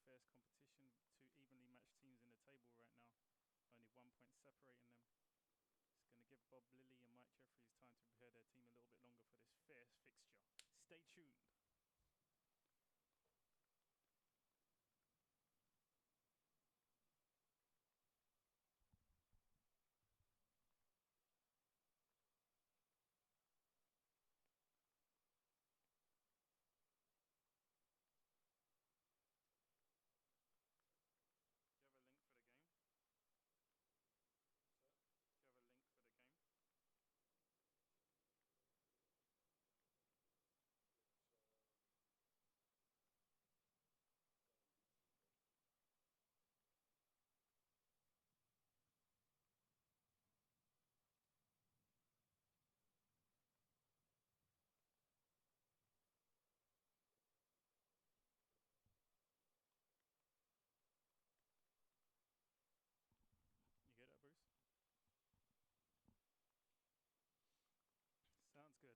fierce competition, two evenly matched teams in the table right now. Only 1 point separating them. It's going to give Bob Lilly and Mike Jeffries time to prepare their team a little bit longer for this fierce fixture. Stay tuned. Do you have a link for the game? Do you have a link for the game? You get that, Bruce? Sounds good. What does that say? Should we talk about it?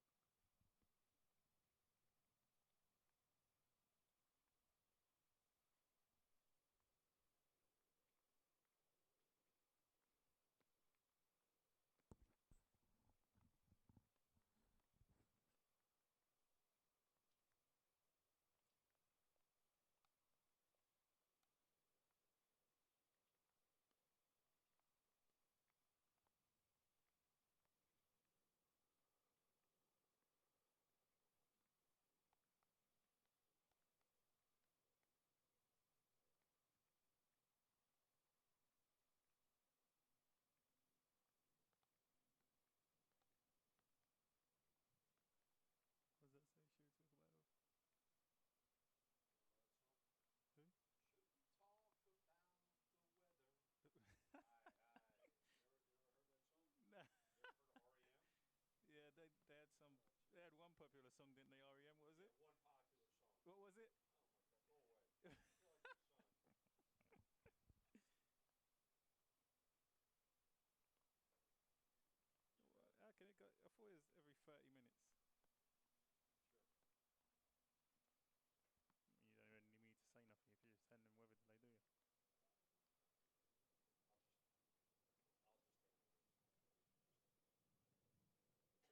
Who? Should we talk about the weather? You never heard that song? Nah. You ever heard of REM? Yeah, they had some. They had one popular song, didn't they? REM, what was it? One popular song. What was it? Oh my God, go away. You're like my son. How can it go? I thought it was every 30 minutes. Sure. You don't really need me to say nothing if you're just telling them whether they do you.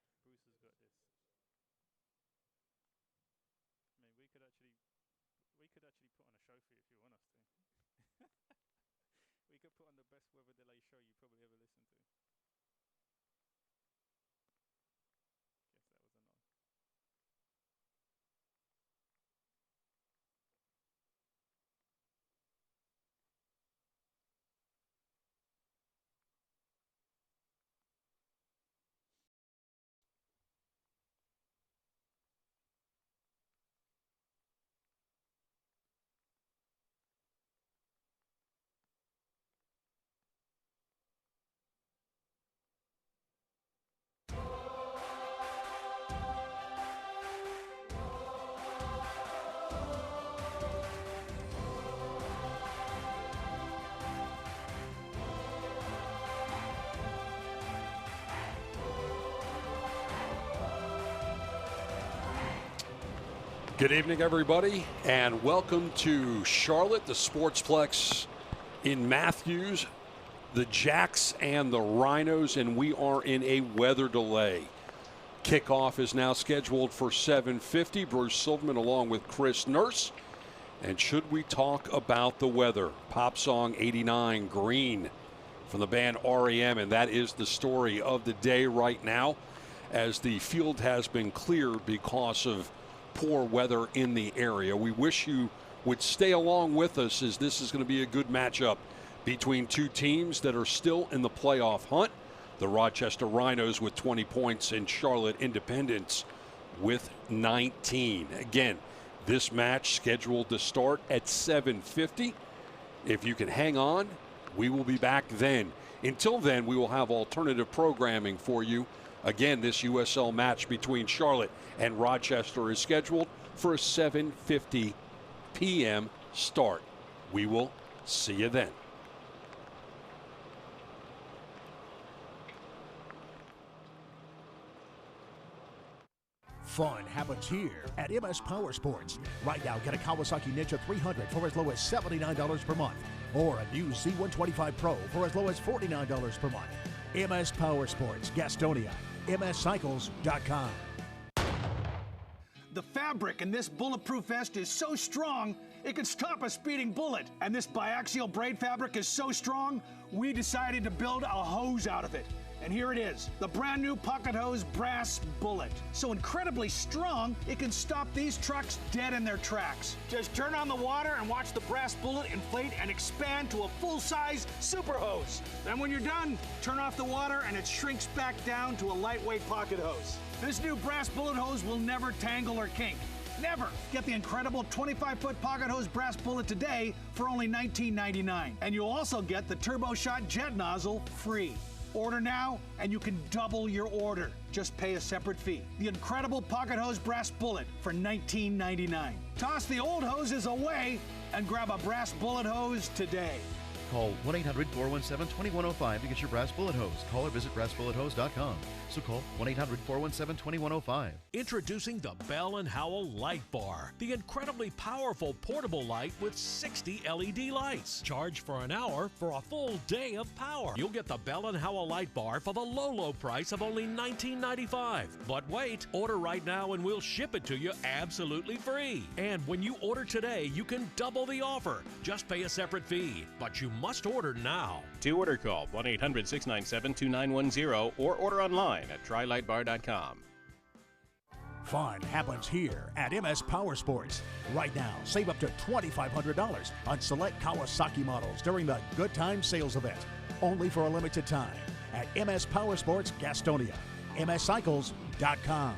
I'll just take over. Bruce has got this. I mean, we could actually put on a show for you if you want us to. We could put on the best weather delay show you probably ever listened to. Guess that was a nod. Good evening, everybody, and welcome to Charlotte, the Sportsplex in Matthews, the Jacks and the Rhinos, and we are in a weather delay. Kickoff is now scheduled for 7:50. Bruce Silverman along with Chris Nurse. And should we talk about the weather? Pop song 89, Green, from the band REM, and that is the story of the day right now, as the field has been cleared because of poor weather in the area. We wish you would stay along with us, as this is going to be a good matchup between two teams that are still in the playoff hunt. The Rochester Rhinos with 20 points and Charlotte Independence with 19. Again, this match scheduled to start at 7:50. If you can hang on, we will be back then. Until then, we will have alternative programming for you. Again, this USL match between Charlotte and Rochester is scheduled for a 7:50 p.m. start. We will see you then. Fun happens here at MS Power Sports. Right now, get a Kawasaki Ninja 300 for as low as $79 per month, or a new Z125 Pro for as low as $49 per month. MS Power Sports, Gastonia, mscycles.com. The fabric in this bulletproof vest is so strong, it can stop a speeding bullet. And this biaxial braid fabric is so strong, we decided to build a hose out of it. And here it is, the brand new Pocket Hose Brass Bullet. So incredibly strong, it can stop these trucks dead in their tracks. Just turn on the water and watch the brass bullet inflate and expand to a full-size super hose. Then when you're done, turn off the water and it shrinks back down to a lightweight pocket hose. This new brass bullet hose will never tangle or kink. Never! Get the incredible 25-foot Pocket Hose Brass Bullet today for only $19.99. And you'll also get the Turbo Shot Jet Nozzle free. Order now, and you can double your order. Just pay a separate fee. The incredible Pocket Hose Brass Bullet for $19.99. Toss the old hoses away and grab a brass bullet hose today. Call 1-800-417-2105 to get your brass bullet hose. Call or visit brassbullethose.com. So call 1-800-417-2105. Introducing the Bell & Howell Light Bar, the incredibly powerful portable light with 60 LED lights. Charge for an hour for a full day of power. You'll get the Bell & Howell Light Bar for the low price of only $19.95. But wait, order right now and we'll ship it to you absolutely free. And when you order today, you can double the offer. Just pay a separate fee, but you must order now. To order, call 1-800-697-2910 or order online at trylightbar.com. Fun happens here at MS Power Sports. Right now, save up to $2,500 on select Kawasaki models during the Good Time Sales event. Only for a limited time at MS Power Sports Gastonia, mscycles.com.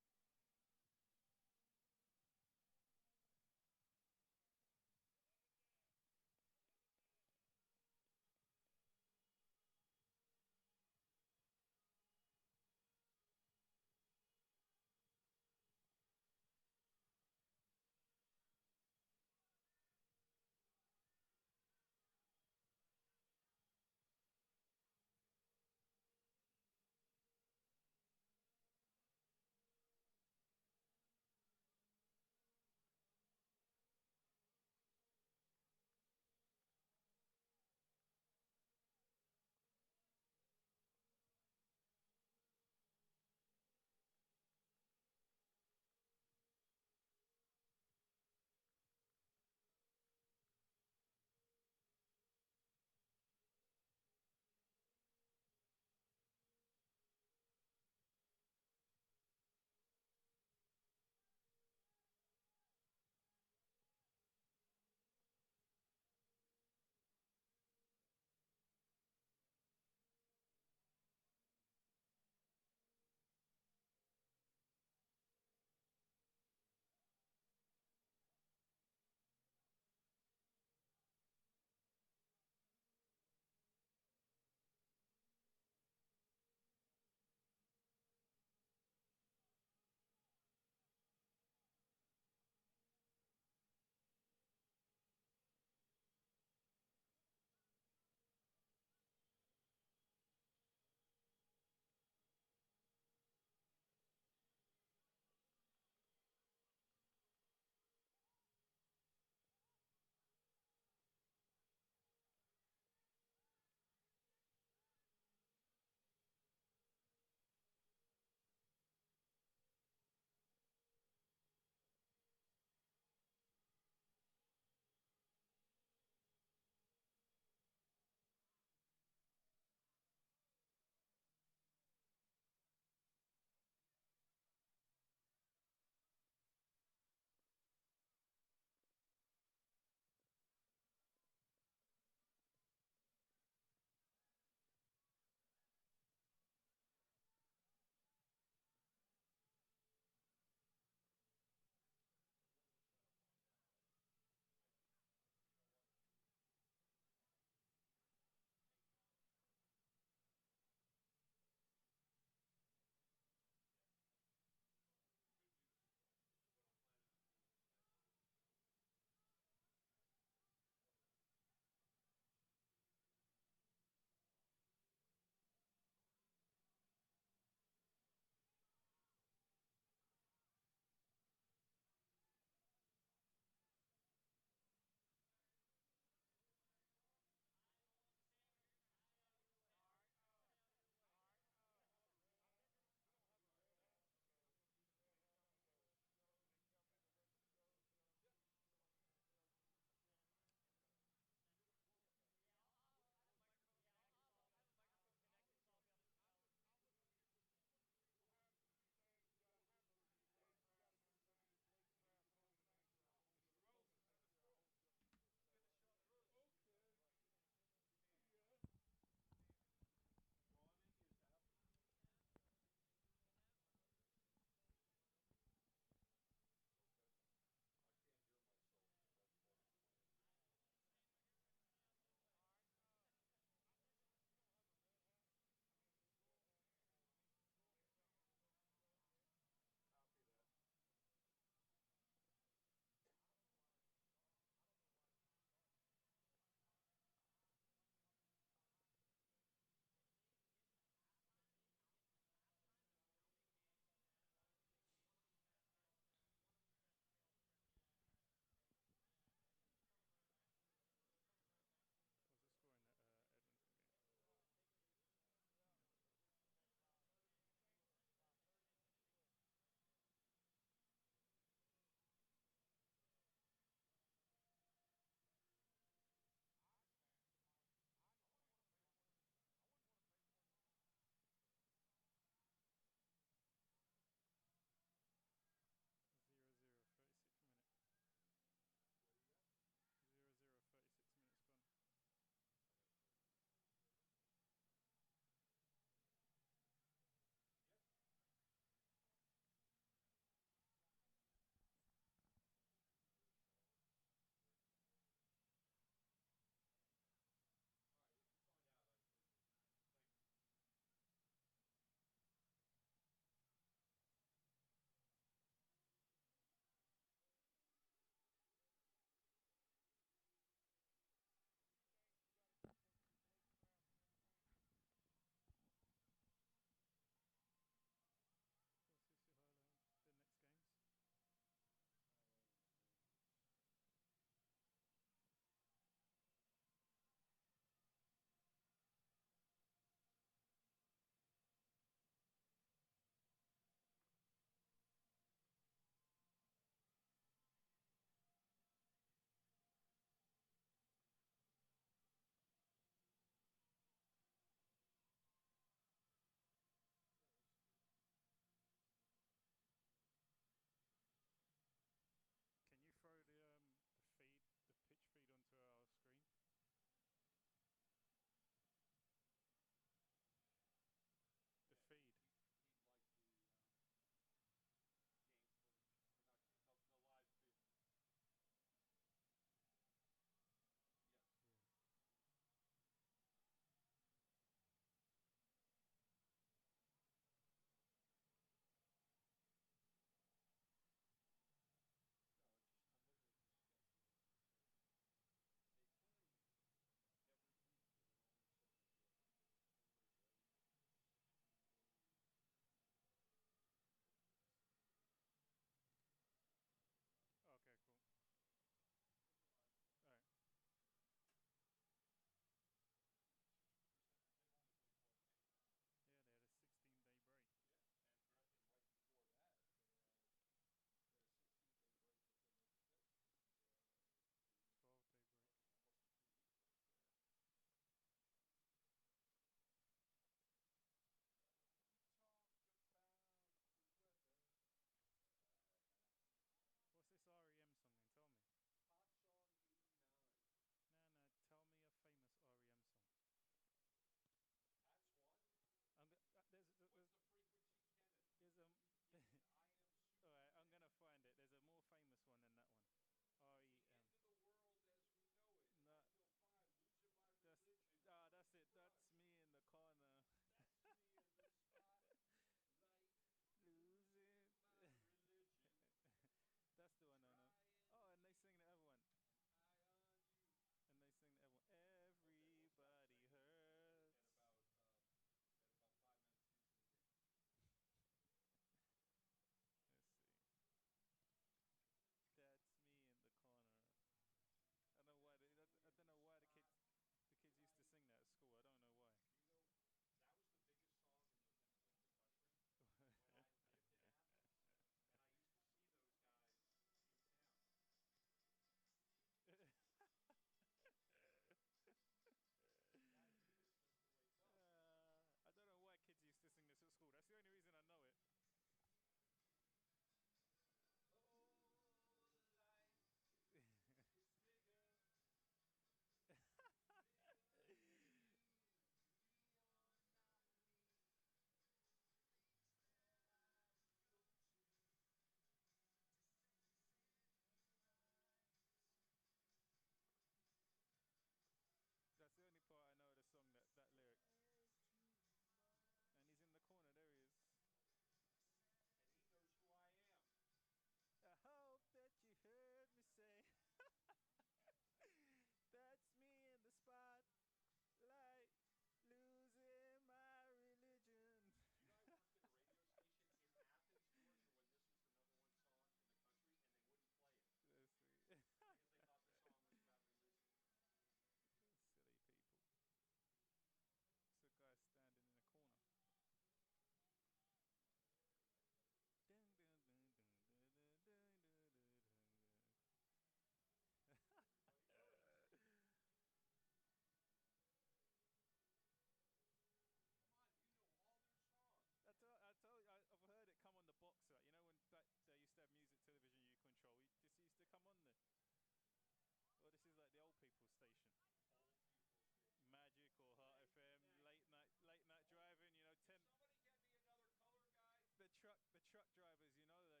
truck drivers,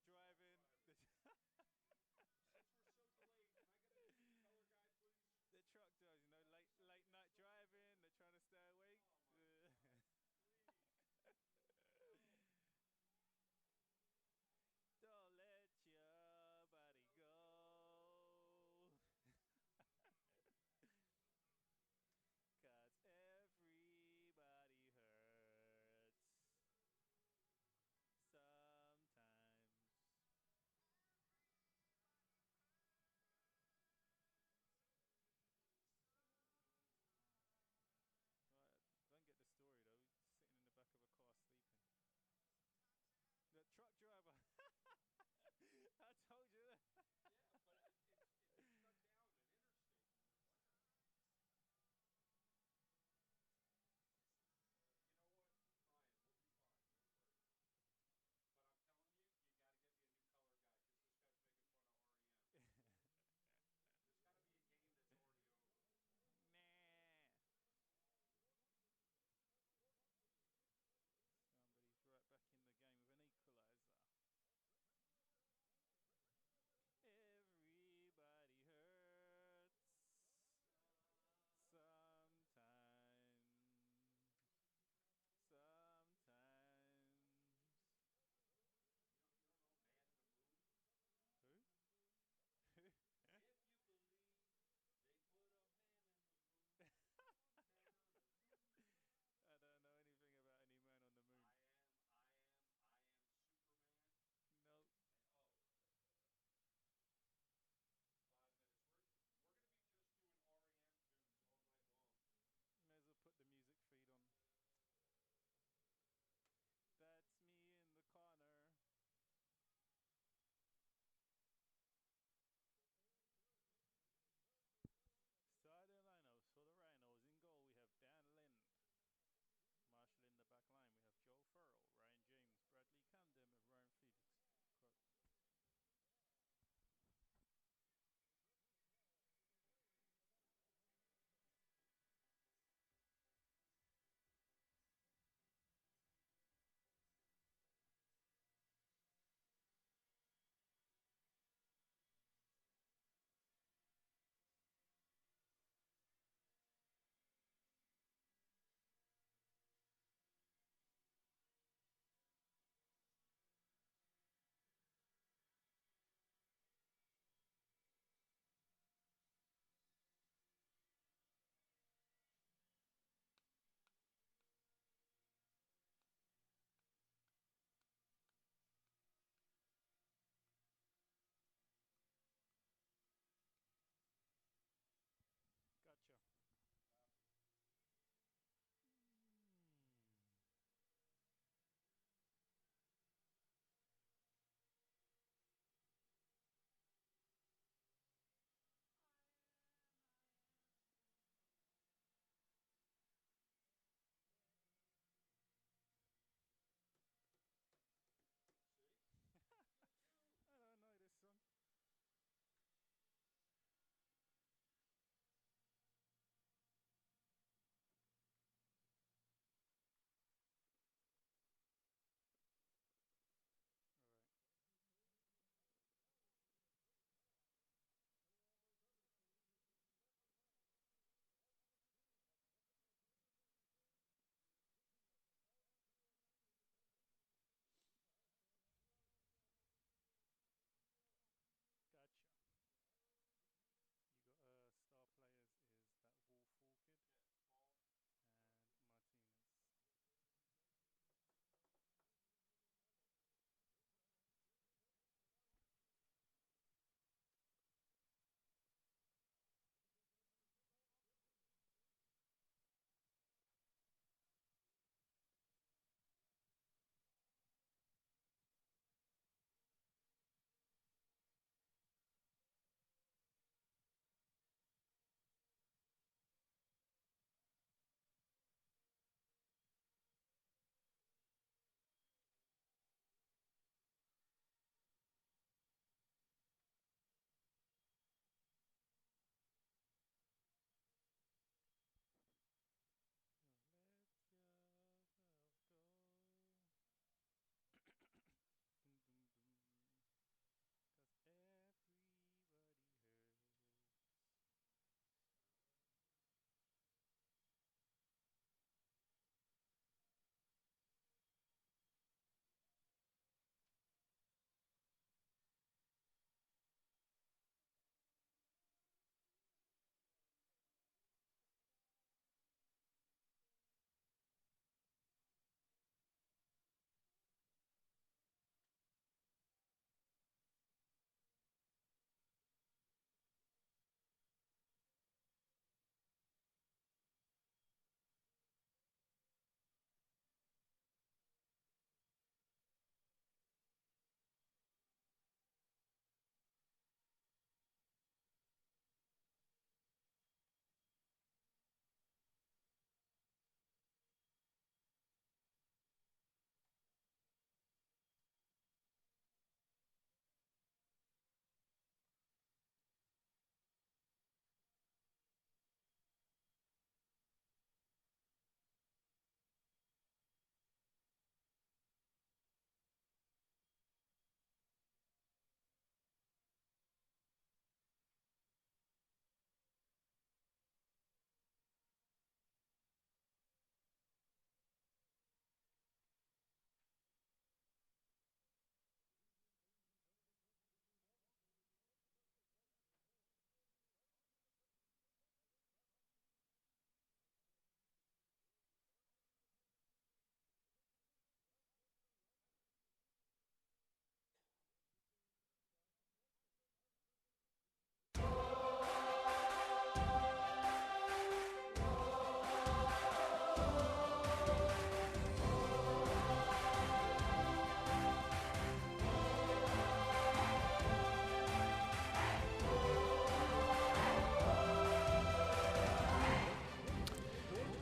you know, like they're driving. Since we're so delayed, can I get a new color guide, please? The truck drivers, you know, late night driving. They're trying to stay awake. Please. Don't let your body go. 'Cause everybody hurts sometimes.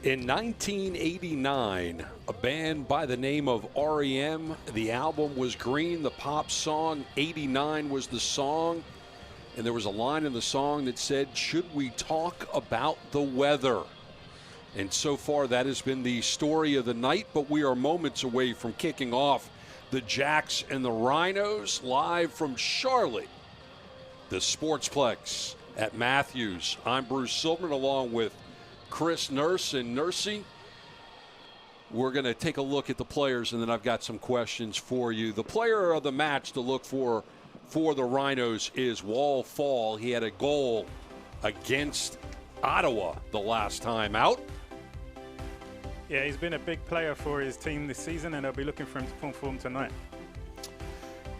In 1989, a band by the name of REM, the album was Green, the pop song, 89 was the song, and there was a line in the song that said, should we talk about the weather? And so far that has been the story of the night, but we are moments away from kicking off the Jacks and the Rhinos live from Charlotte, the Sportsplex at Matthews. I'm Bruce Silverman along with Chris Nurse and Nursey. We're going to take a look at the players, and then I've got some questions for you. The player of the match to look for the Rhinos is Wall Fall. He had a goal against Ottawa the last time out. Yeah, he's been a big player for his team this season, and they'll be looking for him to perform tonight.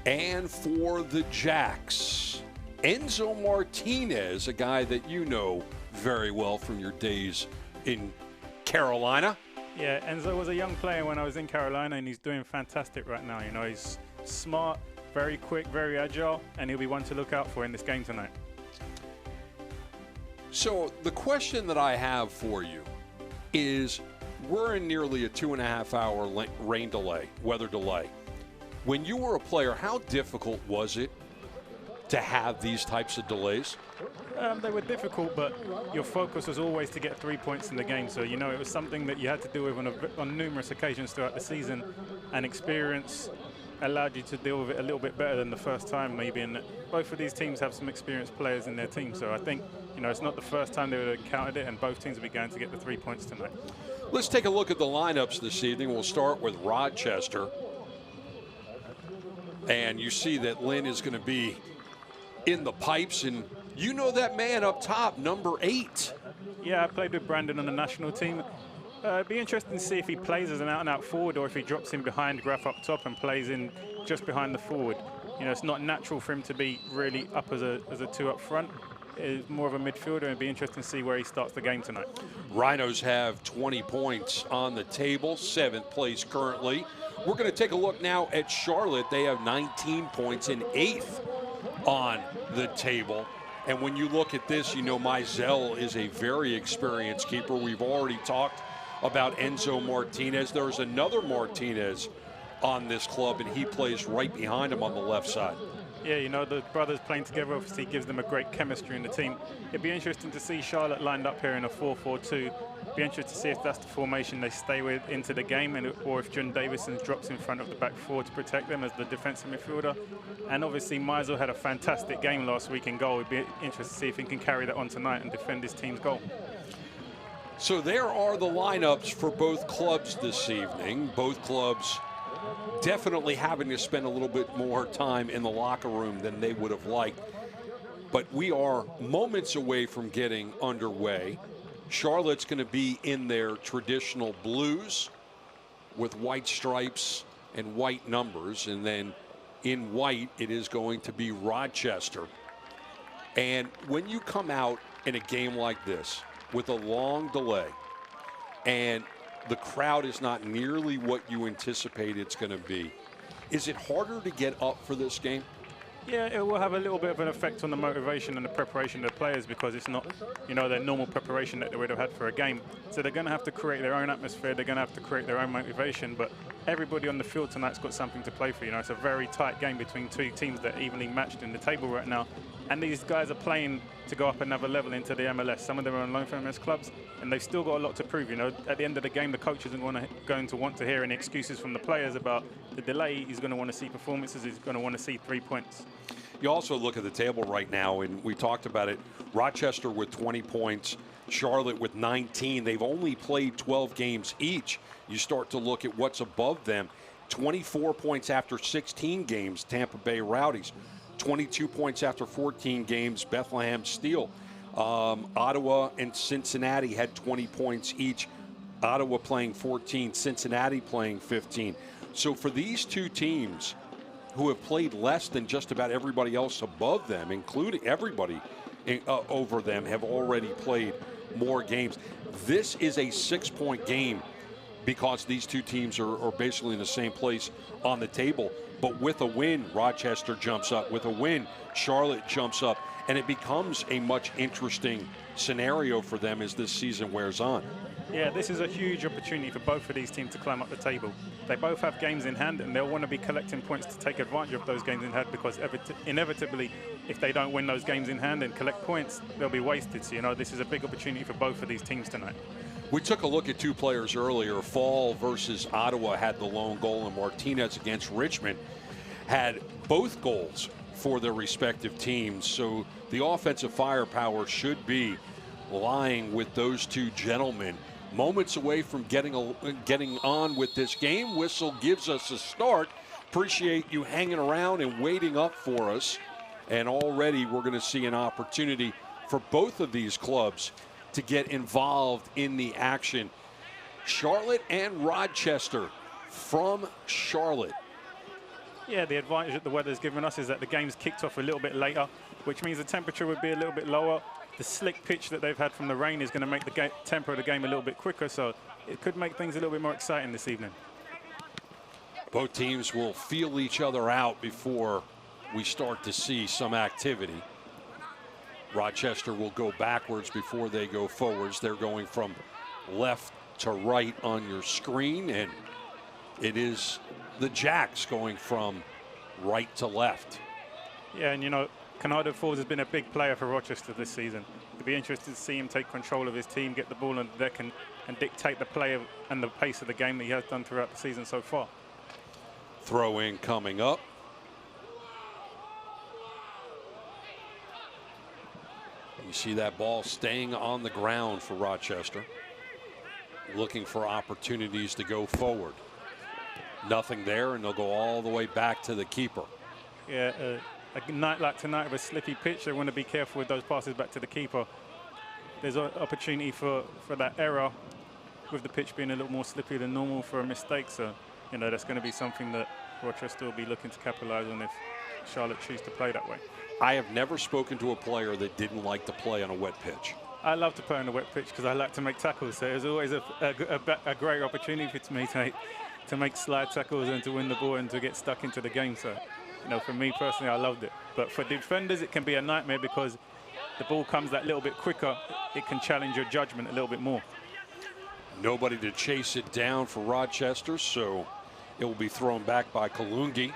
And for the Jacks, Enzo Martinez, a guy that you know very well from your days in Carolina. Yeah, Enzo was a young player when I was in Carolina, and he's doing fantastic right now. You know, he's smart, very quick, very agile, and he'll be one to look out for in this game tonight. So the question that I have for you is, we're in nearly a 2.5-hour weather delay. When you were a player, how difficult was it to have these types of delays? They were difficult, but your focus was always to get 3 points in the game. So, you know, it was something that you had to deal with on numerous occasions throughout the season, and experience allowed you to deal with it a little bit better than the first time, maybe. And both of these teams have some experienced players in their team. So I think, you know, it's not the first time they would have encountered it, and both teams will be going to get the 3 points tonight. Let's take a look at the lineups this evening. We'll start with Rochester. And you see that Lynn is going to be in the pipes, and you know that man up top, number 8. Yeah, I played with Brandon on the national team. It'd be interesting to see if he plays as an out-and-out forward, or if he drops in behind Graf up top and plays in just behind the forward. You know, it's not natural for him to be really up as a 2 up front. It's more of a midfielder, and it'd be interesting to see where he starts the game tonight. Rhinos have 20 points on the table, 7th place currently. We're going to take a look now at Charlotte. They have 19 points and 8th on the table. And when you look at this, you know Mizell is a very experienced keeper. We've already talked about Enzo Martinez. There's another Martinez on this club, and he plays right behind him on the left side. Yeah, you know, the brothers playing together obviously gives them a great chemistry in the team. It'd be interesting to see Charlotte lined up here in a 4-4-2. Be interested to see if that's the formation they stay with into the game, or if John Davison drops in front of the back four to protect them as the defensive midfielder. And obviously Mizell had a fantastic game last week in goal. It'd be interesting to see if he can carry that on tonight and defend his team's goal. So there are the lineups for both clubs this evening. Both clubs definitely having to spend a little bit more time in the locker room than they would have liked. But we are moments away from getting underway. Charlotte's going to be in their traditional blues with white stripes and white numbers. And then in white, it is going to be Rochester. And when you come out in a game like this with a long delay, and the crowd is not nearly what you anticipate it's going to be, is it harder to get up for this game? Yeah, it will have a little bit of an effect on the motivation and the preparation of the players, because it's not, you know, their normal preparation that they would have had for a game. So they're going to have to create their own atmosphere. They're going to have to create their own motivation. But everybody on the field tonight's got something to play for. You know, it's a very tight game between two teams that are evenly matched in the table right now. And these guys are playing to go up another level into the MLS. Some of them are on loan from MLS clubs, and they've still got a lot to prove. You know, at the end of the game, the coach isn't going to want to hear any excuses from the players about the delay. He's going to want to see performances. He's going to want to see 3 points. You also look at the table right now, and we talked about it. Rochester with 20 points, Charlotte with 19. They've only played 12 games each. You start to look at what's above them. 24 points after 16 games, Tampa Bay Rowdies. 22 points after 14 games, Bethlehem Steel. Ottawa and Cincinnati had 20 points each. Ottawa playing 14, Cincinnati playing 15. So for these two teams who have played less than just about everybody else above them, including everybody over them, have already played more games. This is a 6-point game because these two teams are basically in the same place on the table. But with a win, Rochester jumps up. With a win, Charlotte jumps up. And it becomes a much interesting scenario for them as this season wears on. Yeah, this is a huge opportunity for both of these teams to climb up the table. They both have games in hand, and they'll want to be collecting points to take advantage of those games in hand, because inevitably, if they don't win those games in hand and collect points, they'll be wasted. So, you know, this is a big opportunity for both of these teams tonight. We took a look at two players earlier. Fall versus Ottawa had the lone goal, and Martinez against Richmond had both goals for their respective teams. So the offensive firepower should be lying with those two gentlemen. Moments away from getting on with this game. Whistle gives us a start. Appreciate you hanging around and waiting up for us. And already we're going to see an opportunity for both of these clubs to get involved in the action. Charlotte and Rochester from Charlotte. Yeah, the advantage that the weather's given us is that the game's kicked off a little bit later, which means the temperature would be a little bit lower. The slick pitch that they've had from the rain is going to make the tempo of the game a little bit quicker, so it could make things a little bit more exciting this evening. Both teams will feel each other out before we start to see some activity. Rochester will go backwards before they go forwards. They're going from left to right on your screen, and it is the Jacks going from right to left. Yeah, and you know, Canado Falls has been a big player for Rochester this season. It'd be interesting to see him take control of his team, get the ball on the deck, and dictate the play and the pace of the game that he has done throughout the season so far. Throw in coming up. You see that ball staying on the ground for Rochester, looking for opportunities to go forward. Nothing there, and they'll go all the way back to the keeper. Yeah, a night like tonight with a slippy pitch, they want to be careful with those passes back to the keeper. There's an opportunity for that error, with the pitch being a little more slippy than normal, for a mistake. So, you know, that's going to be something that Rochester will be looking to capitalize on if Charlotte choose to play that way. I have never spoken to a player that didn't like to play on a wet pitch. I love to play on a wet pitch because I like to make tackles. So it's always a great opportunity for me to make slide tackles and to win the ball and to get stuck into the game. So, you know, for me personally, I loved it. But for defenders, it can be a nightmare because the ball comes that little bit quicker. It can challenge your judgment a little bit more. Nobody to chase it down for Rochester, so it will be thrown back by Kalungi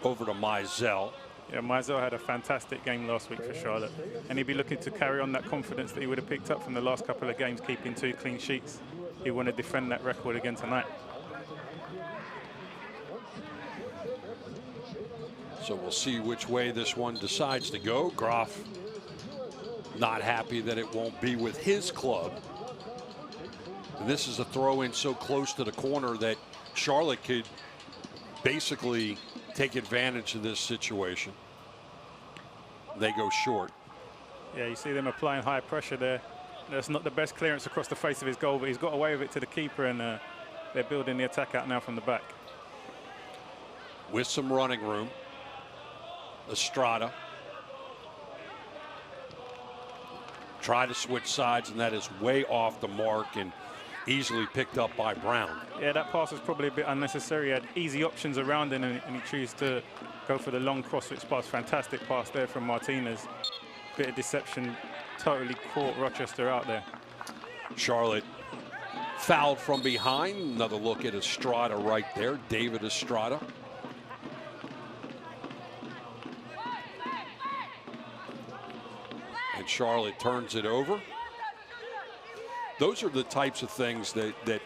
over to Mizell. Yeah, Mizell had a fantastic game last week for Charlotte, and he'd be looking to carry on that confidence that he would have picked up from the last couple of games, keeping 2 clean sheets. He want to defend that record again tonight. So we'll see which way this one decides to go. Groff not happy that it won't be with his club. And this is a throw in so close to the corner that Charlotte could basically take advantage of this situation. They go short. Yeah, you see them applying high pressure there. That's not the best clearance across the face of his goal, but he's got away with it to the keeper, and they're building the attack out now from the back. With some running room, Estrada try to switch sides, and that is way off the mark and easily picked up by Brown. Yeah, that pass was probably a bit unnecessary. He had easy options around him, and he chose to go for the long cross-switch pass. Fantastic pass there from Martinez. Bit of deception, totally caught Rochester out there. Charlotte fouled from behind. Another look at Estrada right there, David Estrada. And Charlotte turns it over. Those are the types of things that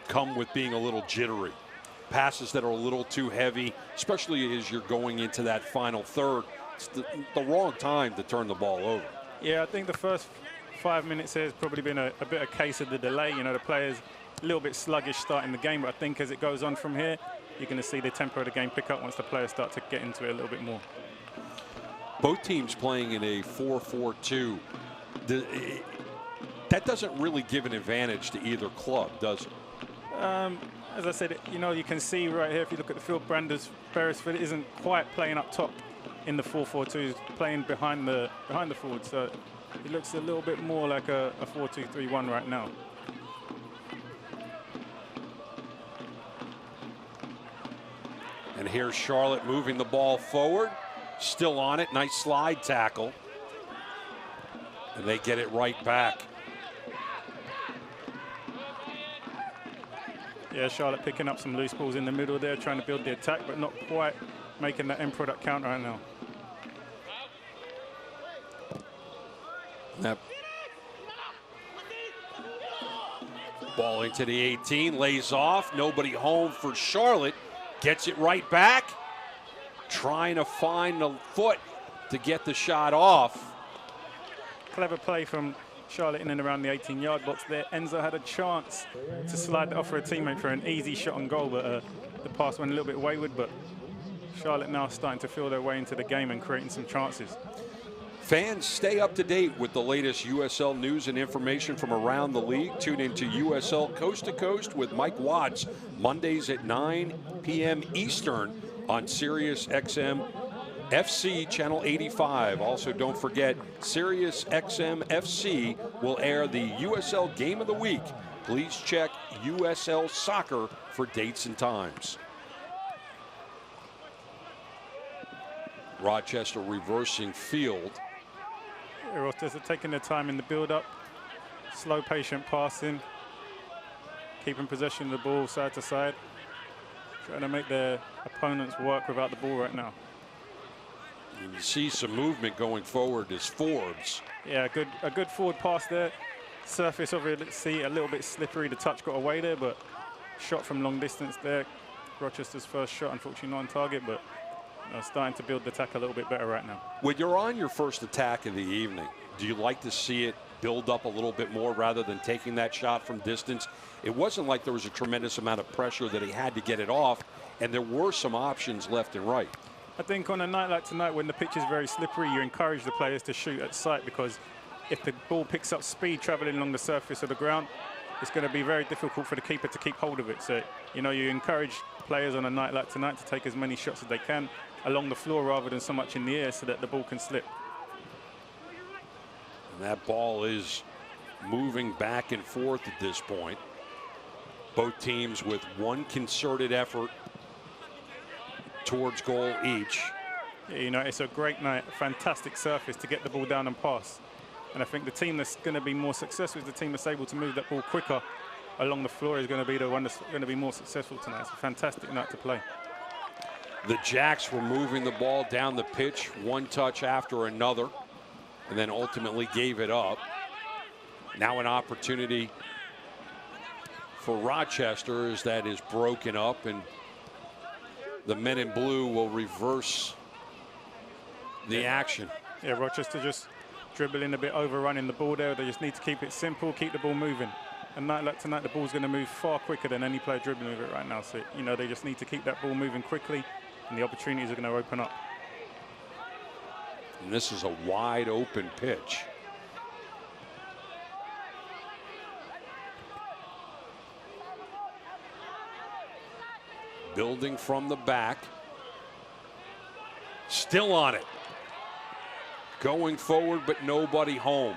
come with being a little jittery. Passes that are a little too heavy, especially as you're going into that final third. It's the wrong time to turn the ball over. Yeah, I think the first 5 minutes here has probably been a bit of a case of the delay. You know, the players a little bit sluggish starting the game, but I think as it goes on from here, you're going to see the tempo of the game pick up once the players start to get into it a little bit more. Both teams playing in a 4-4-2. That doesn't really give an advantage to either club, does it? As I said, you know, you can see right here, if you look at the field, Beresford isn't quite playing up top in the 4-4-2. He's playing behind the forward, so it looks a little bit more like a 4-2-3-1 right now. And here's Charlotte moving the ball forward. Still on it. Nice slide tackle. And they get it right back. Yeah, Charlotte picking up some loose balls in the middle there, trying to build the attack, but not quite making that end product count right now. That ball into the 18, lays off, nobody home for Charlotte, gets it right back, trying to find the foot to get the shot off. Clever play from Charlotte in and around the 18-yard box there. Enzo had a chance to slide that off for a teammate for an easy shot on goal, but the pass went a little bit wayward, but Charlotte now starting to feel their way into the game and creating some chances. Fans, stay up to date with the latest USL news and information from around the league. Tune into USL Coast to Coast with Mike Watts, Mondays at 9 p.m. Eastern on Sirius XM FC Channel 85. Also, don't forget, Sirius XM FC will air the USL Game of the Week. Please check USL Soccer for dates and times. Rochester reversing field. Rochester taking their time in the build-up. Slow, patient passing. Keeping possession of the ball side to side. Trying to make their opponents work without the ball right now. You see some movement going forward as Forbes. Yeah, a good forward pass there. Surface of it, see, a little bit slippery. The touch got away there, but shot from long distance there. Rochester's first shot, unfortunately not on target, but starting to build the attack a little bit better right now. When you're on your first attack of the evening, do you like to see it build up a little bit more rather than taking that shot from distance? It wasn't like there was a tremendous amount of pressure that he had to get it off, and there were some options left and right. I think on a night like tonight, when the pitch is very slippery, you encourage the players to shoot at sight, because if the ball picks up speed traveling along the surface of the ground, it's going to be very difficult for the keeper to keep hold of it. So, you encourage players on a night like tonight to take as many shots as they can along the floor rather than so much in the air, so that the ball can slip. And that ball is moving back and forth at this point. Both teams with one concerted effort towards goal each. Yeah, it's a great night, a fantastic surface to get the ball down and pass. And I think the team that's going to be more successful is the team that's able to move that ball quicker along the floor is going to be the one that's going to be more successful tonight. It's a fantastic night to play. The Jacks were moving the ball down the pitch, one touch after another, and then ultimately gave it up. Now an opportunity for Rochester as that is broken up, and the men in blue will reverse the action. Yeah, Rochester just dribbling a bit, overrunning the ball there. They just need to keep it simple, keep the ball moving. A night like tonight, the ball's going to move far quicker than any player dribbling with it right now. So, they just need to keep that ball moving quickly, and the opportunities are going to open up. And this is a wide open pitch. Building from the back. Still on it. Going forward, but nobody home.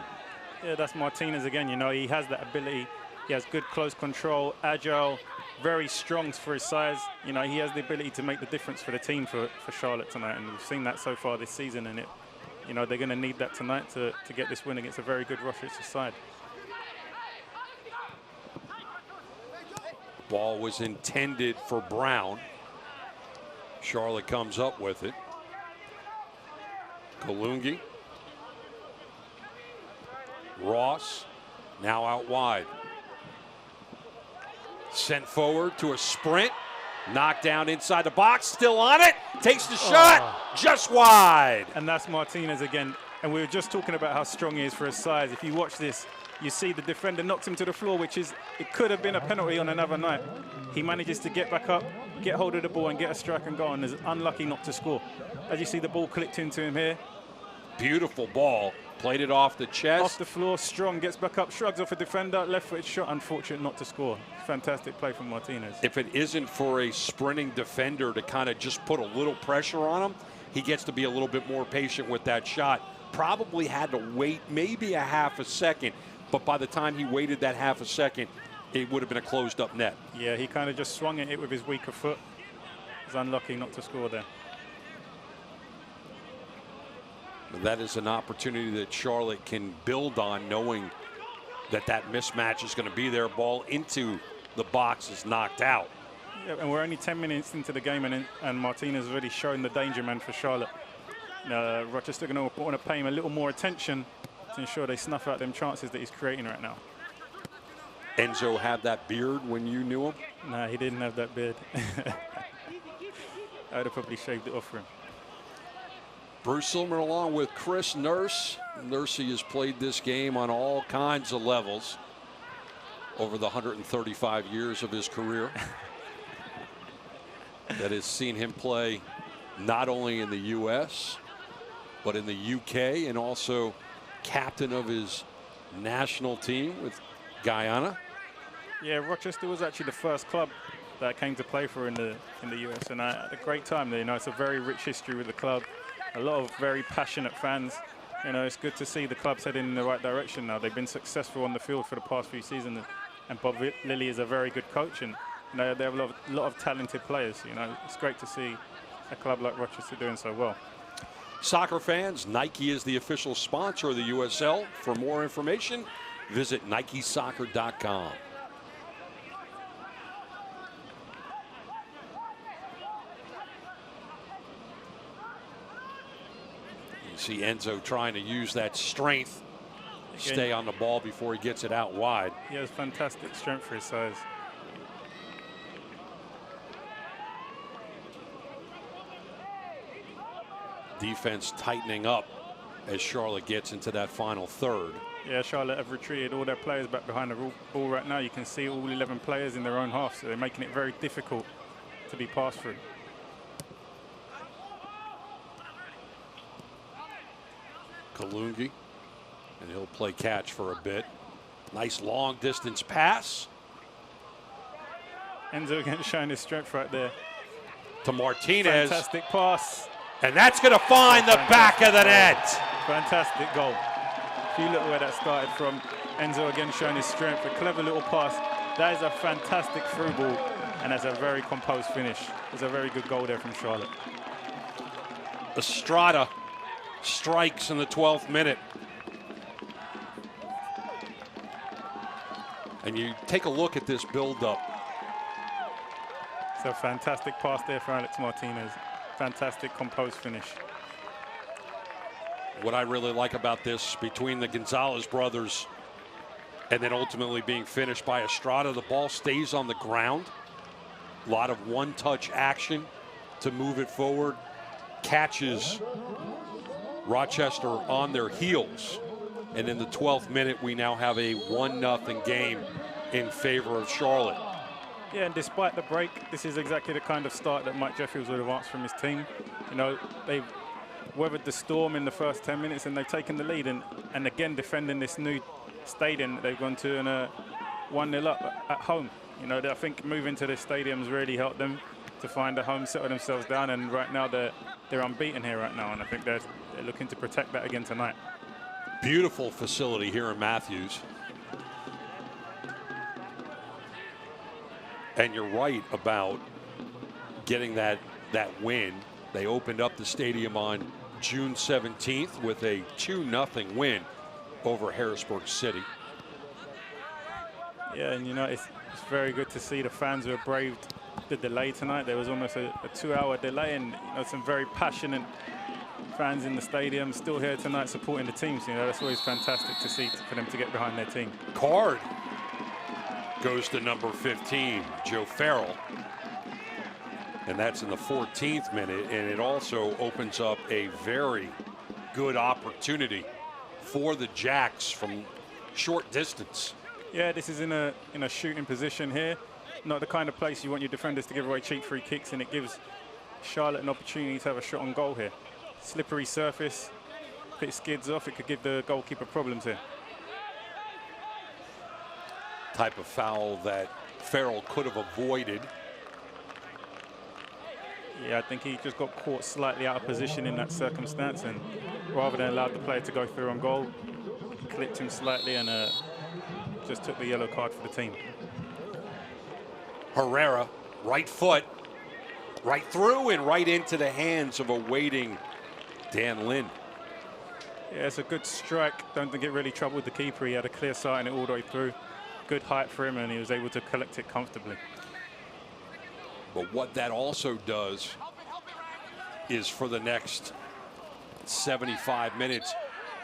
Yeah, that's Martinez again. He has that ability. He has good close control, agile, very strong for his size. He has the ability to make the difference for the team for Charlotte tonight, and we've seen that so far this season. And they're going to need that tonight to get this win against a very good Rochester side. Ball was intended for Brown. Charlotte comes up with it. Kalungi. Ross now out wide. Sent forward to a sprint. Knocked down inside the box. Still on it. Takes the shot. Just wide. And that's Martinez again. And we were just talking about how strong he is for his size. If you watch this, you see the defender knocks him to the floor, which is, it could have been a penalty on another night. He manages to get back up, get hold of the ball, and get a strike and go, and is unlucky not to score. As you see, the ball clipped into him here. Beautiful ball. Played it off the chest. Off the floor, strong, gets back up, shrugs off a defender, left-footed shot, unfortunate not to score. Fantastic play from Martinez. If it isn't for a sprinting defender to kind of just put a little pressure on him, he gets to be a little bit more patient with that shot. Probably had to wait maybe a half a second, but by the time he waited that half a second, it would have been a closed-up net. Yeah, he kind of just swung at it with his weaker foot. He was unlucky not to score there. That is an opportunity that Charlotte can build on, knowing that that mismatch is going to be there. Ball into the box is knocked out. Yeah, and we're only 10 minutes into the game, and Martinez has already shown the danger man for Charlotte. Rochester going to want to pay him a little more attention to ensure they snuff out them chances that he's creating right now. Enzo had that beard when you knew him? No, he didn't have that beard. I would have probably shaved it off for him. Bruce Silmer along with Chris Nurse. Nursey has played this game on all kinds of levels over the 135 years of his career. That has seen him play not only in the U.S., but in the UK, and also captain of his national team with Guyana. Yeah, Rochester was actually the first club that I came to play for in the US, and I had a great time there. You know, it's a very rich history with the club, a lot of very passionate fans. You know, it's good to see the club's heading in the right direction now. They've been successful on the field for the past few seasons, and Bob Lilly is a very good coach, and you know, they have a lot of talented players. You know, it's great to see a club like Rochester doing so well. Soccer fans, Nike is the official sponsor of the USL. For more information, visit NikeSoccer.com. You see Enzo trying to use that strength, stay on the ball before he gets it out wide. He has fantastic strength for his size. Defense tightening up as Charlotte gets into that final third. Yeah, Charlotte have retreated all their players back behind the ball right now. You can see all 11 players in their own half, so they're making it very difficult to be passed through. Kalungi, and he'll play catch for a bit. Nice long distance pass. Enzo again showing his strength right there. To Martinez. Fantastic pass. And that's going to find the back of the net. Fantastic goal. If you look where that started from, Enzo again showing his strength. A clever little pass. That is a fantastic through ball, and that's a very composed finish. It's a very good goal there from Charlotte. Estrada strikes in the 12th minute. And you take a look at this build-up. It's a fantastic pass there for Alex Martinez. Fantastic composed finish. What I really like about this, between the Gonzalez brothers and then ultimately being finished by Estrada, the ball stays on the ground. A lot of one-touch action to move it forward. Catches Rochester on their heels. And in the 12th minute, we now have a 1-0 game in favor of Charlotte. Yeah, and despite the break, this is exactly the kind of start that Mike Jeffries would have asked from his team. You know, they've weathered the storm in the first 10 minutes and they've taken the lead. And again, defending this new stadium that they've gone to and 1-0 up at home. You know, I think moving to this stadium's really helped them to find a home, settle themselves down. And right now, they're unbeaten here right now. And I think they're looking to protect that again tonight. Beautiful facility here in Matthews. And you're right about getting that win. They opened up the stadium on June 17th with a 2-0 win over Harrisburg City. Yeah, and you know, it's very good to see the fans who have braved the delay tonight. There was almost a 2-hour delay, and you know, some very passionate fans in the stadium still here tonight supporting the teams. You know, that's always fantastic to see for them to get behind their team. Card goes to number 15, Joe Farrell. And that's in the 14th minute, and it also opens up a very good opportunity for the Jacks from short distance. Yeah, this is in a shooting position here. Not the kind of place you want your defenders to give away cheap free kicks, and it gives Charlotte an opportunity to have a shot on goal here. Slippery surface. If it skids off, it could give the goalkeeper problems here. Type of foul that Farrell could have avoided. Yeah, I think he just got caught slightly out of position in that circumstance, and rather than allow the player to go through on goal, he clipped him slightly and just took the yellow card for the team. Herrera, right foot, right through and right into the hands of a waiting Dan Lynn. Yeah, it's a good strike. Don't think it really troubled the keeper. He had a clear sight and it all the way through. good height for him, and he was able to collect it comfortably. But what that also does is for the next 75 minutes,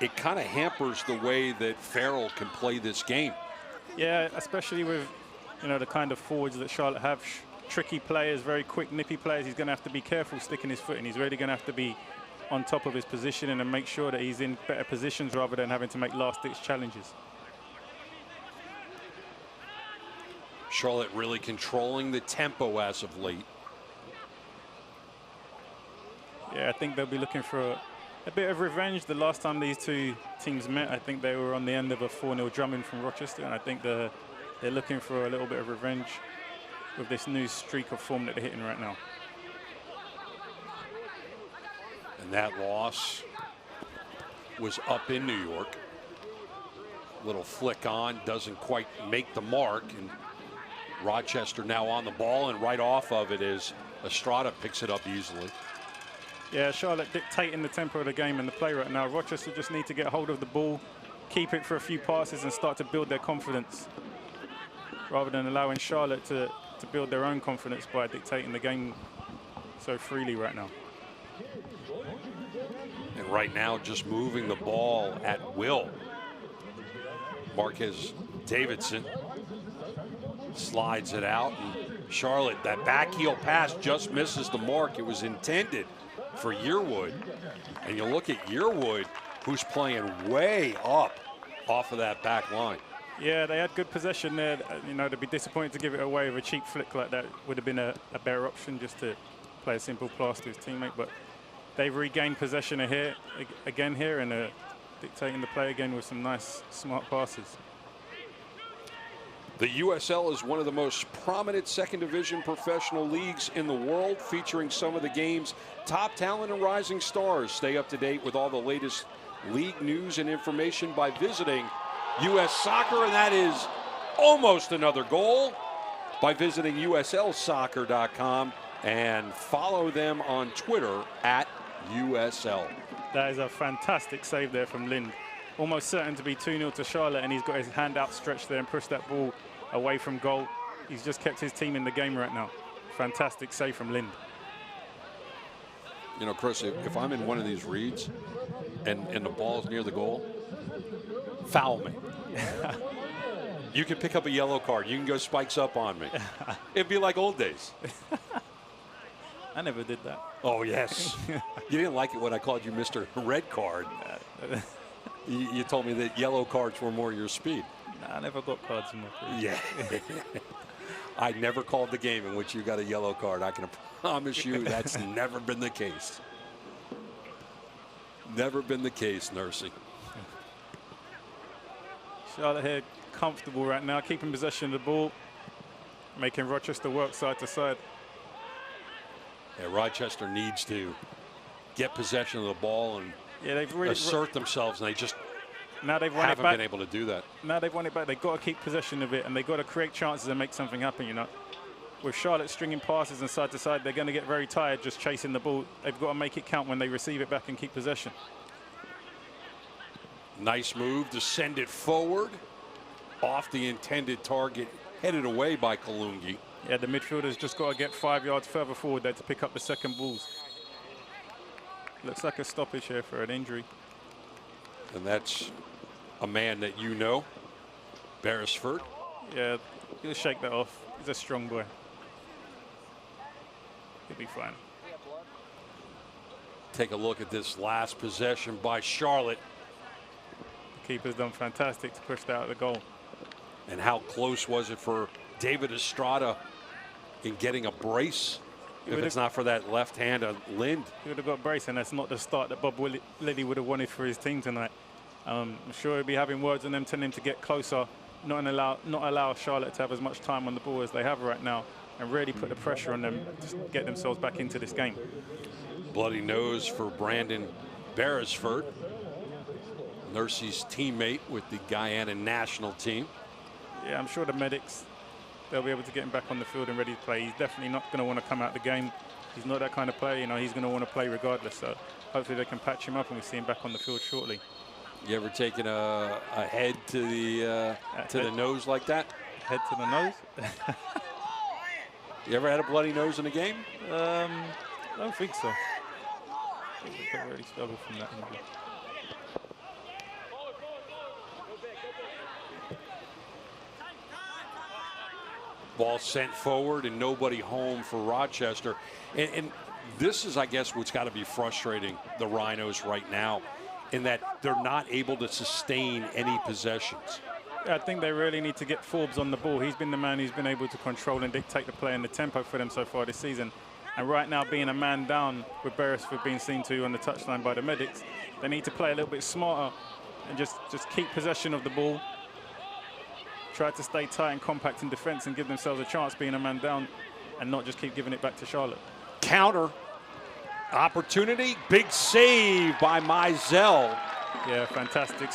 it kind of hampers the way that Farrell can play this game. Yeah, especially with, you know, the kind of forwards that Charlotte have. Tricky players, very quick, nippy players. He's going to have to be careful sticking his foot in. He's really going to have to be on top of his positioning and make sure that he's in better positions rather than having to make last-ditch challenges. Charlotte really controlling the tempo as of late. Yeah, I think they'll be looking for a bit of revenge. The last time these two teams met, I think they were on the end of a 4-0 drumming from Rochester, and I think they're looking for a little bit of revenge with this new streak of form that they're hitting right now. And that loss was up in New York. Little flick on, doesn't quite make the mark, and Rochester now on the ball, and right off of it is Estrada picks it up easily. Yeah, Charlotte dictating the tempo of the game and the play right now. Rochester just need to get hold of the ball, keep it for a few passes, and start to build their confidence, rather than allowing Charlotte to build their own confidence by dictating the game so freely right now. And right now, just moving the ball at will. Marquez Davidson slides it out, and Charlotte, that back heel pass just misses the mark. It was intended for Yearwood, and you look at Yearwood, who's playing way up off of that back line. Yeah, they had good possession there. You know, they'd be disappointed to give it away with a cheap flick like that. Would have been a better option just to play a simple pass to his teammate. But they've regained possession again here, and dictating the play again with some nice, smart passes. The USL is one of the most prominent second division professional leagues in the world, featuring some of the game's top talent and rising stars. Stay up to date with all the latest league news and information by visiting US Soccer, and that is almost another goal, by visiting uslsoccer.com and follow them on Twitter at USL. That is a fantastic save there from Lind. Almost certain to be 2-0 to Charlotte, and he's got his hand outstretched there and pushed that ball away from goal. He's just kept his team in the game right now. Fantastic save from Lind. You know, Chris, if I'm in one of these reads and the ball's near the goal, foul me. You can pick up a yellow card. You can go spikes up on me. It'd be like old days. I never did that. Oh, yes. You didn't like it when I called you Mr. Red Card. You told me that yellow cards were more your speed. Nah, I never got cards in my career. Yeah. I never called the game in which you got a yellow card. I can promise you that's never been the case. Never been the case, Nursey. Charlotte here comfortable right now, keeping possession of the ball, making Rochester work side to side. Yeah, Rochester needs to get possession of the ball and they've really assert themselves, and they just haven't been able to do that. Now they've won it back. They've got to keep possession of it, and they've got to create chances and make something happen, you know. With Charlotte stringing passes and side to side, they're going to get very tired just chasing the ball. They've got to make it count when they receive it back and keep possession. Nice move to send it forward off the intended target, headed away by Kalungi. Yeah, the midfielders just got to get 5 yards further forward there to pick up the second balls. Looks like a stoppage here for an injury. And that's a man that you know, Beresford. Yeah, he'll shake that off. He's a strong boy. He'll be fine. Take a look at this last possession by Charlotte. The keeper's done fantastic to push that out of the goal. And how close was it for David Estrada in getting a brace? If it's not for that left hand of Lind. He would have got a brace, and that's not the start that Bob Lilly would have wanted for his team tonight. I'm sure he'll be having words on them, telling him to get closer, not allow Charlotte to have as much time on the ball as they have right now, and really put the pressure on them to get themselves back into this game. Bloody nose for Brandon Beresford, Nursey's teammate with the Guyana national team. Yeah, I'm sure the medics, they'll be able to get him back on the field and ready to play. He's definitely not going to want to come out of the game. He's not that kind of player, you know. He's going to want to play regardless. So hopefully they can patch him up and we see him back on the field shortly. You ever taken a head to the nose like that? Head to the nose? You ever had a bloody nose in a game? I don't think so. I don't really struggle from that injury. Ball sent forward and nobody home for Rochester. And this is, I guess, what's got to be frustrating the Rhinos right now, in that they're not able to sustain any possessions. I think they really need to get Forbes on the ball. He's been the man who's been able to control and dictate the play and the tempo for them so far this season. And right now, being a man down with Beresford being seen to on the touchline by the medics, they need to play a little bit smarter and just keep possession of the ball. Try to stay tight and compact in defense and give themselves a chance being a man down and not just keep giving it back to Charlotte. Counter opportunity, big save by Mizell. Yeah, fantastic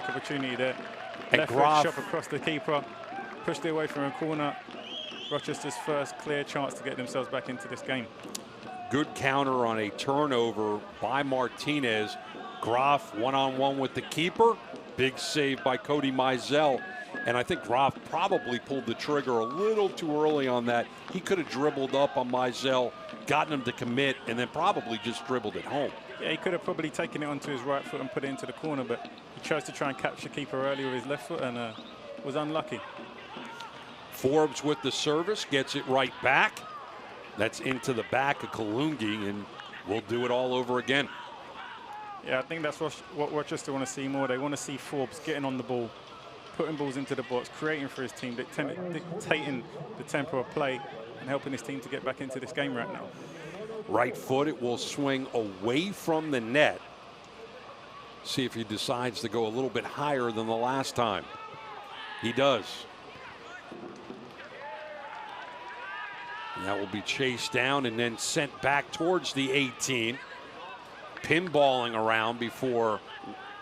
opportunity there. And Left foot shot across the keeper, pushed it away from a corner. Rochester's first clear chance to get themselves back into this game. Good counter on a turnover by Martinez. Graf one-on-one with the keeper. Big save by Cody Mizell. And I think Graf probably pulled the trigger a little too early on that. He could have dribbled up on Mizell, gotten him to commit, and then probably just dribbled it home. Yeah, he could have probably taken it onto his right foot and put it into the corner, but he chose to try and catch the keeper early with his left foot and was unlucky. Forbes with the service, gets it right back. That's into the back of Kalungi, and we'll do it all over again. Yeah, I think that's what Rochester want to see more. They want to see Forbes getting on the ball, putting balls into the box, creating for his team, dictating the tempo of play, and helping his team to get back into this game right now. Right foot, it will swing away from the net. See if he decides to go a little bit higher than the last time. He does. And that will be chased down and then sent back towards the 18. Pinballing around before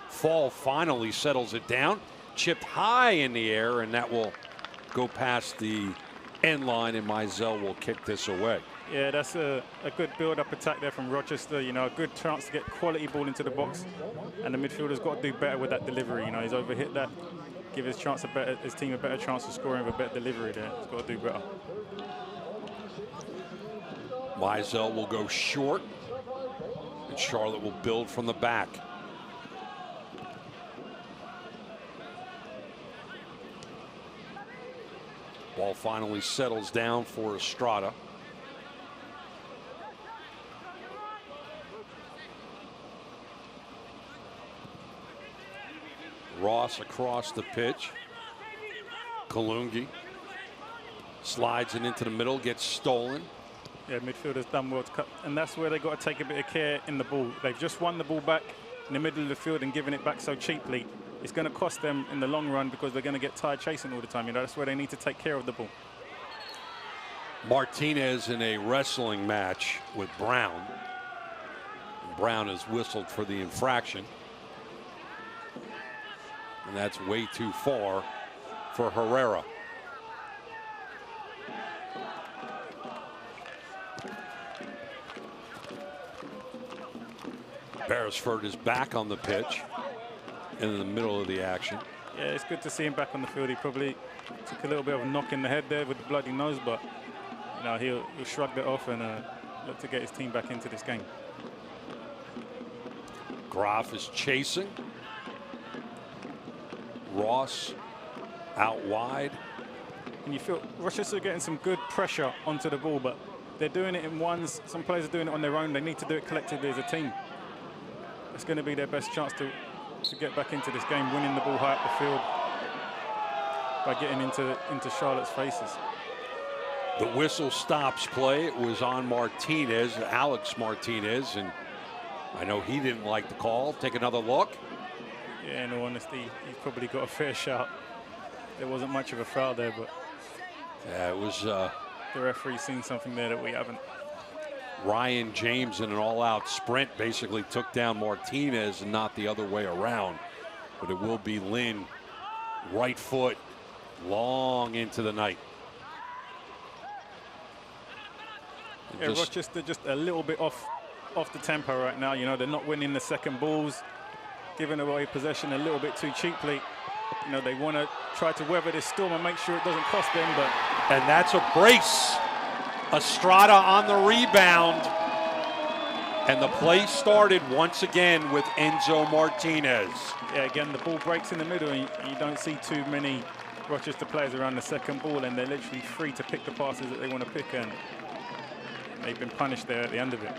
Fall finally settles it down. Chipped high in the air, and that will go past the end line, and Mizell will kick this away. Yeah, that's a good build-up attack there from Rochester. You know, a good chance to get quality ball into the box, and the midfielder's got to do better with that delivery. You know, he's overhit that. Give his team a better chance of scoring with a better delivery there. He's got to do better. Mizell will go short, and Charlotte will build from the back. Ball finally settles down for Estrada. Ross across the pitch. Kalungi slides it into the middle, gets stolen. Yeah, midfielders done well to cut, and that's where they got to take a bit of care in the ball. They've just won the ball back in the middle of the field and given it back so cheaply. It's going to cost them in the long run because they're going to get tired chasing all the time. You know, that's where they need to take care of the ball. Martinez in a wrestling match with Brown. Brown is whistled for the infraction. And that's way too far for Herrera. Beresford is back on the pitch in the middle of the action. Yeah, it's good to see him back on the field. He probably took a little bit of a knock in the head there with the bloody nose, but you know, he'll shrug that off and look to get his team back into this game. Graf is chasing. Ross out wide. And you feel Rochester getting some good pressure onto the ball, but they're doing it in ones. Some players are doing it on their own. They need to do it collectively as a team. It's going to be their best chance to get back into this game, winning the ball high up the field by getting into Charlotte's faces. The whistle stops play. It was on Martinez, Alex Martinez, and I know he didn't like the call. Take another look. Yeah, in all honesty, he's probably got a fair shout. There wasn't much of a foul there, but yeah, it was. The referee's seen something there that we haven't. Ryan James in an all-out sprint basically took down Martinez and not the other way around. But it will be Lynn, right foot, long into the night. Yeah, Rochester just a little bit off the tempo right now. You know, they're not winning the second balls. giving away possession a little bit too cheaply. You know, they want to try to weather this storm and make sure it doesn't cost them. But And that's a brace. Estrada on the rebound. And the play started once again with Enzo Martinez. yeah, again, the ball breaks in the middle, and you don't see too many Rochester players around the second ball, and they're literally free to pick the passes that they want to pick, and they've been punished there at the end of it.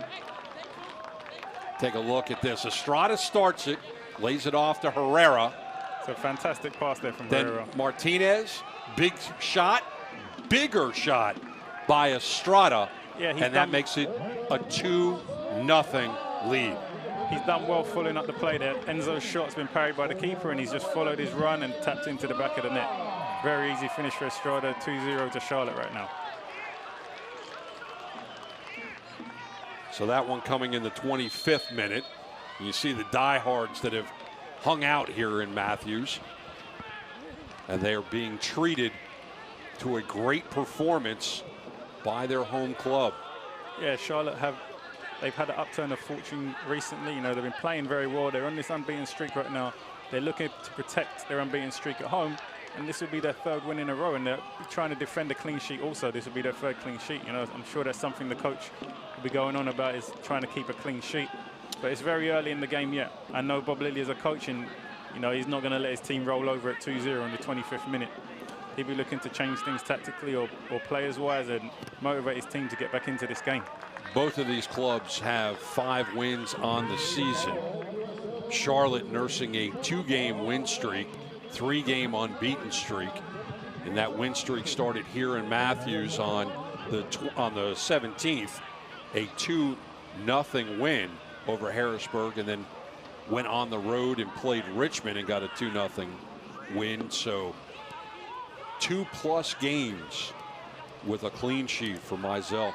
Take a look at this. Estrada starts it, lays it off to Herrera. It's a fantastic pass there from Then Herrera. Martinez, big shot, bigger shot by Estrada, Yeah, and that makes it a 2-0 lead. He's done well following up the play there. Enzo's shot's been parried by the keeper, and he's just followed his run and tapped into the back of the net. Very easy finish for Estrada, 2-0 to Charlotte right now. So that one coming in the 25th minute. You see the diehards that have hung out here in Matthews, and they are being treated to a great performance by their home club. Yeah, Charlotte they've had an upturn of fortune recently. You know, they've been playing very well. They're on this unbeaten streak right now. They're looking to protect their unbeaten streak at home, and this will be their third win in a row, and they're trying to defend a clean sheet also. This will be their third clean sheet. You know, I'm sure that's something the coach will be going on about, is trying to keep a clean sheet. But it's very early in the game yet. I know Bob Lilly is a coach, and you know, he's not going to let his team roll over at 2-0 in the 25th minute. He'll be looking to change things tactically or players-wise and motivate his team to get back into this game. Both of these clubs have 5 wins on the season. Charlotte nursing a 2-game win streak, 3-game unbeaten streak, and that win streak started here in Matthews on the 17th, a 2-0 win over Harrisburg, and then went on the road and played Richmond and got a 2-0 win. So 2+ games with a clean sheet for Mizell.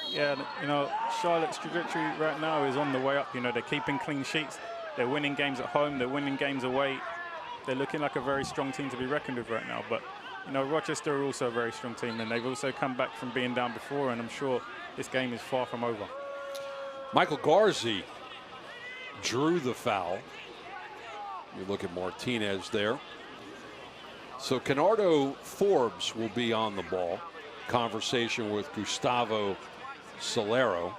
Yeah, you know, Charlotte's trajectory right now is on the way up. You know, they're keeping clean sheets. They're winning games at home. They're winning games away. They're looking like a very strong team to be reckoned with right now. But, you know, Rochester are also a very strong team, and they've also come back from being down before, and I'm sure this game is far from over. Michael Garzi drew the foul. You look at Martinez there. So Canardo Forbes will be on the ball. Conversation with Gustavo Solero,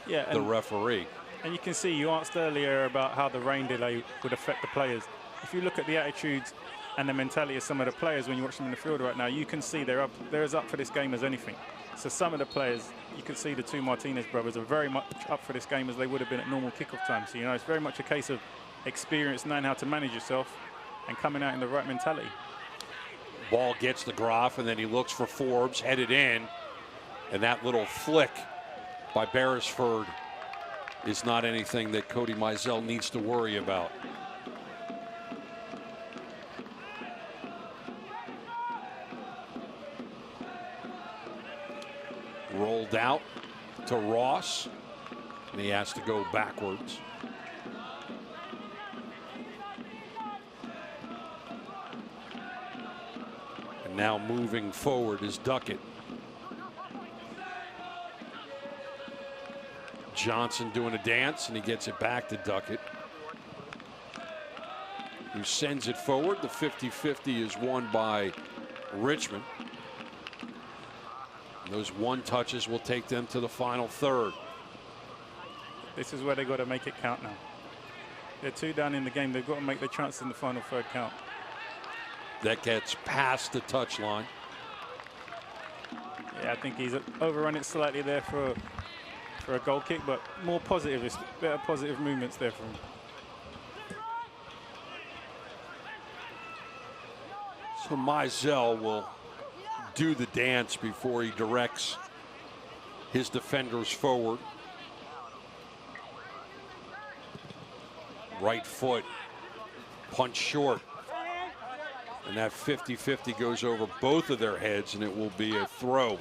the referee. And you can see, you asked earlier about how the rain delay would affect the players. If you look at the attitudes and the mentality of some of the players when you watch them in the field right now, you can see they're as up for this game as anything. So some of the players, you can see the two Martinez brothers are very much up for this game as they would have been at normal kickoff time. So, you know, it's very much a case of experience, knowing how to manage yourself and coming out in the right mentality. Ball gets the Groff, and then he looks for Forbes, headed in, and that little flick by Beresford is not anything that Cody Mizell needs to worry about. Rolled out to Ross, and he has to go backwards. And now moving forward is Duckett. Johnson doing a dance, and he gets it back to Duckett, who sends it forward. The 50-50 is won by Richmond. And those one touches will take them to the final third. This is where they've got to make it count now. They're 2 down in the game. They've got to make their chances in the final third count. That gets past the touchline. Yeah, I think he's overrun it slightly there for a goal kick, but more positive, better positive movements there from him. So Mizell will do the dance before he directs his defenders forward. Right foot, punch short. And that 50-50 goes over both of their heads, and it will be a throw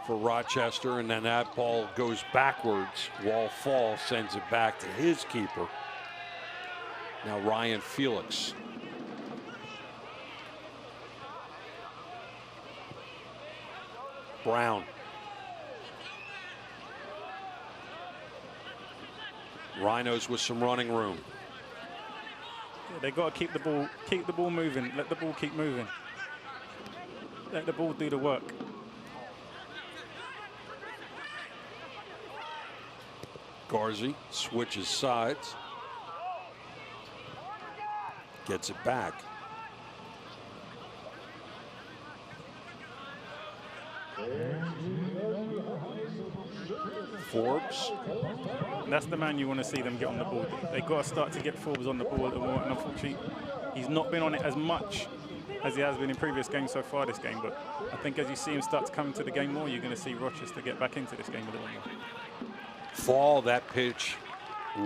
for Rochester. And then that ball goes backwards. Wall Fall sends it back to his keeper. Now Ryan Felix. Brown. Rhinos with some running room. Yeah, they got to keep the ball moving. Let the ball keep moving. Let the ball do the work. Garzi switches sides. Gets it back. Forbes. And that's the man you want to see them get on the ball. They got to start to get Forbes on the ball a little more. And unfortunately, he's not been on it as much as he has been in previous games so far this game. But I think as you see him start to come into the game more, you're going to see Rochester get back into this game a little more. Fall that pitch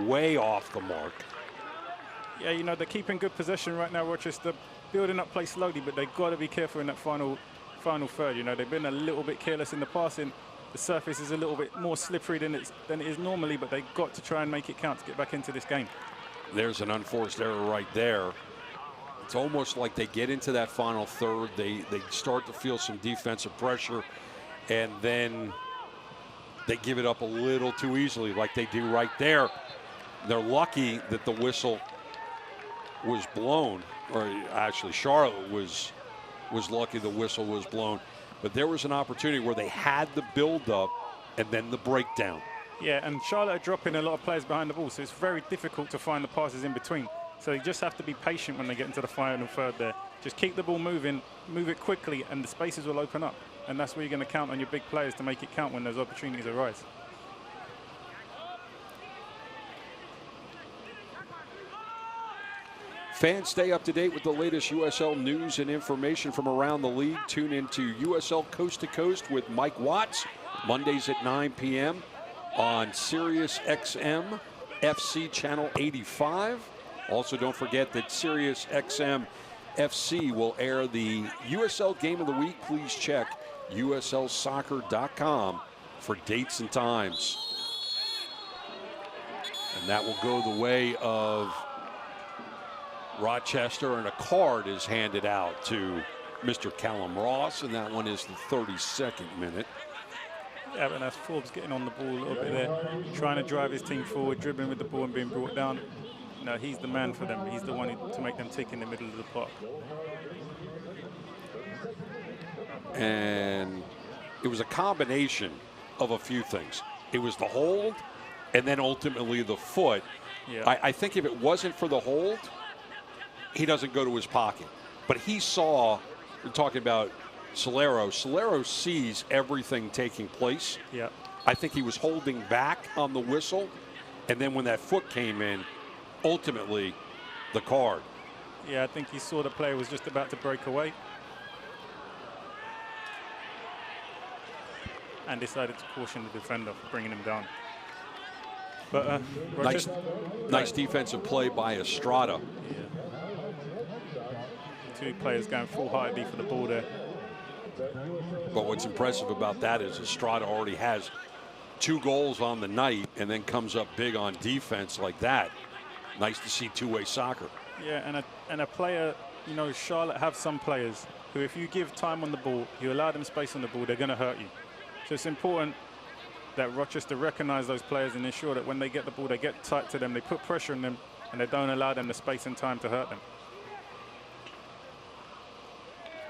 way off the mark. Yeah, you know, they're keeping good possession right now, Rochester. Building up play slowly, but they've got to be careful in that final third. You know, they've been a little bit careless in the passing. The surface is a little bit more slippery than it is normally, but they've got to try and make it count to get back into this game. There's an unforced error right there. It's almost like they get into that final third. They start to feel some defensive pressure, and then they give it up a little too easily like they do right there. They're lucky that the whistle was blown, or actually Charlotte was lucky the whistle was blown. But there was an opportunity where they had the build-up and then the breakdown. Yeah, and Charlotte are dropping a lot of players behind the ball, so it's very difficult to find the passes in between. So you just have to be patient when they get into the final third there. Just keep the ball moving, move it quickly, and the spaces will open up. And that's where you're going to count on your big players to make it count when those opportunities arise. Fans, stay up to date with the latest USL news and information from around the league. Tune into USL Coast to Coast with Mike Watts, Mondays at 9 p.m. on Sirius XM FC Channel 85. Also, don't forget that Sirius XM FC will air the USL Game of the Week. Please check uslsoccer.com for dates and times. And that will go the way of Rochester, and a card is handed out to Mr. Callum Ross, and that one is the 32nd minute. Yeah, but that's Forbes getting on the ball a little bit there, trying to drive his team forward, dribbling with the ball and being brought down. No, he's the man for them. He's the one to make them tick in the middle of the park. And it was a combination of a few things. It was the hold, and then ultimately the foot. Yeah. I think if it wasn't for the hold, he doesn't go to his pocket. But he saw, we're talking about Solero. Solero sees everything taking place. Yeah. I think he was holding back on the whistle, and then when that foot came in, ultimately the card. Yeah, I think he saw the player was just about to break away and decided to caution the defender for bringing him down. But nice defensive play by Estrada. Yeah. Two players going full-heartedly for the ball there. But what's impressive about that is Estrada already has 2 goals on the night and then comes up big on defense like that. Nice to see two-way soccer. Yeah, and a player, you know, Charlotte have some players who, if you give time on the ball, you allow them space on the ball, they're going to hurt you. So it's important that Rochester recognize those players and ensure that when they get the ball, they get tight to them, they put pressure on them, and they don't allow them the space and time to hurt them.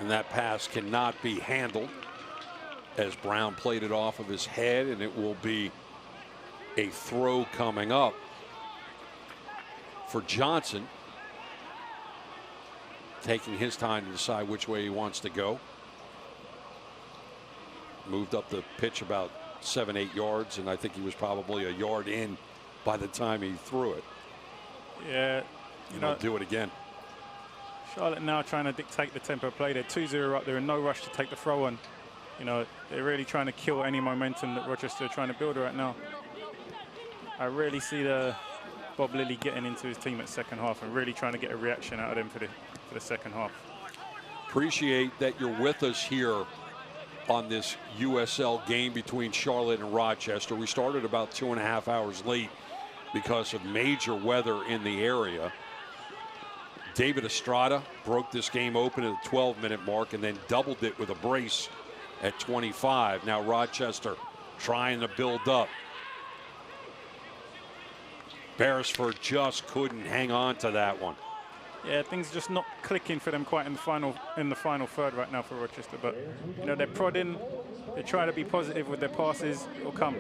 And that pass cannot be handled as Brown played it off of his head, and it will be a throw coming up for Johnson, taking his time to decide which way he wants to go. Moved up the pitch about 7-8 yards, and I think he was probably a yard in by the time he threw it. Yeah, you know, do it again. Charlotte now trying to dictate the tempo of play. They're 2-0 up. They're in no rush to take the throw on. You know, they're really trying to kill any momentum that Rochester are trying to build right now. I really see Bob Lilly getting into his team at second half and really trying to get a reaction out of them for the second half. Appreciate that you're with us here on this USL game between Charlotte and Rochester. We started about 2.5 hours late because of major weather in the area. David Estrada broke this game open at the 12-minute mark and then doubled it with a brace at 25. Now Rochester trying to build up. Beresford just couldn't hang on to that one. Yeah, things just not clicking for them quite in the final third right now for Rochester. But you know, they're prodding, they try to be positive with their passes. It'll come.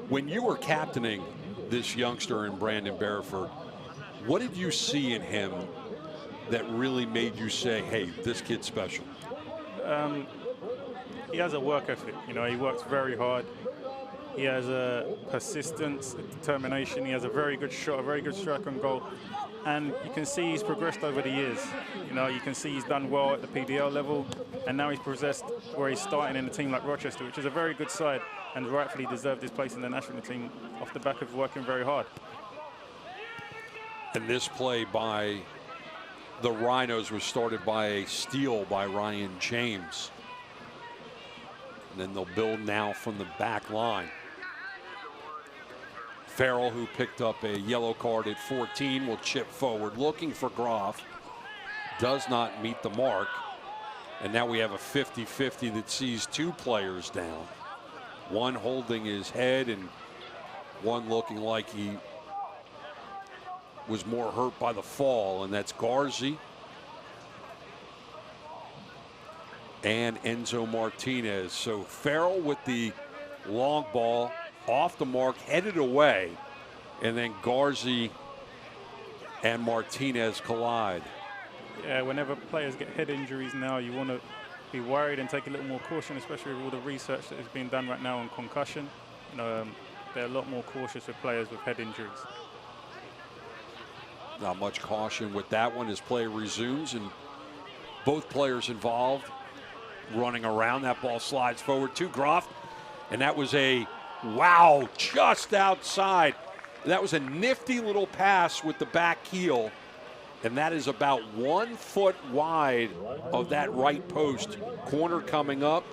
When you were captaining this youngster in Brandon Beresford, what did you see in him that really made you say, "Hey, this kid's special"? He has a work ethic. You know, he works very hard. He has a persistence, a determination. He has a very good shot, a very good strike on goal. And you can see he's progressed over the years. You know, you can see he's done well at the PDL level, and now he's progressed where he's starting in a team like Rochester, which is a very good side, and rightfully deserved his place in the national team off the back of working very hard. And this play by the Rhinos was started by a steal by Ryan James. And then they'll build now from the back line. Farrell, who picked up a yellow card at 14, will chip forward looking for Groff. Does not meet the mark. And now we have a 50-50 that sees two players down. One holding his head and one looking like he was more hurt by the fall, and that's Garzi and Enzo Martinez. So Farrell with the long ball off the mark, headed away, and then Garzi and Martinez collide. Yeah, whenever players get head injuries now, you want to be worried and take a little more caution, especially with all the research that is being done right now on concussion. You know, they're a lot more cautious with players with head injuries. Not much caution with that one as play resumes, and both players involved running around. That ball slides forward to Groff, and that was a wow, just outside. That was a nifty little pass with the back heel, and that is about 1 foot wide of that right post. Corner coming up,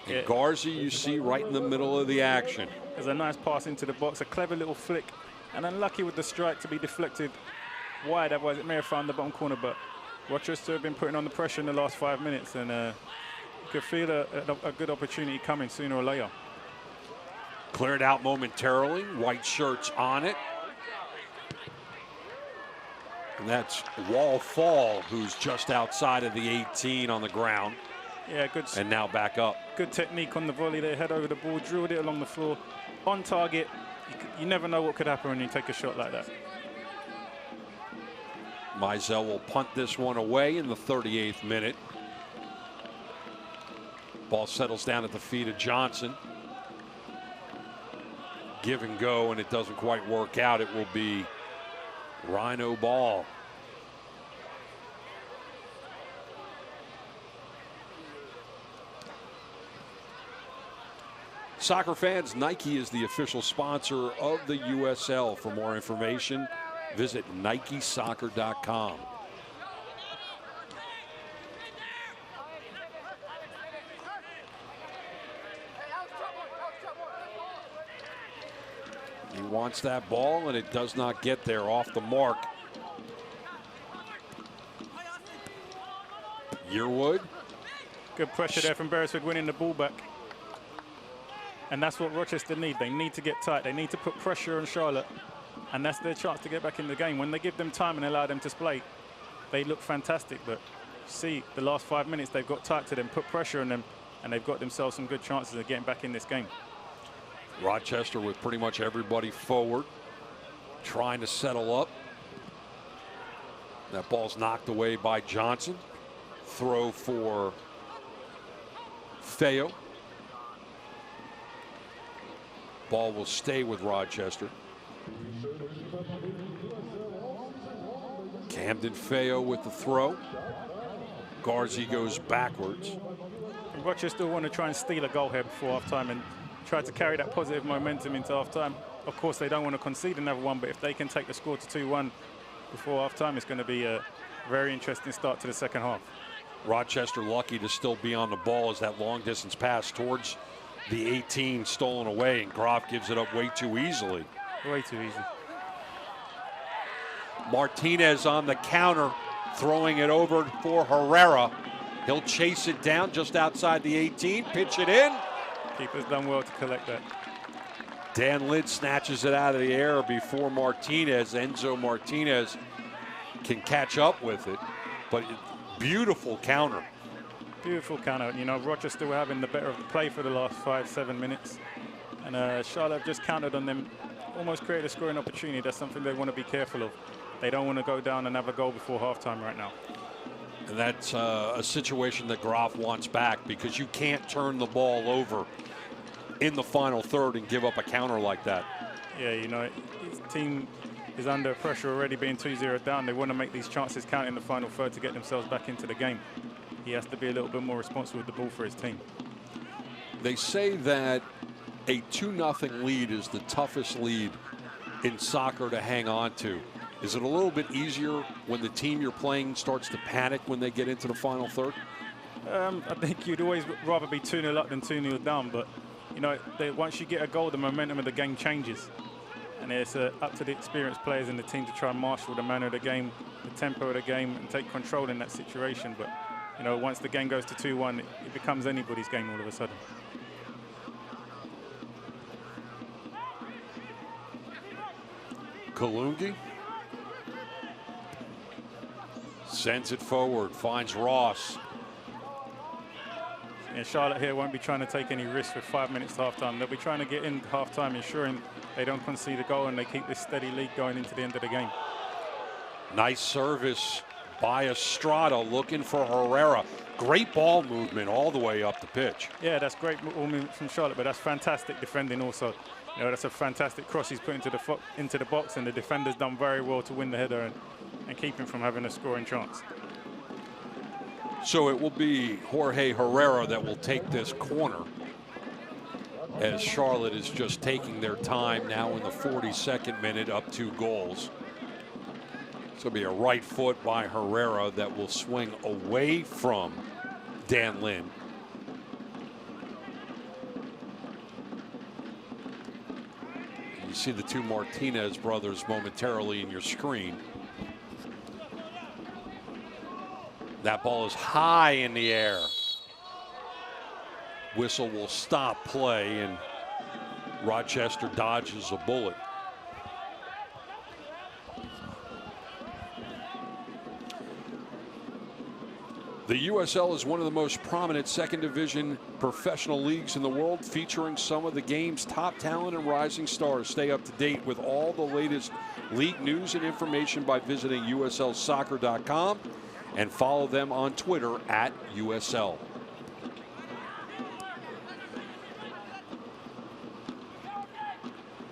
and Garzi you see right in the middle of the action. There's a nice pass into the box, a clever little flick, and unlucky with the strike to be deflected wide, otherwise it may have found the bottom corner, but Rochester have been putting on the pressure in the last 5 minutes, and you could feel a good opportunity coming sooner or later. Cleared out momentarily, white shirts on it. And that's Wall Fall, who's just outside of the 18 on the ground. Yeah, good. And now back up. Good technique on the volley. They head over the ball, drilled it along the floor, on target. You never know what could happen when you take a shot like that. Mizell will punt this one away in the 38th minute. Ball settles down at the feet of Johnson. Give and go, and it doesn't quite work out. It will be Rhino ball. Soccer fans, Nike is the official sponsor of the USL. For more information, visit NikeSoccer.com. He wants that ball, and it does not get there, off the mark. Yearwood. Good pressure there from Beresford, winning the ball back. And that's what Rochester need. They need to get tight. They need to put pressure on Charlotte. And that's their chance to get back in the game. When they give them time and allow them to play, they look fantastic. But see, the last 5 minutes, they've got tight to them, put pressure on them, and they've got themselves some good chances of getting back in this game. Rochester with pretty much everybody forward, trying to settle up. That ball's knocked away by Johnson. Throw for Feo. Ball will stay with Rochester. Camden Feo with the throw. Garzi goes backwards. And Rochester want to try and steal a goal here before halftime and try to carry that positive momentum into halftime. Of course, they don't want to concede another one, but if they can take the score to 2-1 before halftime, it's going to be a very interesting start to the second half. Rochester lucky to still be on the ball as that long distance pass towards the 18 stolen away, and Groff gives it up way too easily. Way too easy. Martinez on the counter, throwing it over for Herrera. He'll chase it down just outside the 18, pitch it in. Keeper's done well to collect that. Dan Lind snatches it out of the air before Enzo Martinez, can catch up with it. But beautiful counter. Beautiful counter. You know, Rochester were having the better of the play for the last 5-7 minutes. And Charlotte have just countered on them, almost created a scoring opportunity. That's something they want to be careful of. They don't want to go down and have a goal before halftime right now. And that's a situation that Groff wants back, because you can't turn the ball over in the final third and give up a counter like that. Yeah, you know, his team is under pressure already, being 2-0 down. They want to make these chances count in the final third to get themselves back into the game. He has to be a little bit more responsible with the ball for his team. They say that a 2-0 lead is the toughest lead in soccer to hang on to. Is it a little bit easier when the team you're playing starts to panic when they get into the final third? I think you'd always rather be 2-0 up than 2-0 down, but you know, once you get a goal, the momentum of the game changes. And it's up to the experienced players in the team to try and marshal the manner of the game, the tempo of the game, and take control in that situation. But you know, once the game goes to 2-1, it becomes anybody's game all of a sudden. Kalungi sends it forward, finds Ross. Yeah, Charlotte here won't be trying to take any risks with 5 minutes to halftime. They'll be trying to get in halftime, ensuring they don't concede a goal and they keep this steady lead going into the end of the game. Nice service by Estrada, looking for Herrera. Great ball movement all the way up the pitch. Yeah, that's great ball movement from Charlotte, but that's fantastic defending also. You know, that's a fantastic cross he's put into the box, and the defender's done very well to win the header and keep him from having a scoring chance. So it will be Jorge Herrera that will take this corner, as Charlotte is just taking their time now in the 42nd minute, up 2 goals. It's going to be a right foot by Herrera that will swing away from Dan Lind. You see the 2 Martinez brothers momentarily in your screen. That ball is high in the air. Whistle will stop play, and Rochester dodges a bullet. The USL is one of the most prominent second division professional leagues in the world, featuring some of the game's top talent and rising stars. Stay up to date with all the latest league news and information by visiting uslsoccer.com and follow them on Twitter at USL.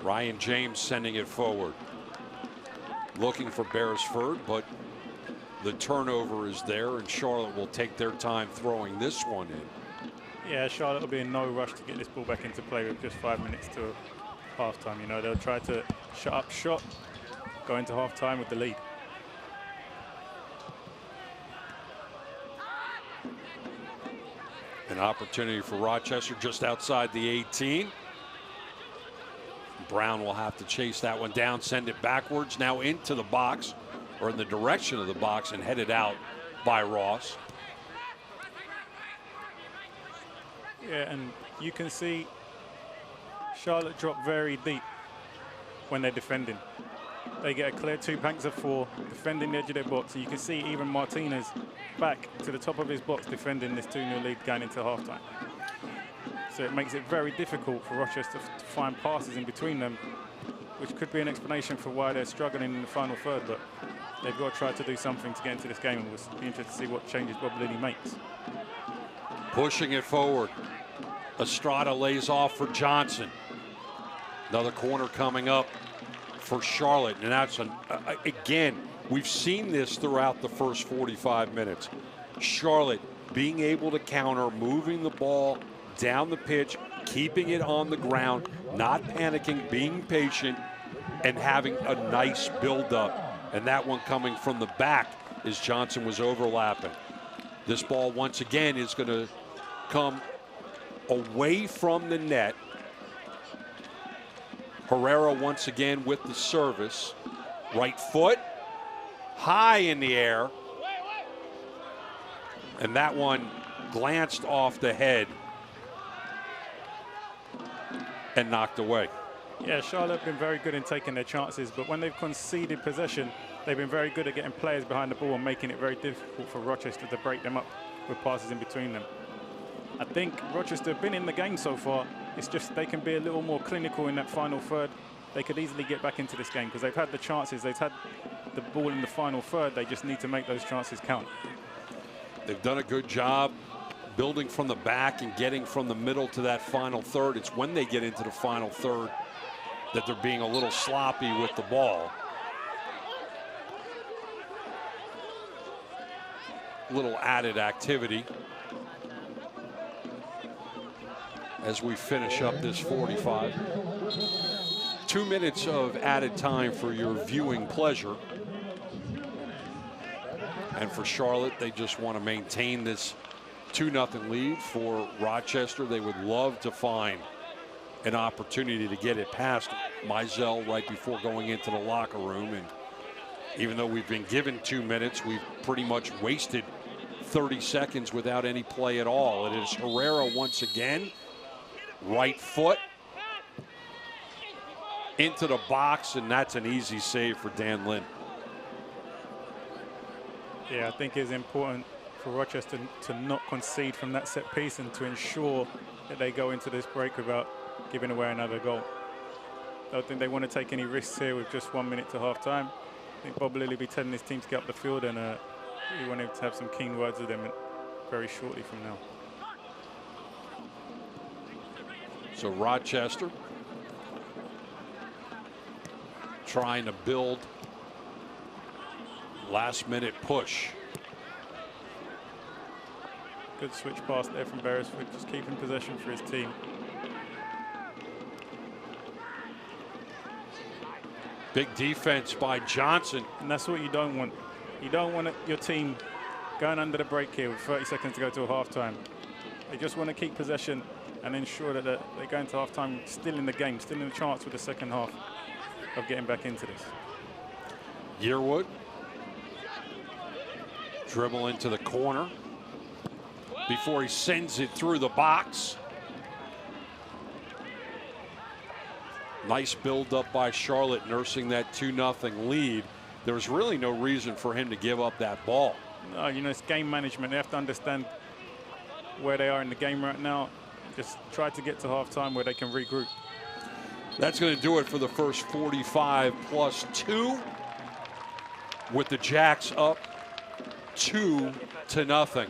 Ryan James sending it forward, looking for Beresford, but the turnover is there, and Charlotte will take their time throwing this one in. Yeah, Charlotte will be in no rush to get this ball back into play with just 5 minutes to halftime. You know, they'll try to shut up shop, go into halftime with the lead. An opportunity for Rochester just outside the 18. Brown will have to chase that one down, send it backwards, now into the box, or in the direction of the box, and headed out by Ross. Yeah, and you can see Charlotte drop very deep when they're defending. They get a clear 2 banks of 4, defending the edge of their box, and you can see even Martinez back to the top of his box defending this 2-0 lead going into halftime. So it makes it very difficult for Rochester to find passes in between them, which could be an explanation for why they're struggling in the final third, but they've got to try to do something to get into this game, and we'll be interested to see what changes Bob Lilly makes. Pushing it forward. Estrada lays off for Johnson. Another corner coming up for Charlotte, and that's again, we've seen this throughout the first 45 minutes. Charlotte being able to counter, moving the ball down the pitch, keeping it on the ground, not panicking, being patient, and having a nice build-up. And that one coming from the back as Johnson was overlapping. This ball once again is going to come away from the net. Herrera once again with the service. Right foot, high in the air. And that one glanced off the head and knocked away. Yeah, Charlotte have been very good in taking their chances, but when they've conceded possession, they've been very good at getting players behind the ball and making it very difficult for Rochester to break them up with passes in between them. I think Rochester have been in the game so far. It's just they can be a little more clinical in that final third. They could easily get back into this game because they've had the chances. They've had the ball in the final third. They just need to make those chances count. They've done a good job building from the back and getting from the middle to that final third. It's when they get into the final third that they're being a little sloppy with the ball. Little added activity as we finish up this 45. 2 minutes of added time for your viewing pleasure. And for Charlotte, they just want to maintain this 2-0 lead. For Rochester, they would love to find an opportunity to get it past Mizell right before going into the locker room. And even though we've been given 2 minutes, we've pretty much wasted 30 seconds without any play at all. It is Herrera once again. Right foot into the box, and that's an easy save for Dan Lynn. Yeah, I think it's important for Rochester to not concede from that set piece and to ensure that they go into this break without giving away another goal. I don't think they want to take any risks here with just 1 minute to half time. I think Bob Lilly will be telling his team to get up the field, and we want him to have some keen words with them very shortly from now. So Rochester trying to build last-minute push. Good switch pass there from Beresford, just keeping possession for his team. Big defense by Johnson. And that's what you don't want. You don't want your team going under the break here with 30 seconds to go to a halftime. They just want to keep possession and ensure that they go into halftime still in the game, still in the chance with the second half of getting back into this. Yearwood. Dribble into the corner before he sends it through the box. Nice build up by Charlotte, nursing that 2-0 lead. There's really no reason for him to give up that ball. No, you know, it's game management. They have to understand where they are in the game right now. Just try to get to halftime where they can regroup. That's going to do it for the first 45 plus 2, with the Jacks up 2-0.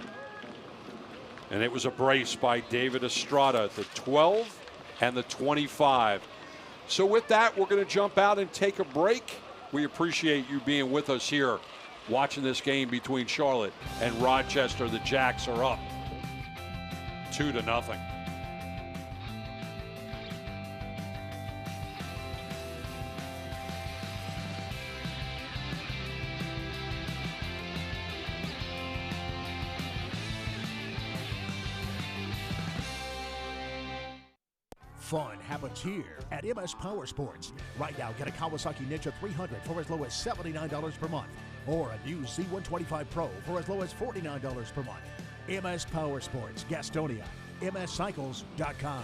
And it was a brace by David Estrada at the 12 and the 25. So with that, we're going to jump out and take a break. We appreciate you being with us here, watching this game between Charlotte and Rochester. The Jacks are up 2-0. Fun happens here at MS Power Sports. Right now, get a Kawasaki Ninja 300 for as low as $79 per month, or a new Z125 Pro for as low as $49 per month. MS Power Sports, Gastonia, mscycles.com.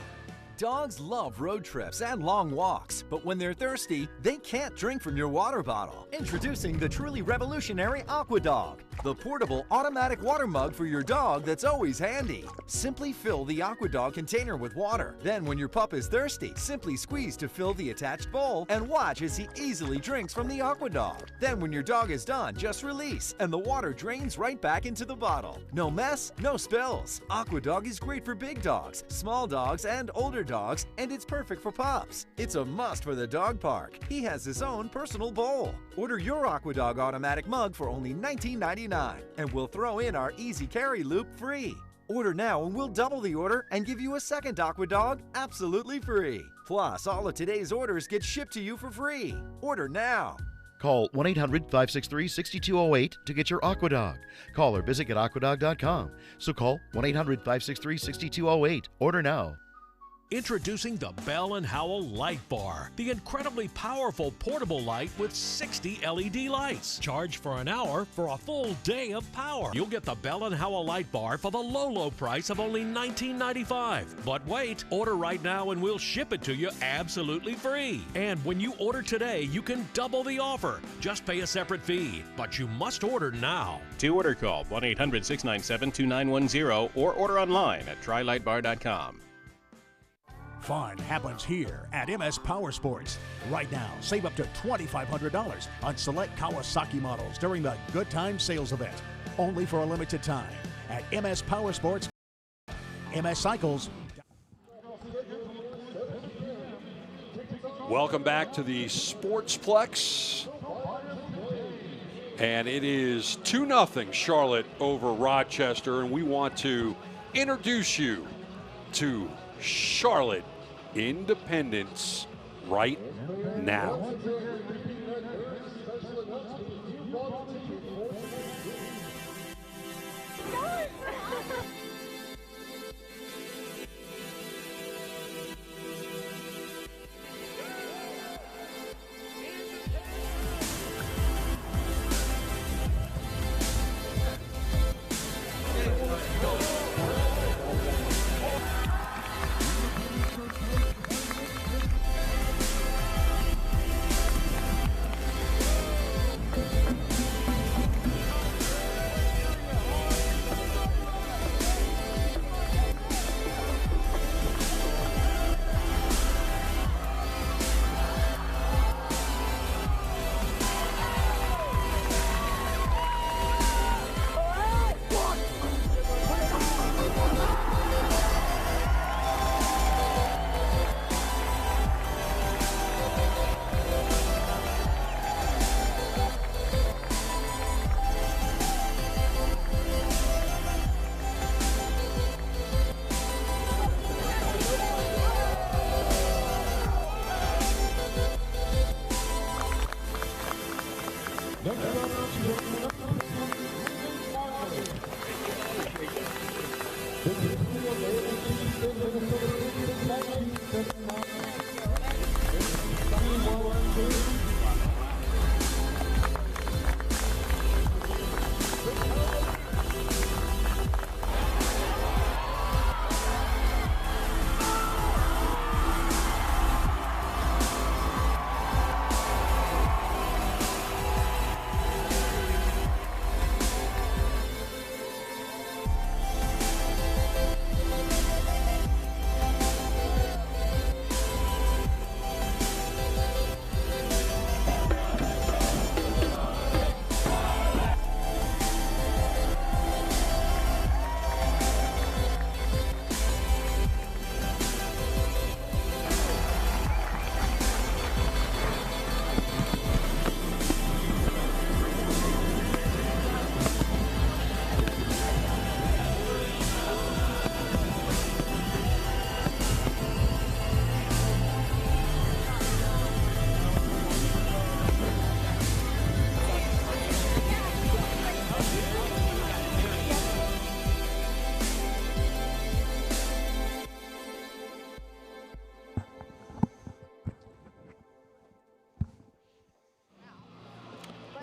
Dogs love road trips and long walks, but when they're thirsty, they can't drink from your water bottle. Introducing the truly revolutionary AquaDog, the portable automatic water mug for your dog that's always handy. Simply fill the AquaDog container with water. Then when your pup is thirsty, simply squeeze to fill the attached bowl and watch as he easily drinks from the AquaDog. Then when your dog is done, just release and the water drains right back into the bottle. No mess, no spills. AquaDog is great for big dogs, small dogs, and older dogs, and it's perfect for pups. It's a must for the dog park. He has his own personal bowl. Order your AquaDog automatic mug for only $19.99, and we'll throw in our easy carry loop free. Order now and we'll double the order and give you a second AquaDog absolutely free. Plus, all of today's orders get shipped to you for free. Order now. Call 1-800-563-6208 to get your AquaDog. Call or visit aquadog.com. So call 1-800-563-6208. Order now. Introducing the Bell & Howell Light Bar, the incredibly powerful portable light with 60 LED lights. Charge for an hour for a full day of power. You'll get the Bell & Howell Light Bar for the low price of only $19.95. But wait, order right now and we'll ship it to you absolutely free. And when you order today, you can double the offer. Just pay a separate fee, but you must order now. To order, call 1-800-697-2910 or order online at trylightbar.com. Fun happens here at MS Power Sports. Right now, save up to $2,500 on select Kawasaki models during the Good Time Sales Event. Only for a limited time at MS Power Sports. MS Cycles. Welcome back to the Sportsplex. And it is 2-0 Charlotte over Rochester, and we want to introduce you to Charlotte Independence right now.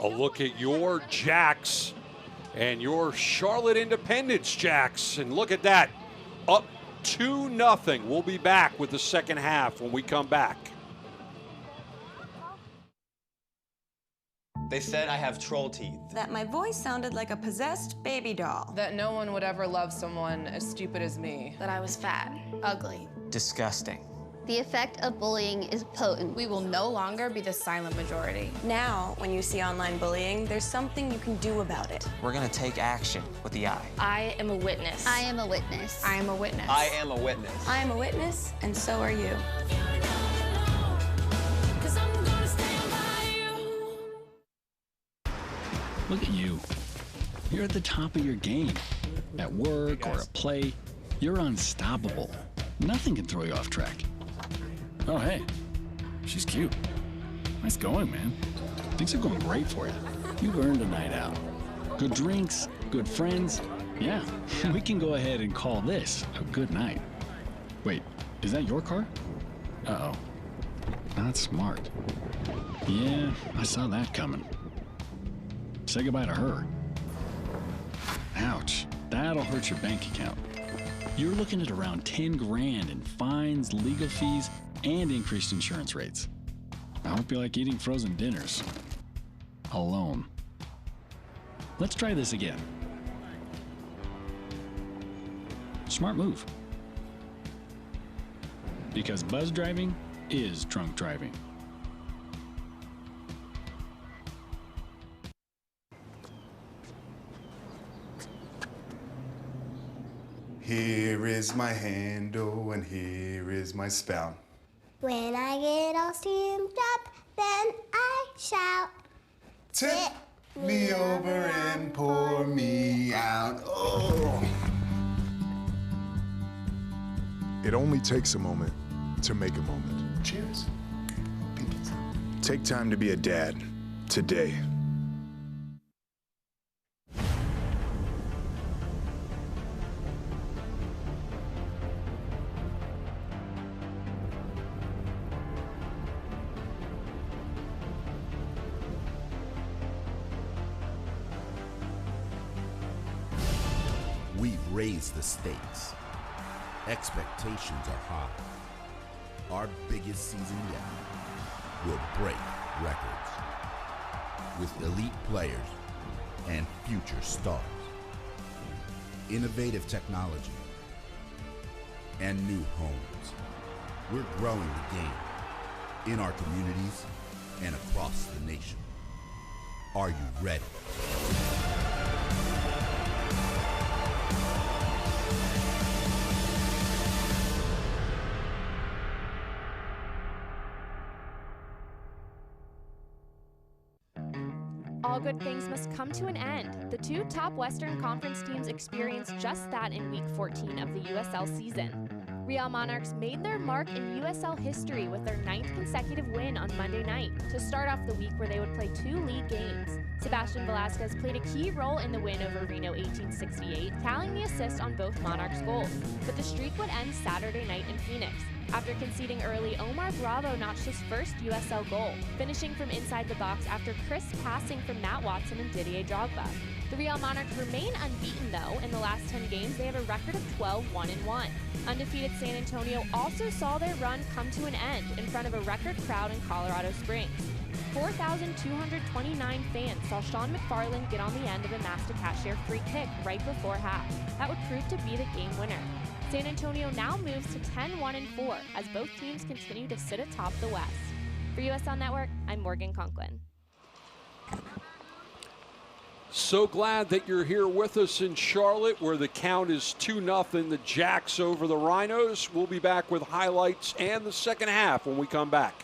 A look at your Jacks and your Charlotte Independence Jacks. And look at that, up 2-0. We'll be back with the second half when we come back. They said I have troll teeth. That my voice sounded like a possessed baby doll. That no one would ever love someone as stupid as me. That I was fat, ugly. Disgusting. The effect of bullying is potent. We will no longer be the silent majority. Now, when you see online bullying, there's something you can do about it. We're gonna take action with the I. I am a witness. I am a witness. I am a witness. I am a witness. I am a witness, and so are you. Look at you. You're at the top of your game. At work or at play, you're unstoppable. Nothing can throw you off track. Oh, hey, she's cute. Nice going, man. Things are going great for you. You've earned a night out. Good drinks, good friends. Yeah, we can go ahead and call this a good night. Wait, Is that your car? Uh-oh. Not smart. Yeah, I saw that coming. Say goodbye to her. Ouch. That'll hurt your bank account. You're looking at around 10 grand in fines, legal fees, and increased insurance rates. I hope you like eating frozen dinners. Alone. Let's try this again. Smart move. Because buzz driving is drunk driving. Here is my handle and here is my spout. When I get all steamed up, then I shout. Tip me over and pour me out. Oh. It only takes a moment to make a moment. Cheers. Take time to be a dad today. We've raised the stakes. Expectations are high. Our biggest season yet will break records with elite players and future stars. Innovative technology and new homes. We're growing the game in our communities and across the nation. Are you ready? All good things must come to an end. The two top Western Conference teams experienced just that in Week 14 of the USL season. Real Monarchs made their mark in USL history with their 9th consecutive win on Monday night to start off the week where they would play 2 league games. Sebastian Velasquez played a key role in the win over Reno 1868, tallying the assist on both Monarchs' goals. But the streak would end Saturday night in Phoenix. After conceding early, Omar Bravo notched his first USL goal, finishing from inside the box after crisp passing from Matt Watson and Didier Drogba. The Real Monarchs remain unbeaten, though. In the last 10 games, they have a record of 12-1-1. Undefeated San Antonio also saw their run come to an end in front of a record crowd in Colorado Springs. 4,229 fans saw Sean McFarland get on the end of a Master Cashier free kick right before half. That would prove to be the game winner. San Antonio now moves to 10-1-4 as both teams continue to sit atop the West. For USL Network, I'm Morgan Conklin. So glad that you're here with us in Charlotte, where the count is 2-0, the Jacks over the Rhinos. We'll be back with highlights and the second half when we come back.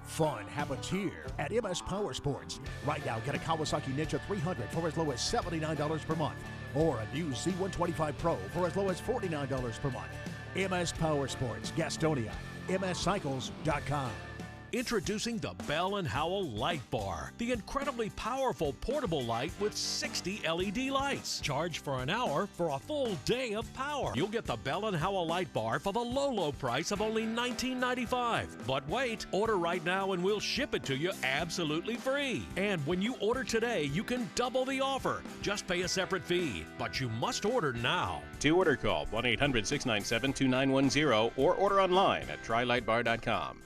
Fun happens here at MS Power Sports. Right now, get a Kawasaki Ninja 300 for as low as $79 per month, or a new Z125 Pro for as low as $49 per month. MS Power Sports, Gastonia, mscycles.com. Introducing the Bell & Howell Light Bar, the incredibly powerful portable light with 60 LED lights. Charge for an hour for a full day of power. You'll get the Bell & Howell Light Bar for the low price of only $19.95. But wait, order right now and we'll ship it to you absolutely free. And when you order today, you can double the offer. Just pay a separate fee, but you must order now. To order, call 1-800-697-2910 or order online at trylightbar.com.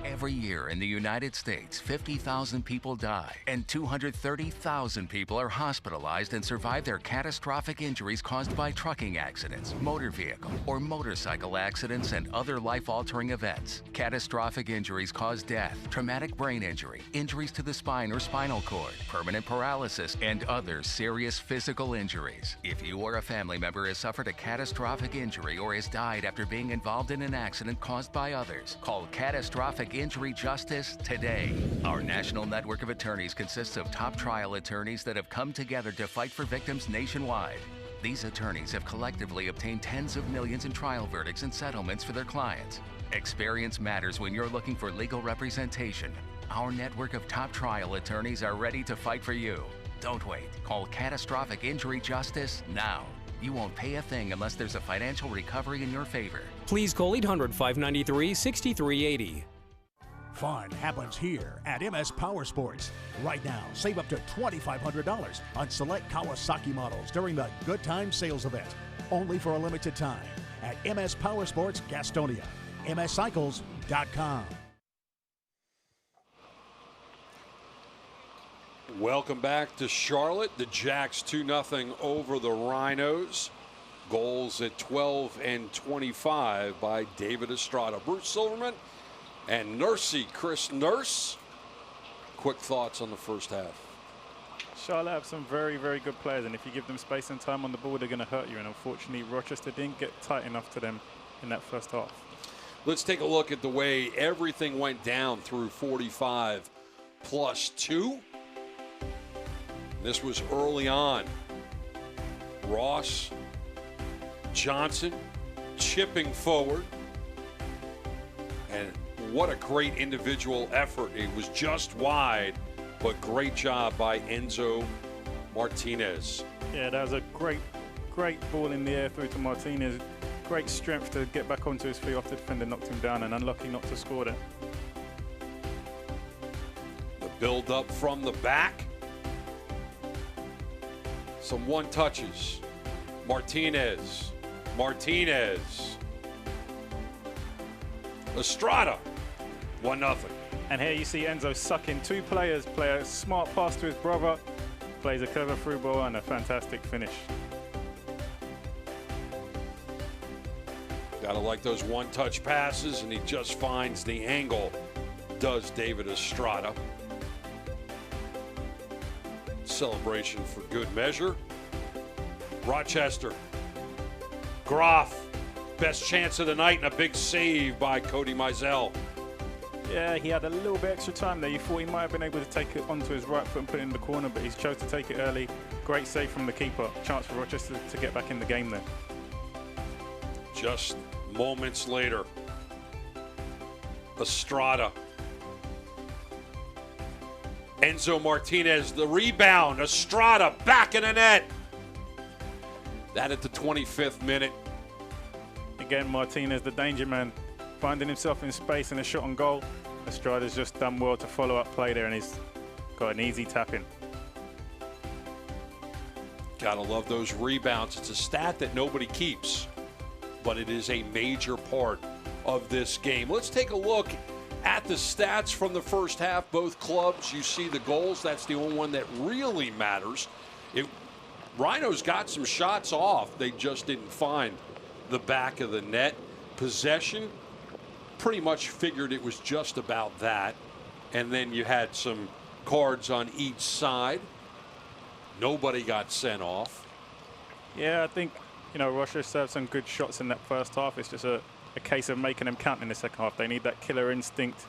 Every year in the United States, 50,000 people die and 230,000 people are hospitalized and survive their catastrophic injuries caused by trucking accidents, motor vehicle or motorcycle accidents, and other life-altering events. Catastrophic injuries cause death, traumatic brain injury, injuries to the spine or spinal cord, permanent paralysis, and other serious physical injuries. If you or a family member has suffered a catastrophic injury or has died after being involved in an accident caused by others, call Catastrophic Injury Justice today. Our national network of attorneys consists of top trial attorneys that have come together to fight for victims nationwide. These attorneys have collectively obtained tens of millions in trial verdicts and settlements for their clients. Experience matters when you're looking for legal representation. Our network of top trial attorneys are ready to fight for you. Don't wait. Call Catastrophic Injury Justice now. You won't pay a thing unless there's a financial recovery in your favor. Please call 800-593-6380. Fun happens here at MS Power Sports. Right now, save up to $2,500 on select Kawasaki models during the Good Time Sales Event. Only for a limited time at MS Power Sports Gastonia. MSCycles.com. Welcome back to Charlotte. The Jacks 2-0 over the Rhinos. Goals at 12 and 25 by David Estrada. Bruce Silverman and Nursey Chris Nurse. Quick thoughts on the first half. Charlotte have some very, very good players, and if you give them space and time on the ball, they're going to hurt you. And unfortunately, Rochester didn't get tight enough to them in that first half. Let's take a look at the way everything went down through 45 plus 2. This was early on. Ross, Johnson chipping forward. And what a great individual effort. It was just wide, but great job by Enzo Martinez. Yeah, that was a great ball in the air through to Martinez. Great strength to get back onto his feet after the defender knocked him down, and unlucky not to score there. The build up from the back. Some one touches. Martinez. Estrada. 1-0. And here you see Enzo sucking two players, play a smart pass to his brother, plays a clever through ball and a fantastic finish. Gotta like those one-touch passes, and he just finds the angle, does David Estrada. Celebration for good measure. Rochester. Groff. Best chance of the night and a big save by Cody Mizell. Yeah, he had a little bit extra time there. You thought he might have been able to take it onto his right foot and put it in the corner, but he chose to take it early. Great save from the keeper. Chance for Rochester to get back in the game there. Just moments later, Estrada. Enzo Martinez, the rebound. Estrada back in the net. That at the 25th minute. Again, Martinez, the danger man, finding himself in space and a shot on goal. Estrada's just done well to follow up play there, and he's got an easy tap in. Gotta love those rebounds. It's a stat that nobody keeps, but it is a major part of this game. Let's take a look at the stats from the first half. Both clubs, you see the goals. That's the only one that really matters. Rhinos got some shots off. They just didn't find the back of the net. Possession, pretty much figured it was just about that. And then you had some cards on each side. Nobody got sent off. Yeah, I think, Rochester have some good shots in that first half. It's just a case of making them count in the second half. They need that killer instinct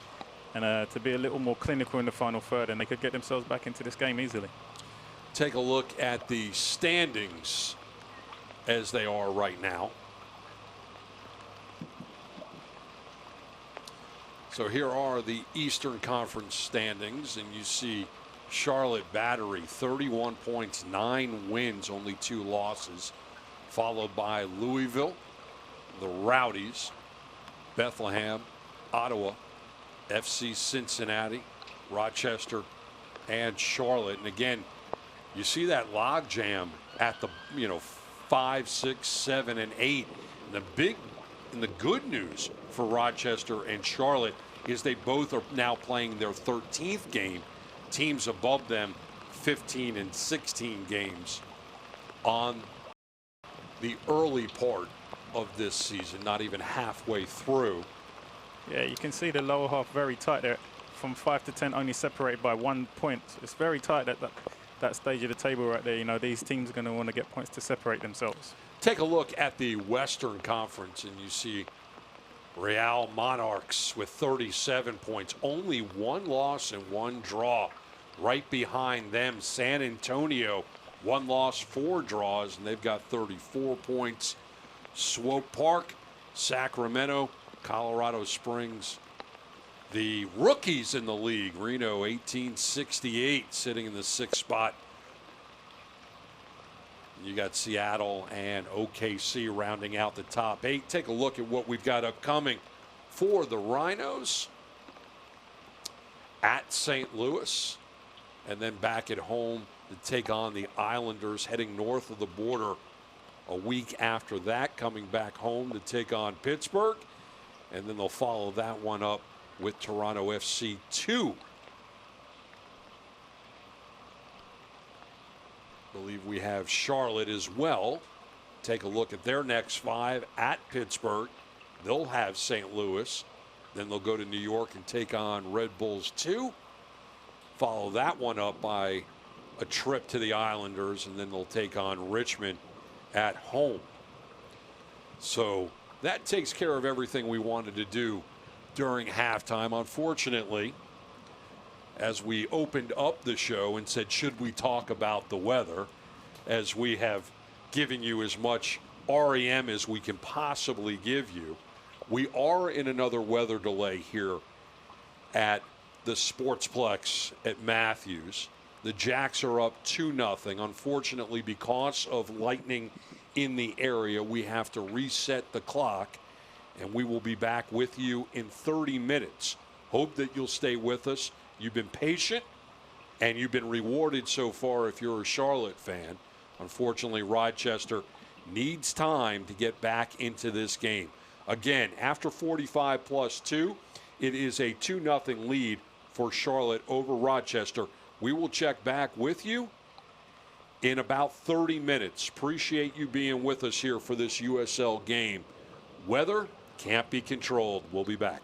and to be a little more clinical in the final third, and they could get themselves back into this game easily. Take a look at the standings as they are right now. So here are the Eastern Conference standings, and you see Charlotte Battery, 31 points, 9 wins, only 2 losses, followed by Louisville, the Rowdies, Bethlehem, Ottawa, FC Cincinnati, Rochester, and Charlotte. And again, you see that log jam at the 5, 6, 7, and 8. And the good news for Rochester and Charlotte is they both are now playing their 13th game. Teams above them 15 and 16 games on the early part of this season, not even halfway through. Yeah, you can see the lower half very tight there. From 5 to 10, only separated by 1 point. It's very tight at that stage of the table right there. These teams are going to want to get points to separate themselves. Take a look at the Western Conference, and you see Real Monarchs with 37 points, only 1 loss and 1 draw. Right behind them, San Antonio, 1 loss, 4 draws, and they've got 34 points. Swope Park, Sacramento, Colorado Springs. The rookies in the league, Reno 1868, sitting in the 6th spot You got Seattle and OKC rounding out the top 8. Take a look at what we've got upcoming for the Rhinos. At St. Louis, and then back at home to take on the Islanders, heading north of the border a week after that, coming back home to take on Pittsburgh, and then they'll follow that one up with Toronto FC 2. I believe we have Charlotte as well. Take a look at their next 5 at Pittsburgh. They'll have St. Louis. Then they'll go to New York and take on Red Bulls 2. Follow that one up by a trip to the Islanders, and then they'll take on Richmond at home. So that takes care of everything we wanted to do during halftime. Unfortunately, as we opened up the show and said, should we talk about the weather, as we have given you as much REM as we can possibly give you, we are in another weather delay here at the Sportsplex at Matthews. The Jacks are up 2-0. Unfortunately, because of lightning in the area, we have to reset the clock, and we will be back with you in 30 minutes. Hope that you'll stay with us. You've been patient, and you've been rewarded so far if you're a Charlotte fan. Unfortunately, Rochester needs time to get back into this game. Again, after 45 plus 2, it is a 2-0 lead for Charlotte over Rochester. We will check back with you in about 30 minutes. Appreciate you being with us here for this USL game. Weather can't be controlled. We'll be back.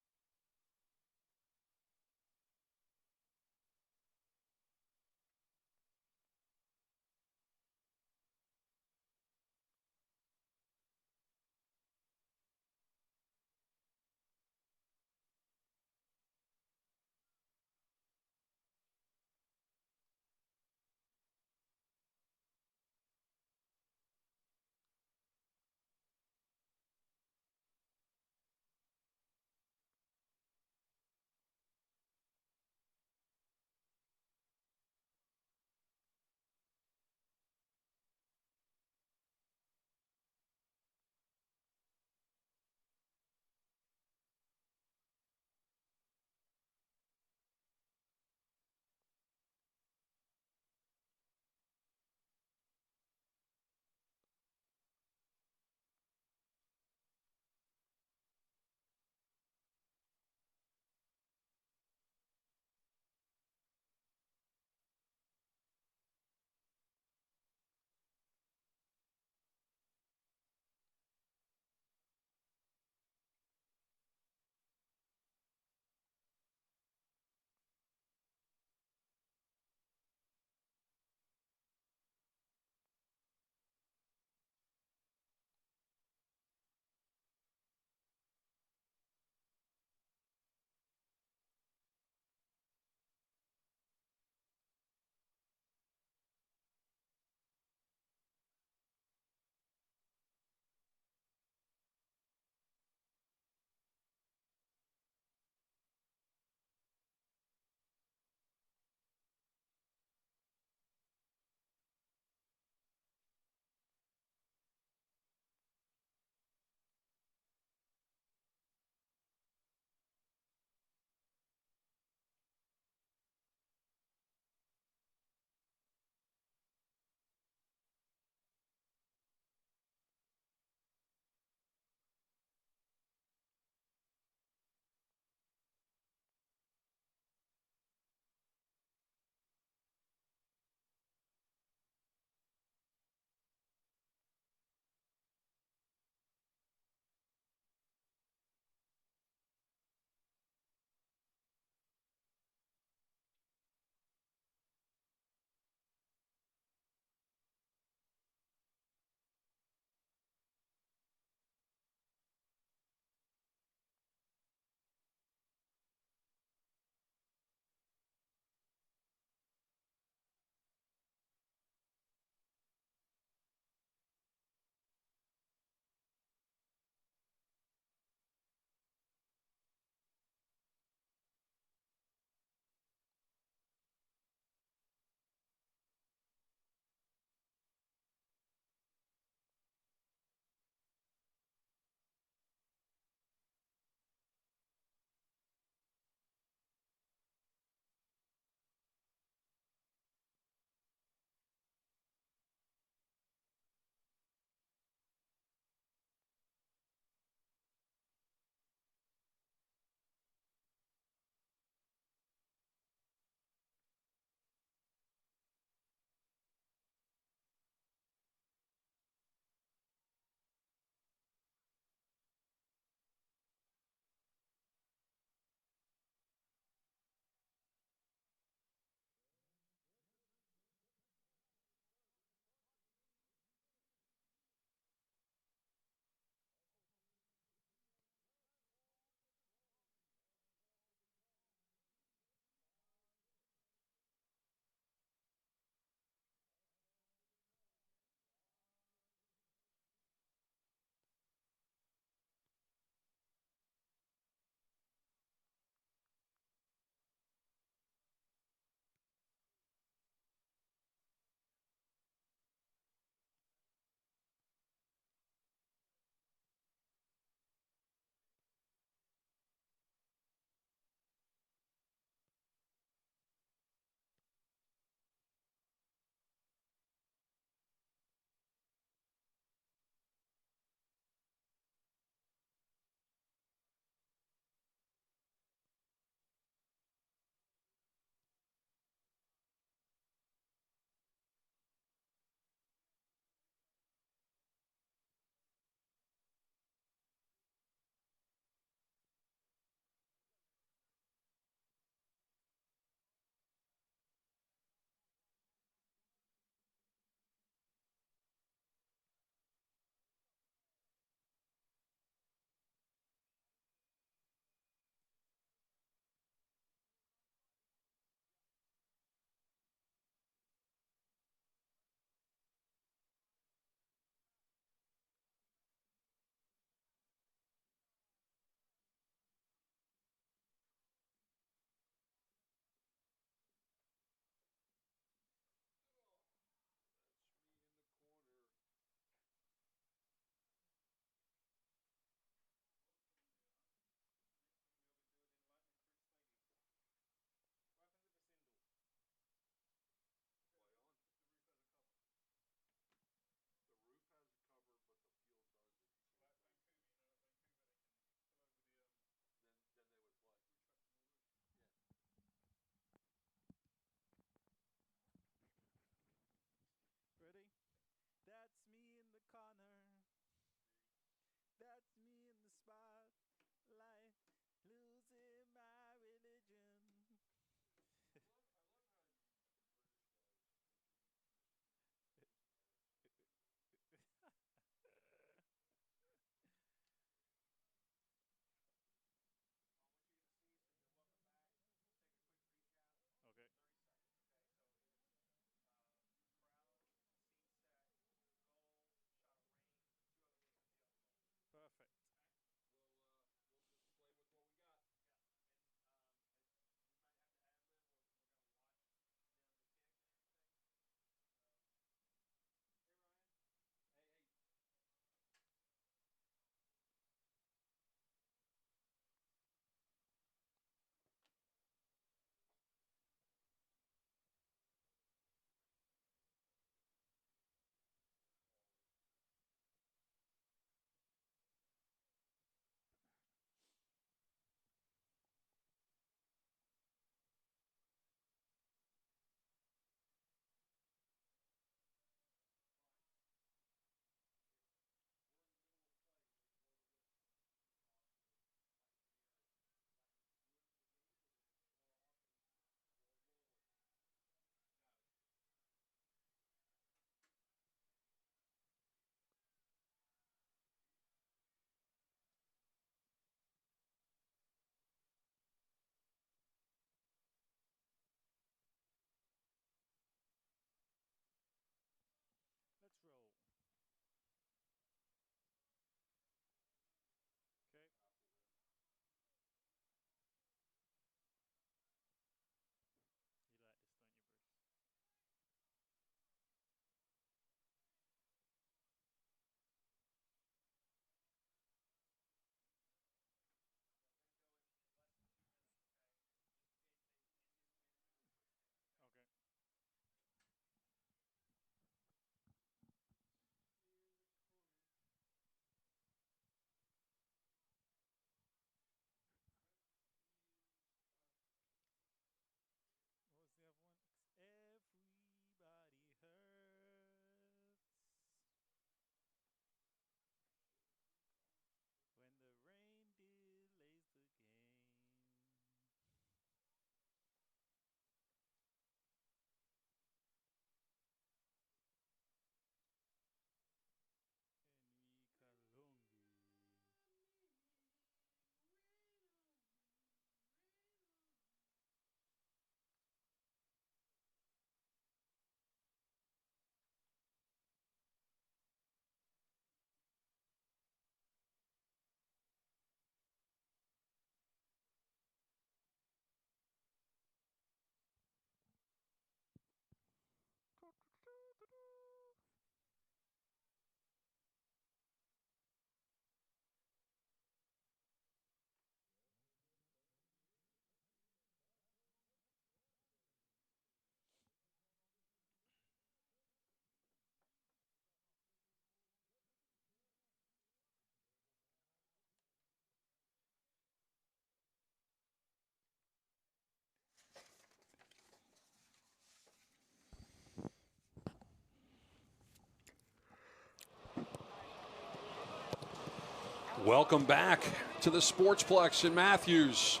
Welcome back to the Sportsplex in Matthews.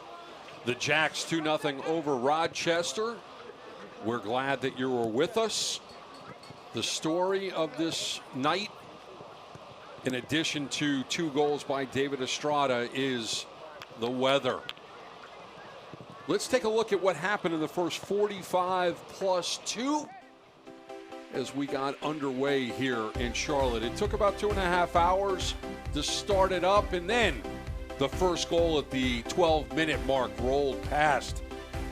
The Jacks 2-0 over Rochester. We're glad that you were with us. The story of this night, in addition to 2 goals by David Estrada, is the weather. Let's take a look at what happened in the first 45 plus 2 as we got underway here in Charlotte. It took about 2.5 hours to start it up, and then the first goal at the 12-minute mark rolled past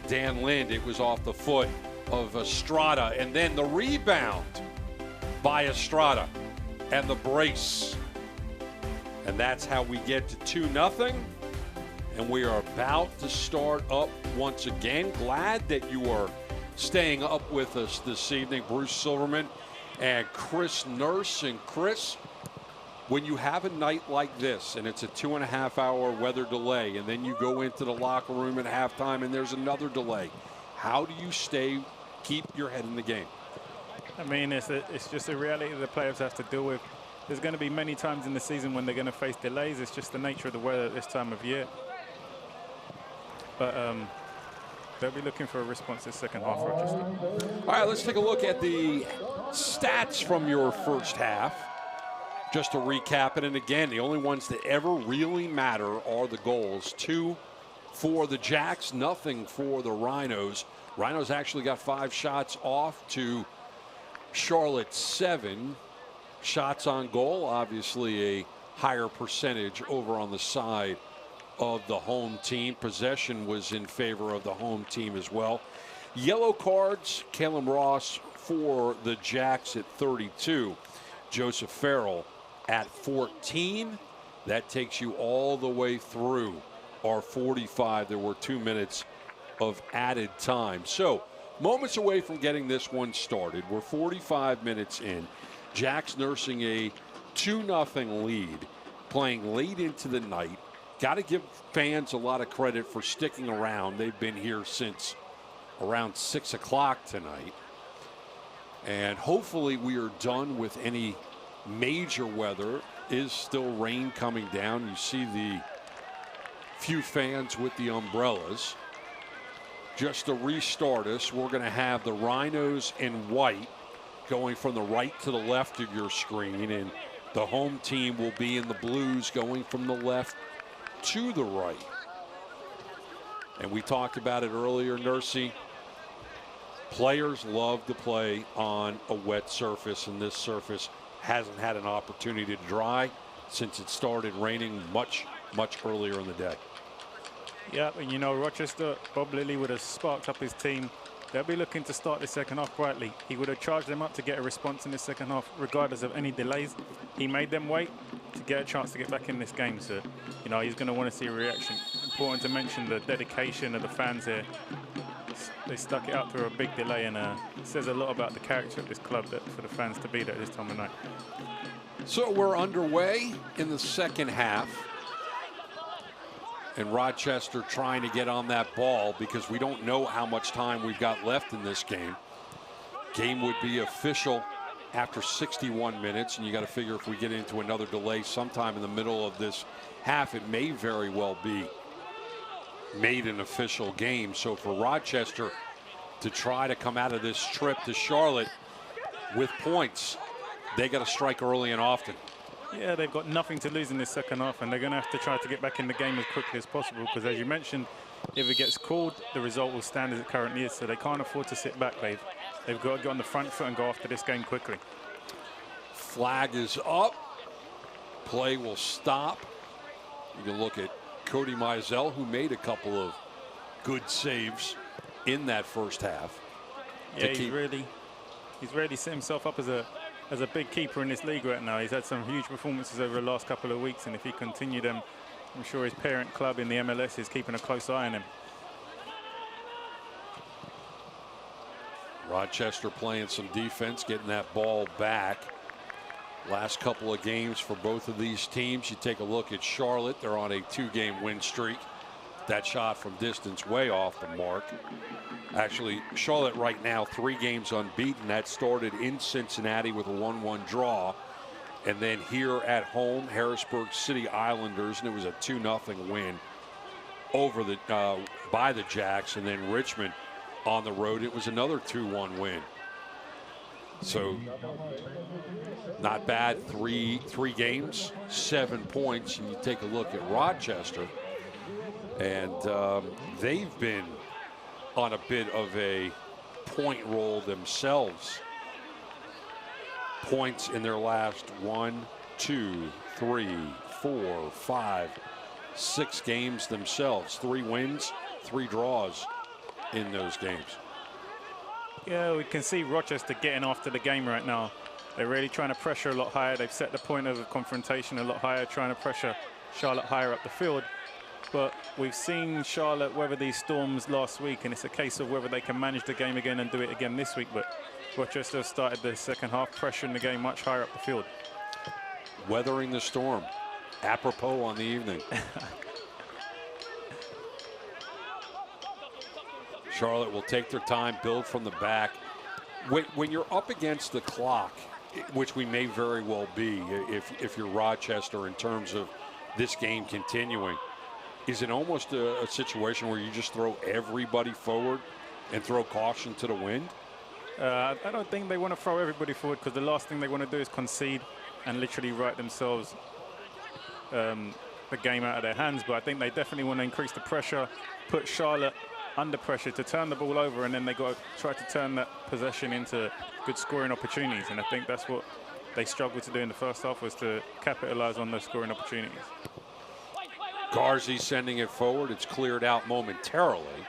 Dan Lind. It was off the foot of Estrada, and then the rebound by Estrada and the brace. And that's how we get to 2-0. And we are about to start up once again. Glad that you are staying up with us this evening, Bruce Silverman and Chris Nurse. And Chris, when you have a night like this and it's a 2.5-hour weather delay, and then you go into the locker room at halftime and there's another delay, how do you keep your head in the game? I mean, it's just a reality the players have to deal with. There's going to be many times in the season when they're going to face delays. It's just the nature of the weather at this time of year. But they'll be looking for a response this second half, Rochester. All right, let's take a look at the stats from your first half. Just to recap it, and again, the only ones that ever really matter are the goals. 2 for the Jacks, nothing for the Rhinos. Rhinos actually got 5 shots off to Charlotte 7. Shots on goal, obviously a higher percentage over on the side of the home team. Possession was in favor of the home team as well. Yellow cards, Caleb Ross for the Jacks at 32. Joseph Farrell at 14. That takes you all the way through our 45. There were 2 minutes of added time. So, moments away from getting this one started. We're 45 minutes in. Jacks nursing a 2-0 lead, playing late into the night. Got to give fans a lot of credit for sticking around. They've been here since around 6 o'clock tonight. And hopefully we are done with any major weather. Is still rain coming down. You see the few fans with the umbrellas. Just to restart us, we're going to have the Rhinos in white going from the right to the left of your screen, and the home team will be in the blues going from the left to the right. And we talked about it earlier, Nursey. Players love to play on a wet surface, and this surface hasn't had an opportunity to dry since it started raining much earlier in the day. Yeah, and you know, Rochester, Bob Lilly would have sparked up his team. They'll be looking to start the second half brightly. He would have charged them up to get a response in the second half, regardless of any delays. He made them wait to get a chance to get back in this game. So, you know, he's going to want to see a reaction. Important to mention the dedication of the fans here. They stuck it out through a big delay, and it says a lot about the character of this club that for the fans to be there this time of night. So we're underway in the second half. And Rochester trying to get on that ball because we don't know how much time we've got left in this game. Game would be official after 61 minutes, and you got to figure if we get into another delay sometime in the middle of this half, it may very well be made an official game. So for Rochester to try to come out of this trip to Charlotte with points, they got to strike early and often. Yeah, they've got nothing to lose in this second half, and they're going to have to try to get back in the game as quickly as possible because, as you mentioned, if it gets called, the result will stand as it currently is, so they can't afford to sit back. They've got to get on the front foot and go after this game quickly. Flag is up. Play will stop. You can look at Cody Mizell, who made a couple of good saves in that first half. Yeah, he's really set himself up as a big keeper in this league right now. He's had some huge performances over the last couple of weeks, and if he continued them, I'm sure his parent club in the MLS is keeping a close eye on him. Rochester playing some defense, getting that ball back. Last couple of games for both of these teams. You take a look at Charlotte. They're on a 2-game win streak. That shot from distance way off the mark. Actually, Charlotte right now 3 games unbeaten. That started in Cincinnati with a 1-1 draw. And then here at home, Harrisburg City Islanders, and it was a 2-0 win over the by the Jacks. And then Richmond on the road, it was another 2-1 win. So not bad. Three games, 7 points. And you take a look at Rochester, and they've been on a bit of a point roll themselves. Points in their last 1, 2, 3, 4, 5, 6 games themselves. 3 wins, 3 draws in those games. Yeah, we can see Rochester getting after the game right now. They're really trying to pressure a lot higher. They've set the point of confrontation a lot higher, trying to pressure Charlotte higher up the field. But we've seen Charlotte weather these storms last week, and it's a case of whether they can manage the game again and do it again this week. But Rochester started the second half pressuring the game much higher up the field. Weathering the storm, apropos on the evening. Charlotte will take their time, build from the back. When you're up against the clock, which we may very well be if you're Rochester in terms of this game continuing, is it almost a situation where you just throw everybody forward and throw caution to the wind? I don't think they want to throw everybody forward, because the last thing they want to do is concede and literally write themselves the game out of their hands. But I think they definitely want to increase the pressure, put Charlotte under pressure to turn the ball over, and then they got to try to turn that possession into good scoring opportunities. And I think that's what they struggled to do in the first half, was to capitalize on those scoring opportunities. Garzi sending it forward. It's cleared out momentarily.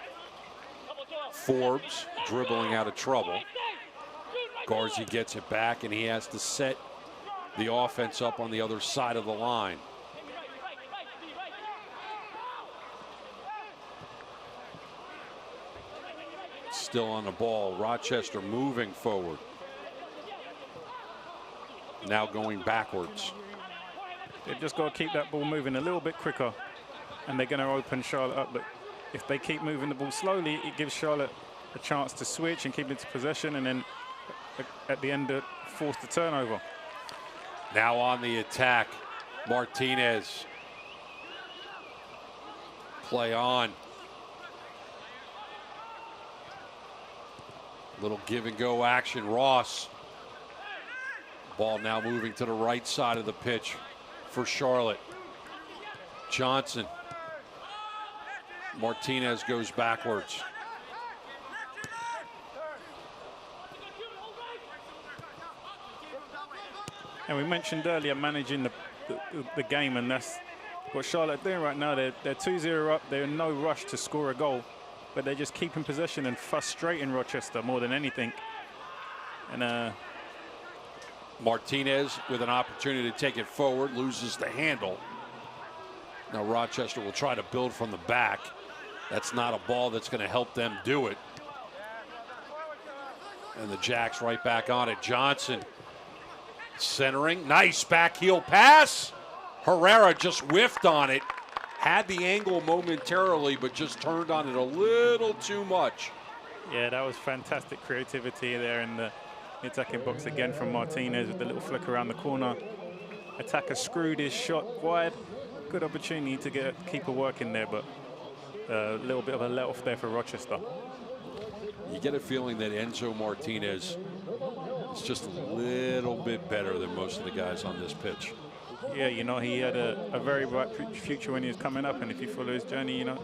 Forbes dribbling out of trouble. Garzi gets it back, and he has to set the offense up on the other side of the line. Still on the ball. Rochester moving forward. Now going backwards. They've just got to keep that ball moving a little bit quicker, and they're going to open Charlotte up. But if they keep moving the ball slowly, it gives Charlotte a chance to switch and keep it to possession, and then at the end force the turnover. Now on the attack, Martinez. Play on. Little give and go action. Ross. Ball now moving to the right side of the pitch for Charlotte. Johnson. Martinez goes backwards. And we mentioned earlier managing the game, and that's what Charlotte are doing right now. They're 2-0 up. They're in no rush to score a goal, but they're just keeping possession and frustrating Rochester more than anything. And Martinez with an opportunity to take it forward, loses the handle. Now Rochester will try to build from the back. That's not a ball that's going to help them do it. And the Jacks right back on it. Johnson centering. Nice back heel pass. Herrera just whiffed on it. Had the angle momentarily, but just turned on it a little too much. Yeah, that was fantastic creativity there in the attacking box again from Martinez with the little flick around the corner. Attacker screwed his shot wide. Good opportunity to get keeper working there, but a little bit of a let off there for Rochester. You get a feeling that Enzo Martinez is just a little bit better than most of the guys on this pitch. Yeah, you know, he had a very bright future when he was coming up, and if you follow his journey, you know,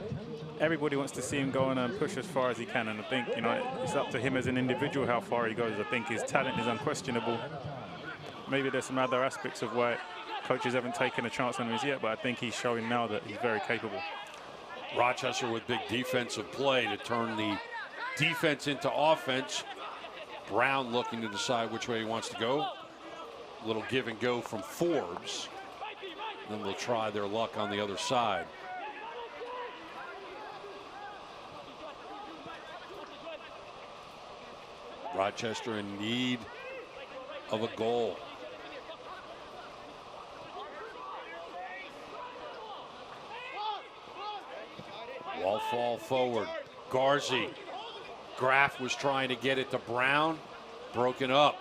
everybody wants to see him go on and push as far as he can, and I think, you know, it's up to him as an individual how far he goes. I think his talent is unquestionable. Maybe there's some other aspects of why coaches haven't taken a chance on him as yet, but I think he's showing now that he's very capable. Rochester with big defensive play to turn the defense into offense. Brown looking to decide which way he wants to go. A little give and go from Forbes. Then they'll try their luck on the other side. Rochester in need of a goal. Wall fall forward. Garzi. Graff was trying to get it to Brown. Broken up.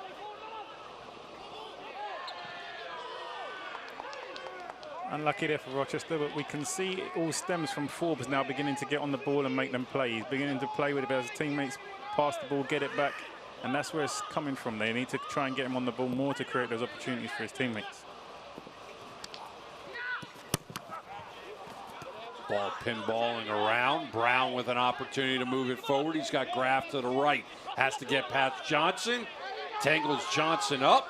Unlucky there for Rochester, but we can see it all stems from Forbes now beginning to get on the ball and make them play. He's beginning to play with his teammates, pass the ball, get it back, and that's where it's coming from. They need to try and get him on the ball more to create those opportunities for his teammates. Ball pinballing around. Brown with an opportunity to move it forward. He's got Graff to the right. Has to get past Johnson. Tangles Johnson up.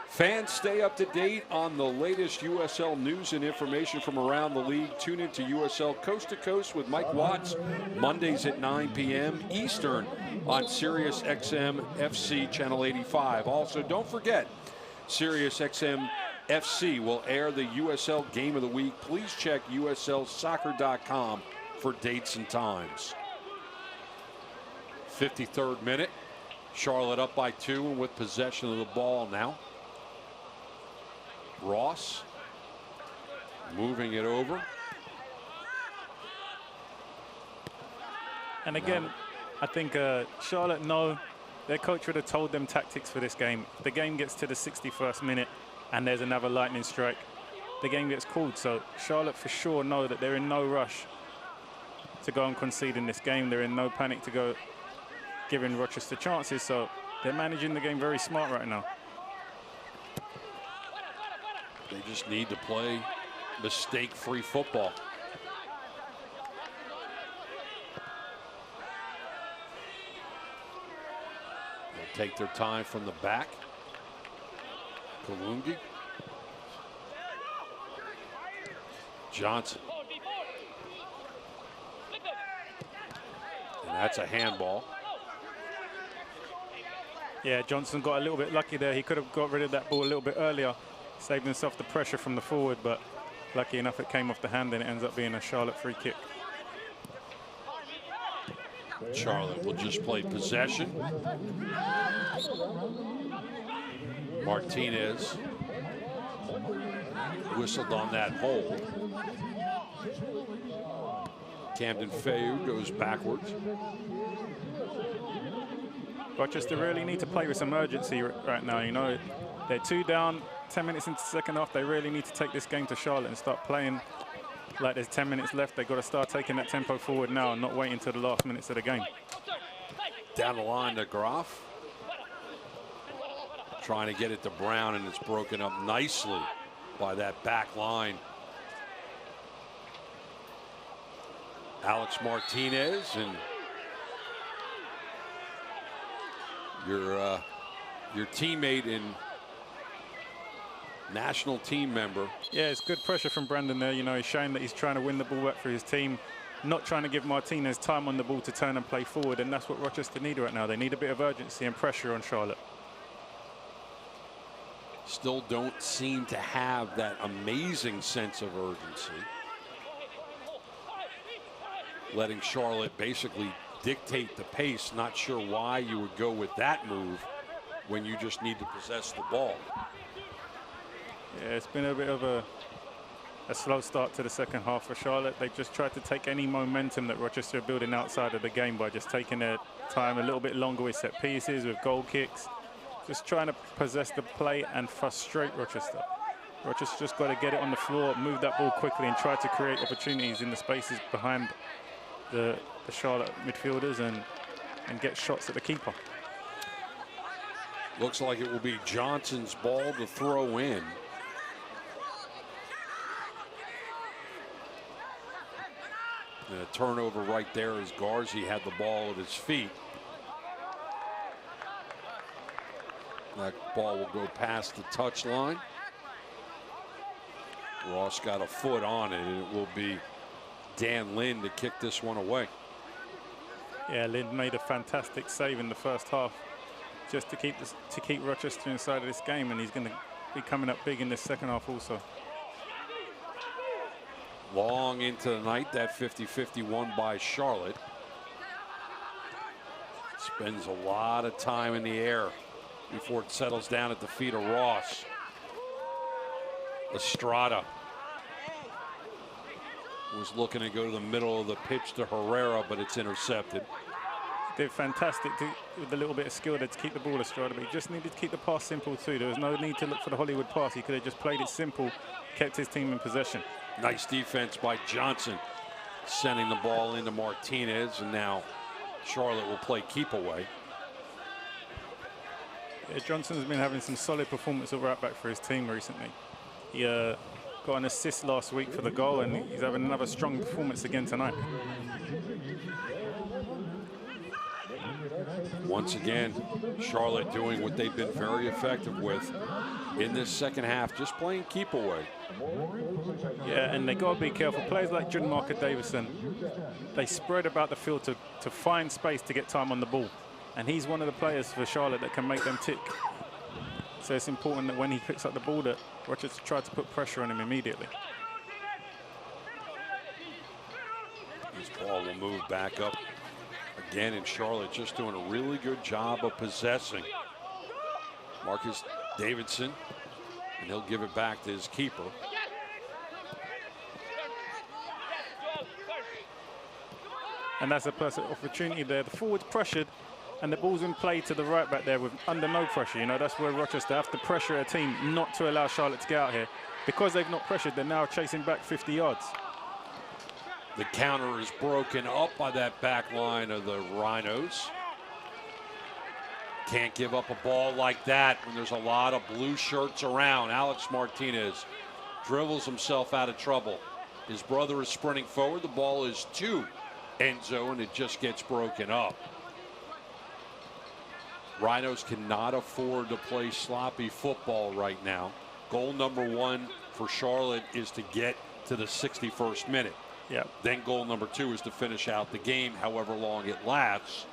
Fans, stay up to date on the latest USL news and information from around the league. Tune into USL Coast to Coast with Mike Watts, Mondays at 9 p.m. Eastern on Sirius XM FC Channel 85. Also, don't forget, Sirius XM FC will air the USL Game of the Week. Please check USLsoccer.com for dates and times. 53rd minute. Charlotte up by 2 and with possession of the ball now. Ross moving it over. And again, I think Charlotte know their coach would have told them tactics for this game. If the game gets to the 61st minute and there's another lightning strike, the game gets called. So Charlotte for sure know that they're in no rush to go and concede in this game. They're in no panic to go giving Rochester chances. So they're managing the game very smart right now. They just need to play mistake-free football. They'll take their time from the back. Kalungi. Johnson. And that's a handball. Yeah, Johnson got a little bit lucky there. He could have got rid of that ball a little bit earlier. Saved himself the pressure from the forward, but lucky enough it came off the hand and it ends up being a Charlotte free kick. Charlotte will just play possession. Martinez whistled on that hold. Camden Feu goes backwards. Rochester really need to play with some urgency right now. You know, they're 2 down, 10 minutes into the second half. They really need to take this game to Charlotte and start playing like there's 10 minutes left. They've got to start taking that tempo forward now and not wait until the last minutes of the game. Down the line to Graff. Trying to get it to Brown, and it's broken up nicely by that back line. Alex Martinez, and your teammate and national team member. Yeah, it's good pressure from Brandon there. You know, he's showing that he's trying to win the ball back for his team, not trying to give Martinez time on the ball to turn and play forward, and that's what Rochester need right now. They need a bit of urgency and pressure on Charlotte. Still don't seem to have that amazing sense of urgency. Letting Charlotte basically dictate the pace. Not sure why you would go with that move when you just need to possess the ball. Yeah, it's been a bit of a slow start to the second half for Charlotte. They've just tried to take any momentum that Rochester are building outside of the game by just taking their time a little bit longer with set pieces, with goal kicks. Just trying to possess the play and frustrate Rochester. Rochester's just got to get it on the floor, move that ball quickly, and try to create opportunities in the spaces behind the Charlotte midfielders and get shots at the keeper. Looks like it will be Johnson's ball to throw in. And a turnover right there as Garzi had the ball at his feet. That ball will go past the touchline. Ross got a foot on it, and it will be Dan Lind to kick this one away. Yeah, Lind made a fantastic save in the first half just to keep Rochester inside of this game, and he's going to be coming up big in this second half also. Long into the night, that 50-50 won by Charlotte. Spends a lot of time in the air before it settles down at the feet of Ross. Estrada was looking to go to the middle of the pitch to Herrera, but it's intercepted. did fantastic with a little bit of skill there to keep the ball astride, but he just needed to keep the pass simple too. There was no need to look for the Hollywood pass. He could have just played it simple, kept his team in possession. Nice defense by Johnson, sending the ball into Martinez, and now Charlotte will play keep away. Yeah, Johnson's been having some solid performance at right back for his team recently. He got an assist last week for the goal, and he's having another strong performance again tonight. Once again, Charlotte doing what they've been very effective with in this second half, just playing keep away. Yeah, and they got to be careful. Players like John Marker Davison, they spread about the field to find space to get time on the ball. And he's one of the players for Charlotte that can make them tick. So it's important that when he picks up the ball that Rochester tries to put pressure on him immediately. This ball will move back up again, and Charlotte just doing a really good job of possessing. Marcus Davidson, and he'll give it back to his keeper. And that's a perfect opportunity there. The forward's pressured, and the ball's in play to the right back there with under no pressure. You know, that's where Rochester have to pressure a team not to allow Charlotte to get out here. Because they've not pressured, they're now chasing back 50 yards. The counter is broken up by that back line of the Rhinos. Can't give up a ball like that when there's a lot of blue shirts around. Alex Martinez dribbles himself out of trouble. His brother is sprinting forward. The ball is to Enzo, and it just gets broken up. Rhinos cannot afford to play sloppy football right now. Goal number one for Charlotte is to get to the 61st minute. Yeah. Then goal number two is to finish out the game, however long it lasts.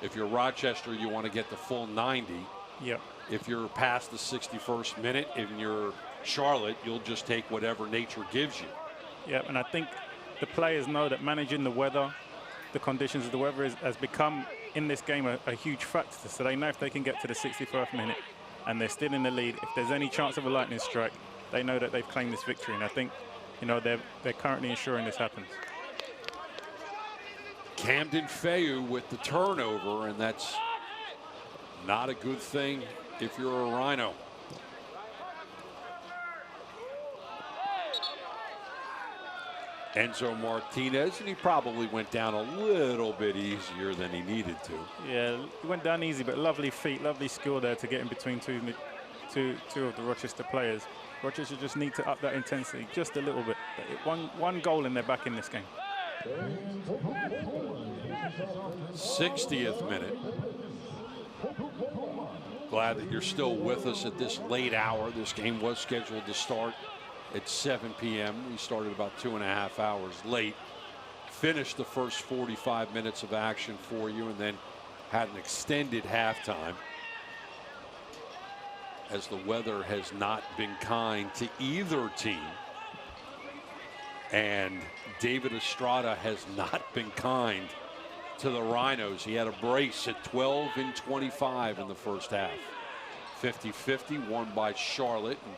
If you're Rochester, you want to get the full 90. Yeah. If you're past the 61st minute, if you're Charlotte, you'll just take whatever nature gives you. Yeah, and I think the players know that managing the weather, the conditions of the weather has become in this game a huge factor. So they know if they can get to the 61st minute and they're still in the lead, if there's any chance of a lightning strike, they know that they've claimed this victory. And I think, you know, they're currently ensuring this happens. Camden Feu with the turnover, and that's not a good thing if you're a Rhino. Enzo Martinez, and he probably went down a little bit easier than he needed to. Yeah, he went down easy, but lovely feet, lovely skill there to get in between two of the Rochester players. Rochester just need to up that intensity just a little bit. One goal and they're back in this game. 60th minute. Glad that you're still with us at this late hour. This game was scheduled to start at 7 p.m. We started about 2.5 hours late. Finished the first 45 minutes of action for you, and then had an extended halftime, as the weather has not been kind to either team. And David Estrada has not been kind to the Rhinos. He had a brace at 12-25 in the first half. 50-50, won by Charlotte. And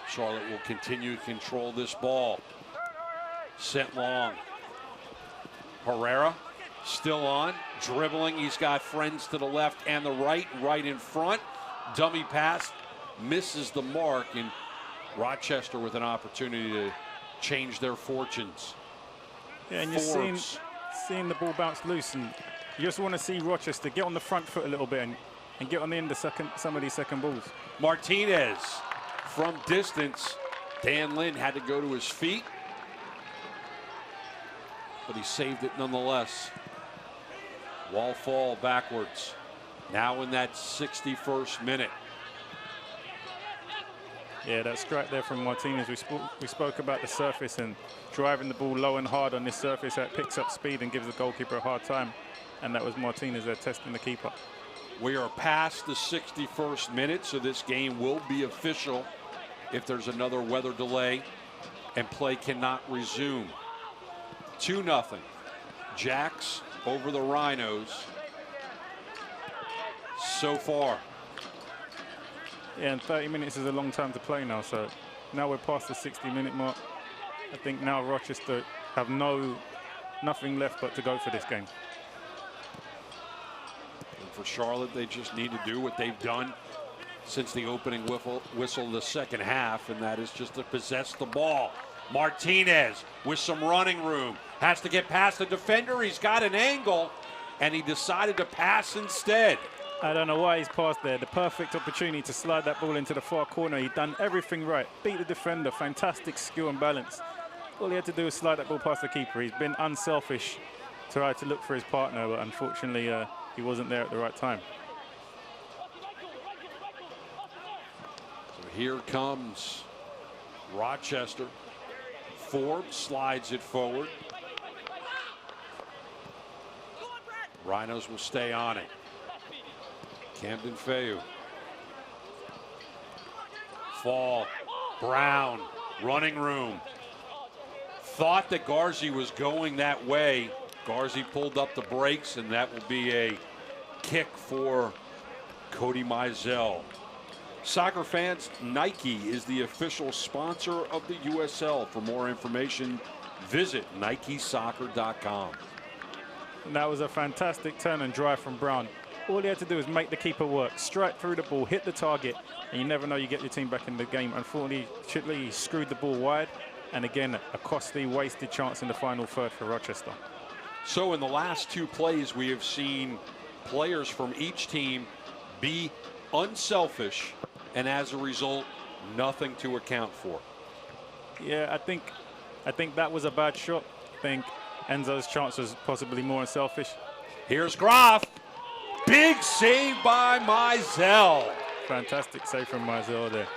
Charlotte will continue to control this ball. Sent long. Herrera still on, dribbling. He's got friends to the left and the right, right in front. Dummy pass, misses the mark, and Rochester with an opportunity to change their fortunes. Yeah, and you're seeing the ball bounce loose, and you just want to see Rochester get on the front foot a little bit and get on the end of some of these second balls. Martinez from distance. Dan Lynn had to go to his feet, but he saved it nonetheless. Wall fall backwards. Now in that 61st minute. Yeah, that strike there from Martinez. We spoke about the surface and driving the ball low and hard on this surface that picks up speed and gives the goalkeeper a hard time. And that was Martinez there testing the keeper. We are past the 61st minute, so this game will be official if there's another weather delay and play cannot resume. 2-0. Jacks over the Rhinos so far. Yeah, and 30 minutes is a long time to play now, so now we're past the 60-minute mark. I think now Rochester have nothing left but to go for this game. for Charlotte. They just need to do what they've done since the opening whistle of the second half, and that is just to possess the ball. Martinez with some running room. Has to get past the defender. He's got an angle, and he decided to pass instead. I don't know why he's passed there. The perfect opportunity to slide that ball into the far corner. He'd done everything right. Beat the defender. Fantastic skill and balance. All he had to do was slide that ball past the keeper. He's been unselfish, tried to look for his partner, but unfortunately he wasn't there at the right time. So here comes Rochester. Forbes slides it forward. Rhinos will stay on it. Camden Feu. Fall. Brown. Running room. Thought that Garzi was going that way. Garzi pulled up the brakes, and that will be a kick for Cody Mizell. Soccer fans, Nike is the official sponsor of the USL. For more information, visit NikeSoccer.com. And that was a fantastic turn and drive from Brown. All he had to do was make the keeper work, strike through the ball, hit the target, and you never know you get your team back in the game. Unfortunately, he screwed the ball wide, and again, a costly, wasted chance in the final third for Rochester. So in the last two plays, we have seen players from each team be unselfish, and as a result, nothing to account for. Yeah, I think that was a bad shot. I think Enzo's chance was possibly more unselfish. Here's Groff. Big save by Mizell. Fantastic save from Mizell there.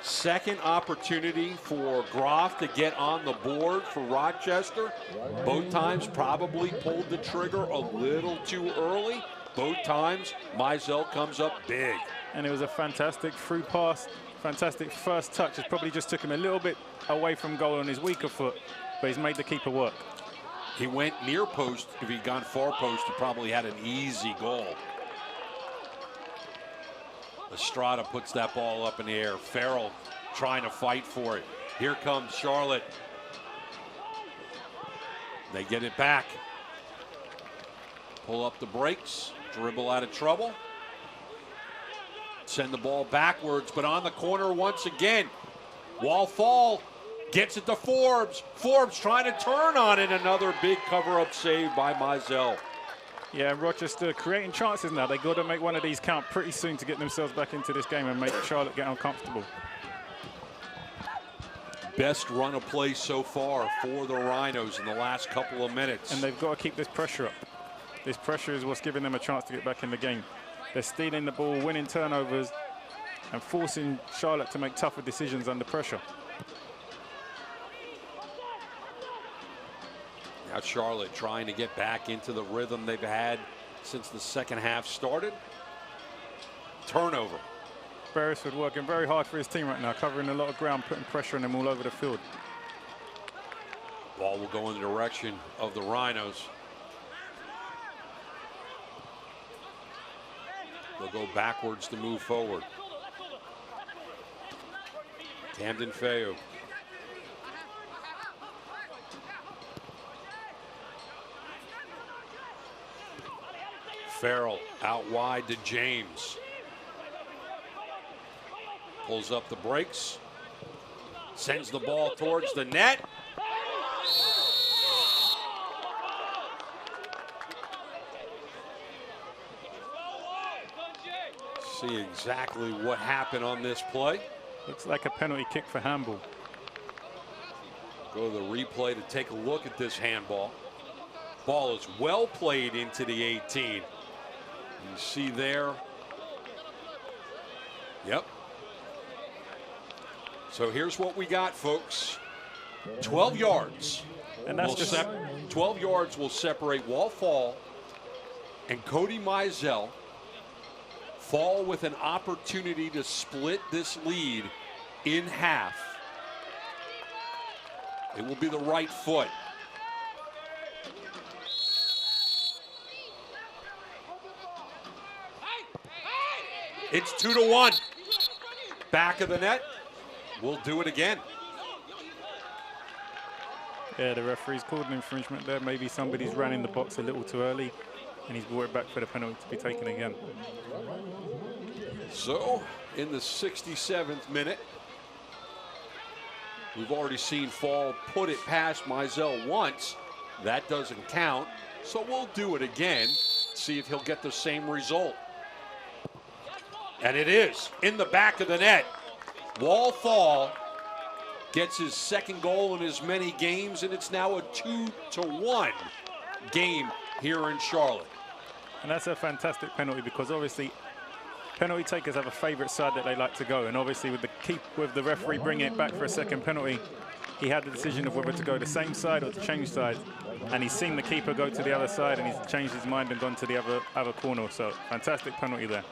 Second opportunity for Groff to get on the board for Rochester. Both times probably pulled the trigger a little too early. Both times Mizell comes up big. And it was a fantastic through pass, fantastic first touch. It probably just took him a little bit away from goal on his weaker foot, but he's made the keeper work. He went near post. If he'd gone far post, he probably had an easy goal. Estrada puts that ball up in the air. Farrell trying to fight for it. Here comes Charlotte. They get it back. Pull up the brakes, dribble out of trouble. Send the ball backwards, but on the corner once again. Wall fall. Gets it to Forbes. Forbes trying to turn on it. Another big cover-up save by Mizell. Yeah, Rochester creating chances now. They got to make one of these count pretty soon to get themselves back into this game and make Charlotte get uncomfortable. Best run of play so far for the Rhinos in the last couple of minutes. And they've got to keep this pressure up. This pressure is what's giving them a chance to get back in the game. They're stealing the ball, winning turnovers, and forcing Charlotte to make tougher decisions under pressure. Now Charlotte trying to get back into the rhythm they've had since the second half started. Turnover. Beresford working very hard for his team right now, covering a lot of ground, putting pressure on them all over the field. Ball will go in the direction of the Rhinos. They'll go backwards to move forward. Camden Feu. Farrell out wide to James. Pulls up the brakes. Sends the ball towards the net. See exactly what happened on this play. Looks like a penalty kick for handball. Go to the replay to take a look at this handball. Ball is well played into the 18. You see there. Yep. So here's what we got, folks. 12 yards. And that's just 12 yards will separate Wall Fall and Cody Mizell. Fall with an opportunity to split this lead in half. It will be the right foot. It's 2-1. Back of the net. We'll do it again. Yeah, the referee's called an infringement there. Maybe somebody's ran in the box a little too early. and he's brought it back for the penalty to be taken again. So, in the 67th minute, we've already seen Fall put it past Mizell once. That doesn't count, so we'll do it again, see if he'll get the same result. And it is in the back of the net. Wall Fall gets his second goal in as many games, and it's now a 2-1 game here in Charlotte. And that's a fantastic penalty, because obviously penalty takers have a favorite side that they like to go, and obviously with the referee bringing it back for a second penalty, he had the decision of whether to go the same side or to change sides, and he's seen the keeper go to the other side, and he's changed his mind and gone to the other corner. So fantastic penalty there.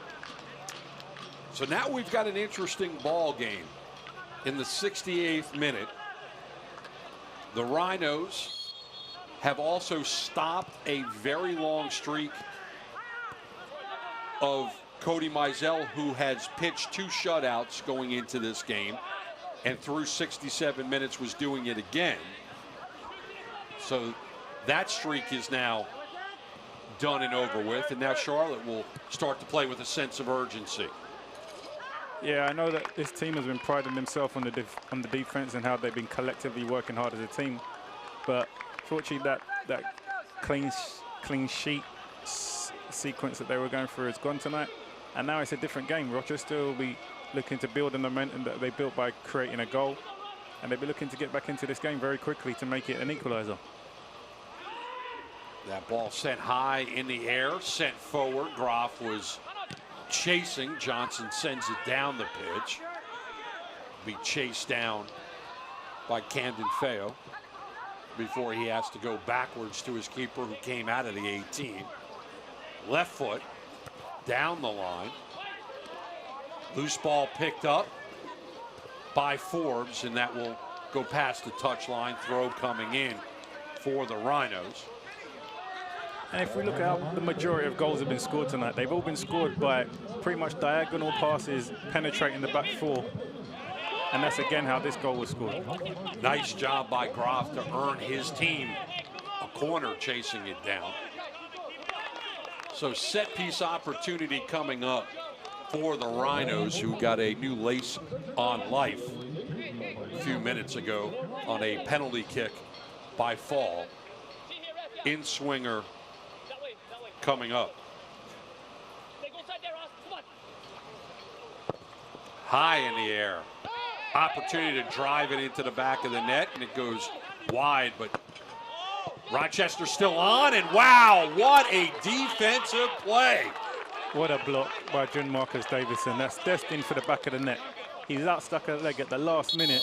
So now we've got an interesting ball game. In the 68th minute, the Rhinos have also stopped a very long streak of Cody Mizell, who has pitched 2 shutouts going into this game, and through 67 minutes was doing it again. So that streak is now done and over with, and now Charlotte will start to play with a sense of urgency. Yeah, I know that this team has been priding themselves on the defense and how they've been collectively working hard as a team. But fortunately, that clean sheet sequence that they were going through is gone tonight. And now it's a different game. Rochester will be looking to build the momentum that they built by creating a goal. And they'll be looking to get back into this game very quickly to make it an equalizer. That ball sent high in the air, sent forward. Groff was chasing. Johnson sends it down the pitch. Be chased down by Camden Feo before he has to go backwards to his keeper, who came out of the 18. Left foot down the line. Loose ball picked up by Forbes, and that will go past the touchline. Throw coming in for the Rhinos. And if we look at how the majority of goals have been scored tonight, they've all been scored by pretty much diagonal passes penetrating the back four. And that's again how this goal was scored. Nice job by Groff to earn his team a corner, chasing it down. So set piece opportunity coming up for the Rhinos, who got a new lace on life a few minutes ago on a penalty kick by Fall. In swinger coming up. High in the air. Opportunity to drive it into the back of the net, and it goes wide, but Rochester still on, and wow, what a defensive play. What a block by John Marcus Davison. That's destined for the back of the net. He's outstuck a leg at the last minute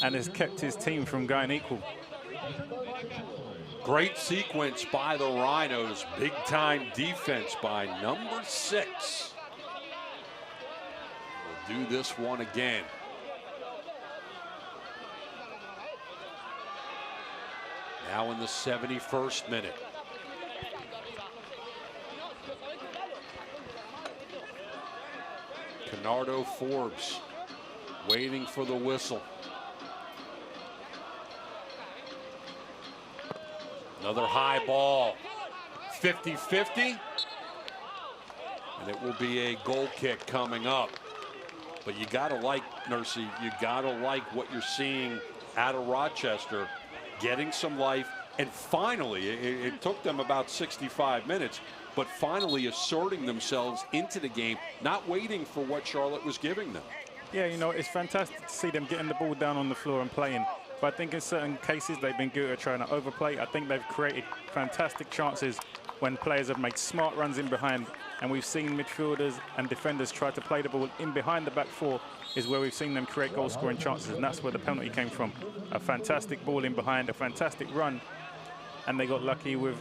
and has kept his team from going equal. Great sequence by the Rhinos. Big time defense by number 6. We'll do this one again. Now in the 71st minute. Canardo Forbes waiting for the whistle. Another high ball, 50-50, and it will be a goal kick coming up. But you gotta like, Nursey, you gotta like what you're seeing out of Rochester, getting some life, and finally, it took them about 65 minutes, but finally asserting themselves into the game, not waiting for what Charlotte was giving them. Yeah, you know, it's fantastic to see them getting the ball down on the floor and playing. But I think in certain cases they've been good at trying to overplay. I think they've created fantastic chances when players have made smart runs in behind, and we've seen midfielders and defenders try to play the ball in behind the back four is where we've seen them create goal-scoring chances, and that's where the penalty came from. A fantastic ball in behind, a fantastic run, and they got lucky with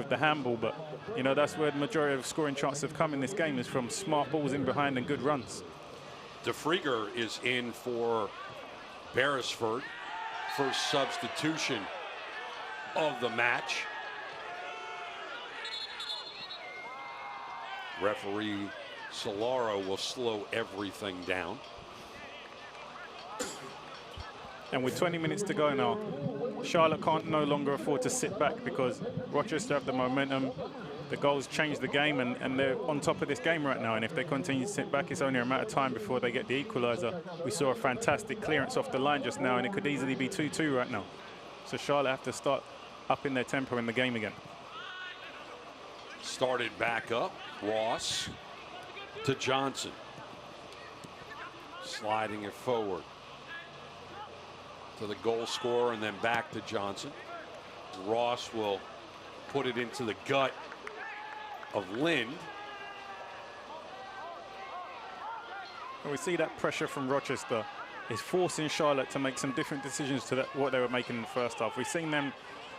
the handball. But, you know, that's where the majority of scoring chances have come in this game, is from smart balls in behind and good runs. DeFrieger is in for Beresford. First substitution of the match. Referee Solaro will slow everything down. And with 20 minutes to go now, Charlotte can't no longer afford to sit back because Rochester have the momentum. The goals change the game, and they're on top of this game right now. And if they continue to sit back, it's only a matter of time before they get the equalizer. We saw a fantastic clearance off the line just now, and it could easily be 2-2 right now. So Charlotte have to start up in their tempo in the game again. Started back up. Ross to Johnson. Sliding it forward to the goal scorer and then back to Johnson. Ross will put it into the gut of Lind. And we see that pressure from Rochester is forcing Charlotte to make some different decisions to what they were making in the first half. We've seen them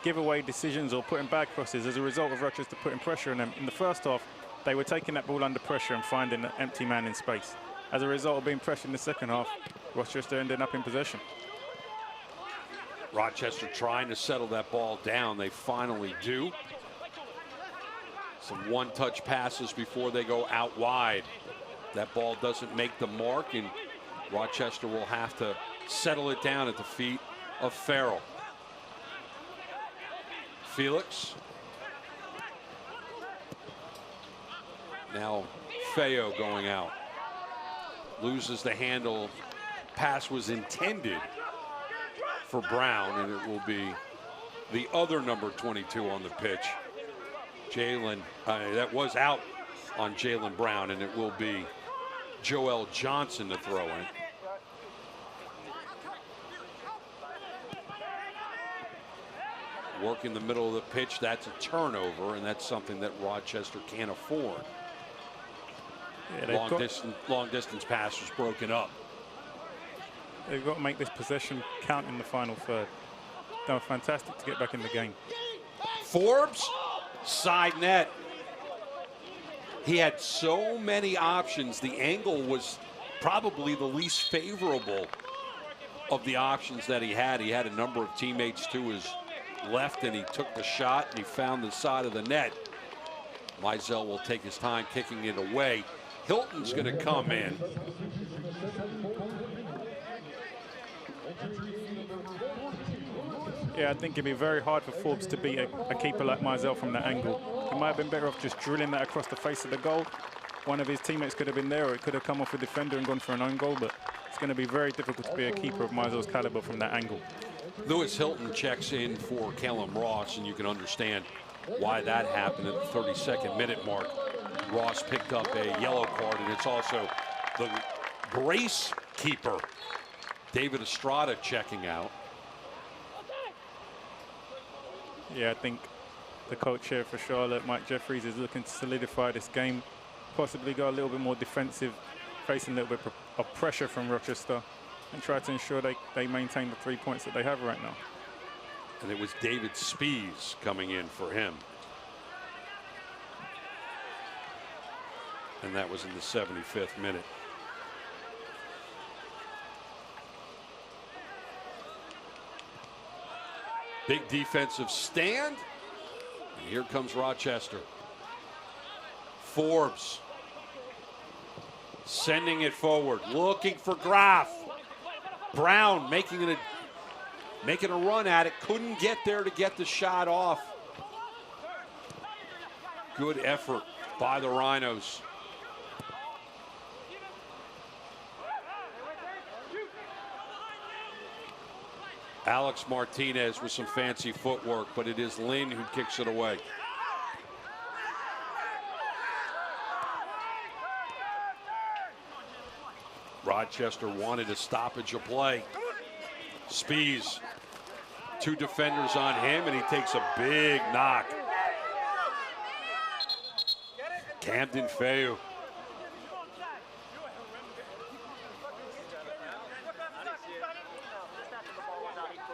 give away decisions or put in bad crosses as a result of Rochester putting pressure on them. In the first half, they were taking that ball under pressure and finding an empty man in space. As a result of being pressured in the second half, Rochester ended up in possession. Rochester trying to settle that ball down. They finally do. Some one-touch passes before they go out wide. That ball doesn't make the mark, and Rochester will have to settle it down at the feet of Farrell. Felix. Now Feo going out. Loses the handle. Pass was intended for Brown, and it will be the other number 22 on the pitch. Jalen, that was out on Jalen Brown, and it will be Joel Johnson to throw in. Work in the middle of the pitch, that's a turnover, and that's something that Rochester can't afford. Yeah, long distance pass was broken up. They've got to make this possession count in the final third. They were fantastic to get back in the game. Forbes, side net. He had so many options. The angle was probably the least favorable of the options that he had. He had a number of teammates to his left, and he took the shot, and he found the side of the net. Mizell will take his time kicking it away. Hilton's going to come in. Yeah, I think it'd be very hard for Forbes to beat a keeper like Mizell from that angle. He might have been better off just drilling that across the face of the goal. One of his teammates could have been there, or it could have come off a defender and gone for an own goal, but it's going to be very difficult to be a keeper of Mizell's caliber from that angle. Lewis Hilton checks in for Kellum Ross, and you can understand why that happened at the 32nd minute mark. Ross picked up a yellow card, and it's also the brace keeper, David Estrada, checking out. Yeah, I think the coach here for Charlotte, Mike Jeffries, is looking to solidify this game, possibly go a little bit more defensive, facing a little bit of pressure from Rochester, and try to ensure they maintain the 3 points that they have right now. And it was David Spees coming in for him. And that was in the 75th minute. Big defensive stand. And here comes Rochester. Forbes sending it forward, looking for Graf. Brown making a run at it. Couldn't get there to get the shot off. Good effort by the Rhinos. Alex Martinez with some fancy footwork, but it is Lynn who kicks it away. Rochester wanted a stoppage of play. Spees, two defenders on him, and he takes a big knock. Camden Feu.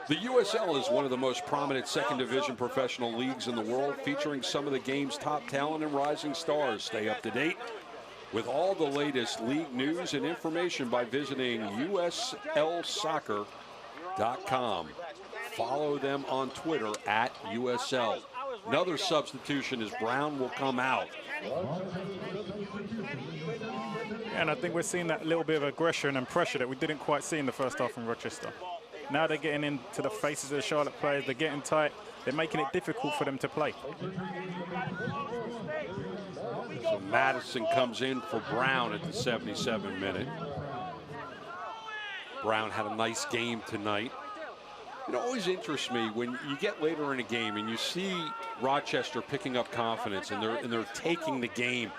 The USL is one of the most prominent second division professional leagues in the world, featuring some of the game's top talent and rising stars. Stay up to date with all the latest league news and information by visiting uslsoccer.com. Follow them on Twitter at USL. Another substitution is Brown will come out. And I think we're seeing that little bit of aggression and pressure that we didn't quite see in the first half from Rochester. Now they're getting into the faces of the Charlotte players. They're getting tight. They're making it difficult for them to play. So Madison comes in for Brown at the 77th minute. Brown had a nice game tonight. It always interests me when you get later in a game and you see Rochester picking up confidence and they're taking the game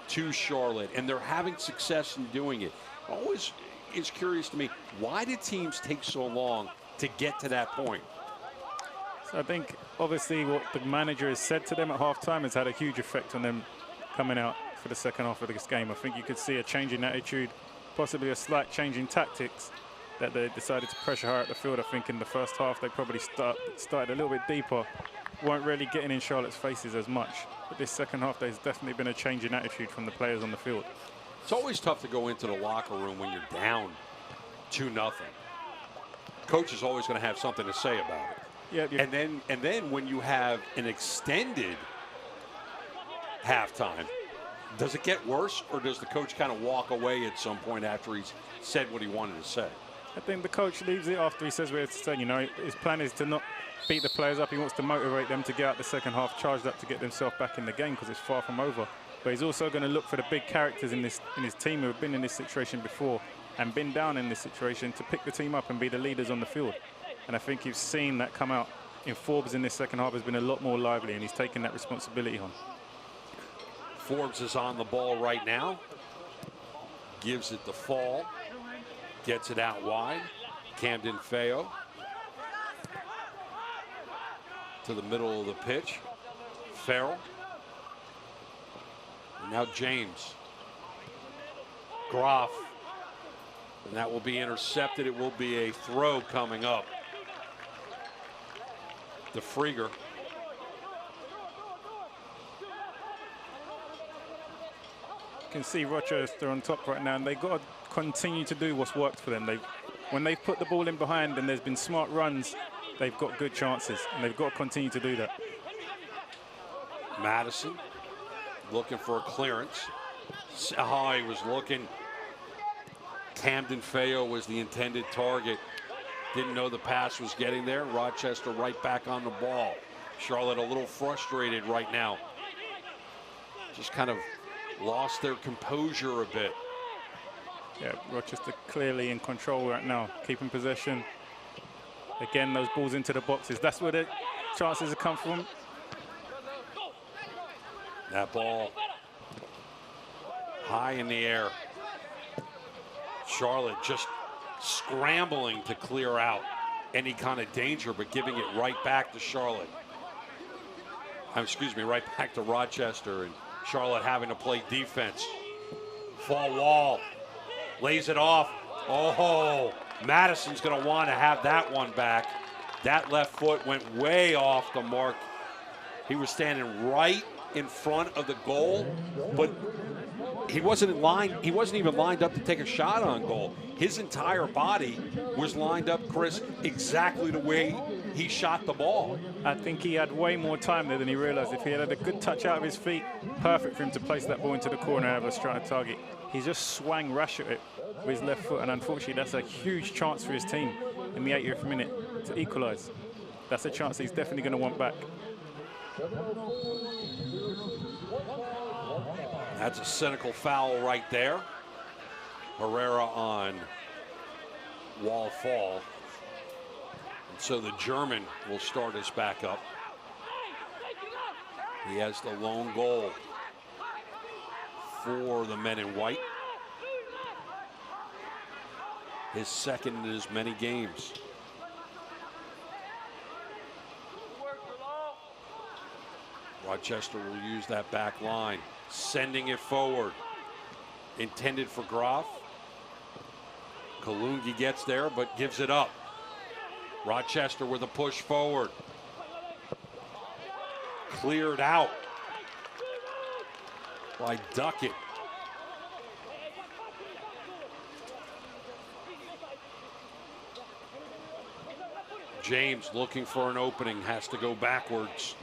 to Charlotte and they're having success in doing it. Always is curious to me, why did teams take so long to get to that point? So I think obviously what the manager has said to them at halftime has had a huge effect on them coming out for the second half of this game. I think you could see a change in attitude, possibly a slight change in tactics, that they decided to pressure higher at the field. I think in the first half they probably started a little bit deeper, weren't really getting in Charlotte's faces as much. But this second half there's definitely been a change in attitude from the players on the field. It's always tough to go into the locker room when you're down 2-0. Coach is always going to have something to say about it. Yeah, and then when you have an extended halftime, does it get worse, or does the coach kind of walk away at some point after he's said what he wanted to say? I think the coach leaves it after he says what he has to say. You know, his plan is to not beat the players up. He wants to motivate them to get out the second half, charged up to get themselves back in the game because it's far from over. But he's also going to look for the big characters in his team who have been in this situation before and been down in this situation to pick the team up and be the leaders on the field. And I think you've seen that come out in Forbes in this second half. Has been a lot more lively, and he's taken that responsibility on. Forbes is on the ball right now. Gives it the fall. Gets it out wide. Camden Feo to the middle of the pitch. Farrell. And now James. Groff. And that will be intercepted. It will be a throw coming up. To Frieger. You can see Rochester on top right now, and they've got to continue to do what's worked for them. When they've put the ball in behind and there's been smart runs, they've got good chances, and they've got to continue to do that. Madison looking for a clearance. Oh, he was looking. Camden Feo was the intended target. Didn't know the pass was getting there. Rochester right back on the ball. Charlotte a little frustrated right now. Just kind of lost their composure a bit. Yeah, Rochester clearly in control right now, keeping possession. Again, those balls into the boxes. That's where the chances have come from. That ball high in the air. Charlotte just scrambling to clear out any kind of danger, but giving it right back to Charlotte. Excuse me, right back to Rochester, and Charlotte having to play defense. Fall wall, lays it off. Oh, Madison's going to want to have that one back. That left foot went way off the mark. He was standing right in front of the goal, but he wasn't even lined up to take a shot on goal. His entire body was lined up, Chris, exactly the way he shot the ball. I think he had way more time there than he realized. If he had a good touch out of his feet, perfect for him to place that ball into the corner and have a strike target. He just swung rash at it with his left foot, and unfortunately that's a huge chance for his team in the 80th minute to equalize. That's a chance he's definitely going to want back. That's a cynical foul right there. Herrera on Wall fall. And so the German will start us back up. He has the lone goal for the men in white. His second in as many games. Rochester will use that back line, sending it forward. Intended for Groff. Kalungi gets there, but gives it up. Rochester with a push forward. Cleared out by Duckett. James looking for an opening, has to go backwards.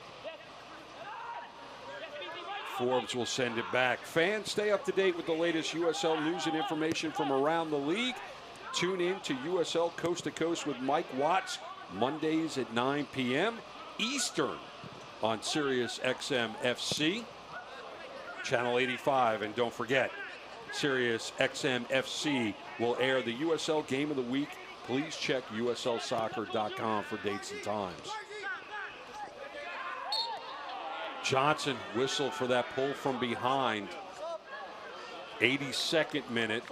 Forbes will send it back. Fans, stay up to date with the latest USL news and information from around the league Tune in to USL Coast to Coast with Mike Watts, Mondays at 9 p.m. Eastern on Sirius XM FC, Channel 85. And don't forget, Sirius XM FC will air the USL Game of the Week. Please check uslsoccer.com for dates and times. Johnson whistled for that pull from behind. 82nd minute.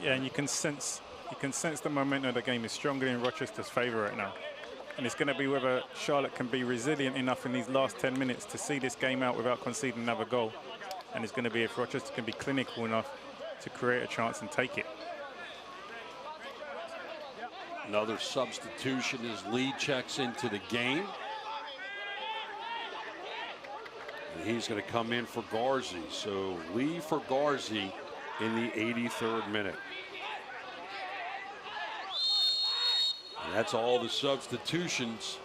Yeah, and you can sense the momentum of the game is stronger in Rochester's favor right now. And it's going to be whether Charlotte can be resilient enough in these last 10 minutes to see this game out without conceding another goal. And it's going to be if Rochester can be clinical enough to create a chance and take it. Another substitution as Lee checks into the game. And he's going to come in for Garzi. So Lee for Garzi in the 83rd minute. And that's all the substitutions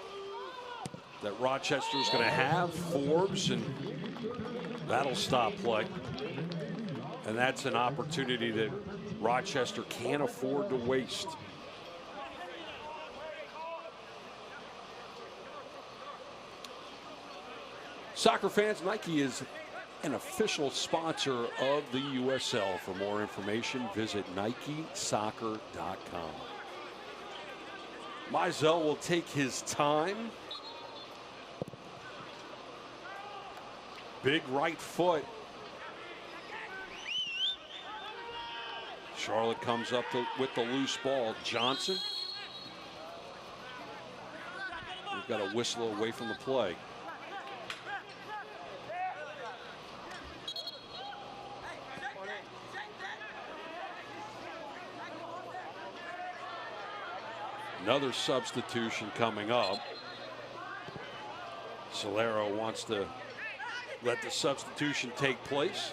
that Rochester's going to have. Forbes, and that'll stop play. And that's an opportunity that Rochester can't afford to waste. Soccer fans, Nike is an official sponsor of the USL. For more information, visit NikeSoccer.com. Mizell will take his time. Big right foot. Charlotte comes up with the loose ball. Johnson. We've got a whistle away from the play. Another substitution coming up. Solero wants to let the substitution take place.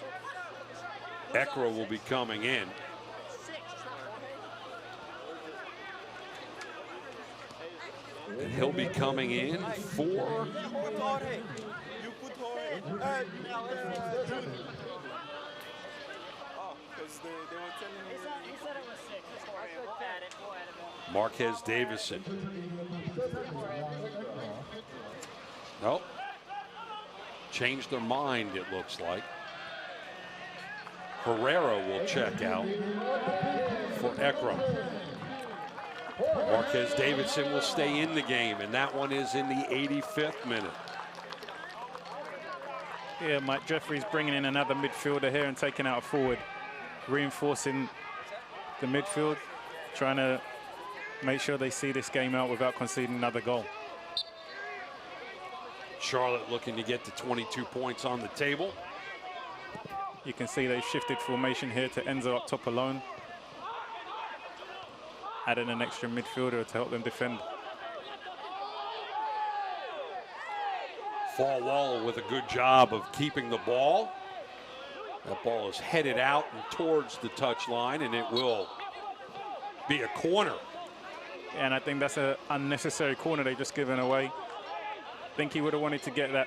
Ekra will be coming in. And he'll be coming in for Marquez Davison. Nope. Changed their mind, it looks like. Herrera will check out for Ekram. Marquez Davidson will stay in the game, and that one is in the 85th minute. Yeah, Mike Jeffries bringing in another midfielder here and taking out a forward, reinforcing the midfield, trying to make sure they see this game out without conceding another goal. Charlotte looking to get to 22 points on the table. You can see they've shifted formation here to Enzo up top alone. Added an extra midfielder to help them defend. Falwell with a good job of keeping the ball. That ball is headed out and towards the touchline, and it will be a corner. And I think that's an unnecessary corner they've just given away. I think he would have wanted to get that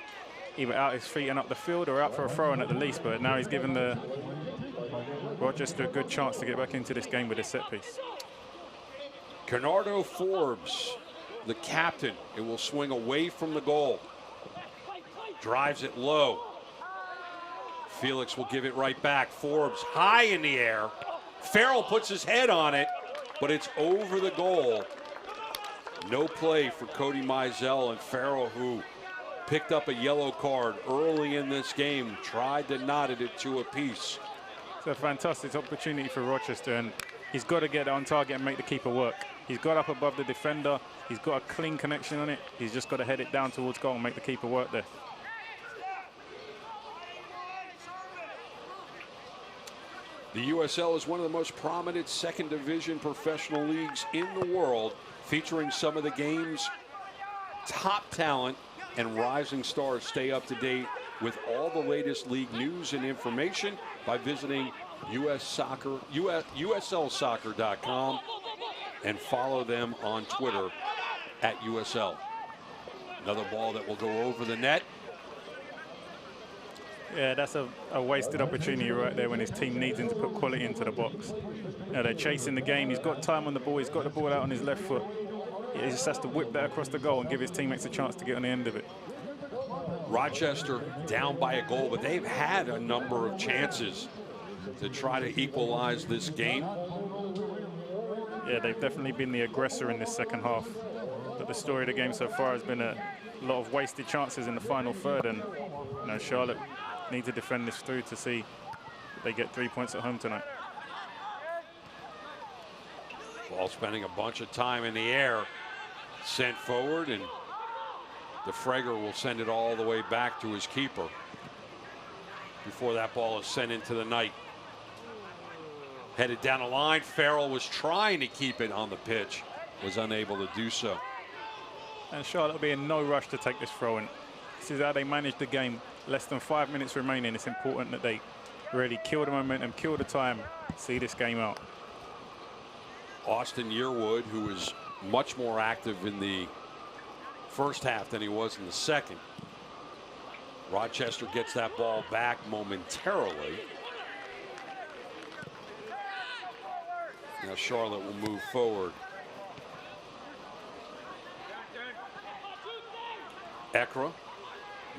either out his feet and up the field or out for a throw-in at the least, but now he's given the Rochester a good chance to get back into this game with a set piece. Bernardo Forbes, the captain. It will swing away from the goal. Drives it low. Felix will give it right back. Forbes high in the air. Farrell puts his head on it, but it's over the goal. No play for Cody Mizell, and Farrell, who picked up a yellow card early in this game, tried to knot it at 2 apiece. It's a fantastic opportunity for Rochester, and he's got to get on target and make the keeper work. He's got up above the defender. He's got a clean connection on it. He's just got to head it down towards goal and make the keeper work there. The USL is one of the most prominent second division professional leagues in the world, featuring some of the game's top talent and rising stars. Stay up to date with all the latest league news and information by visiting uslsoccer.com and follow them on Twitter at USL. Another ball that will go over the net. Yeah, that's a wasted opportunity right there when his team needs him to put quality into the box. They're chasing the game. He's got time on the ball. He's got the ball out on his left foot. He just has to whip that across the goal and give his teammates a chance to get on the end of it. Rochester down by a goal, but they've had a number of chances to try to equalize this game. Yeah, they've definitely been the aggressor in this second half. But the story of the game so far has been a lot of wasted chances in the final third, and Charlotte need to defend this through to see if they get 3 points at home tonight. Ball spending a bunch of time in the air, sent forward, and DeFrager will send it all the way back to his keeper before that ball is sent into the night. Headed down the line, Farrell was trying to keep it on the pitch, was unable to do so. And Charlotte will be in no rush to take this throw in. This is how they manage the game. Less than 5 minutes remaining. It's important that they really kill the momentum, kill the time, see this game out. Austin Yearwood, who is much more active in the first half than he was in the second. Rochester gets that ball back momentarily. Now Charlotte will move forward. Ekra,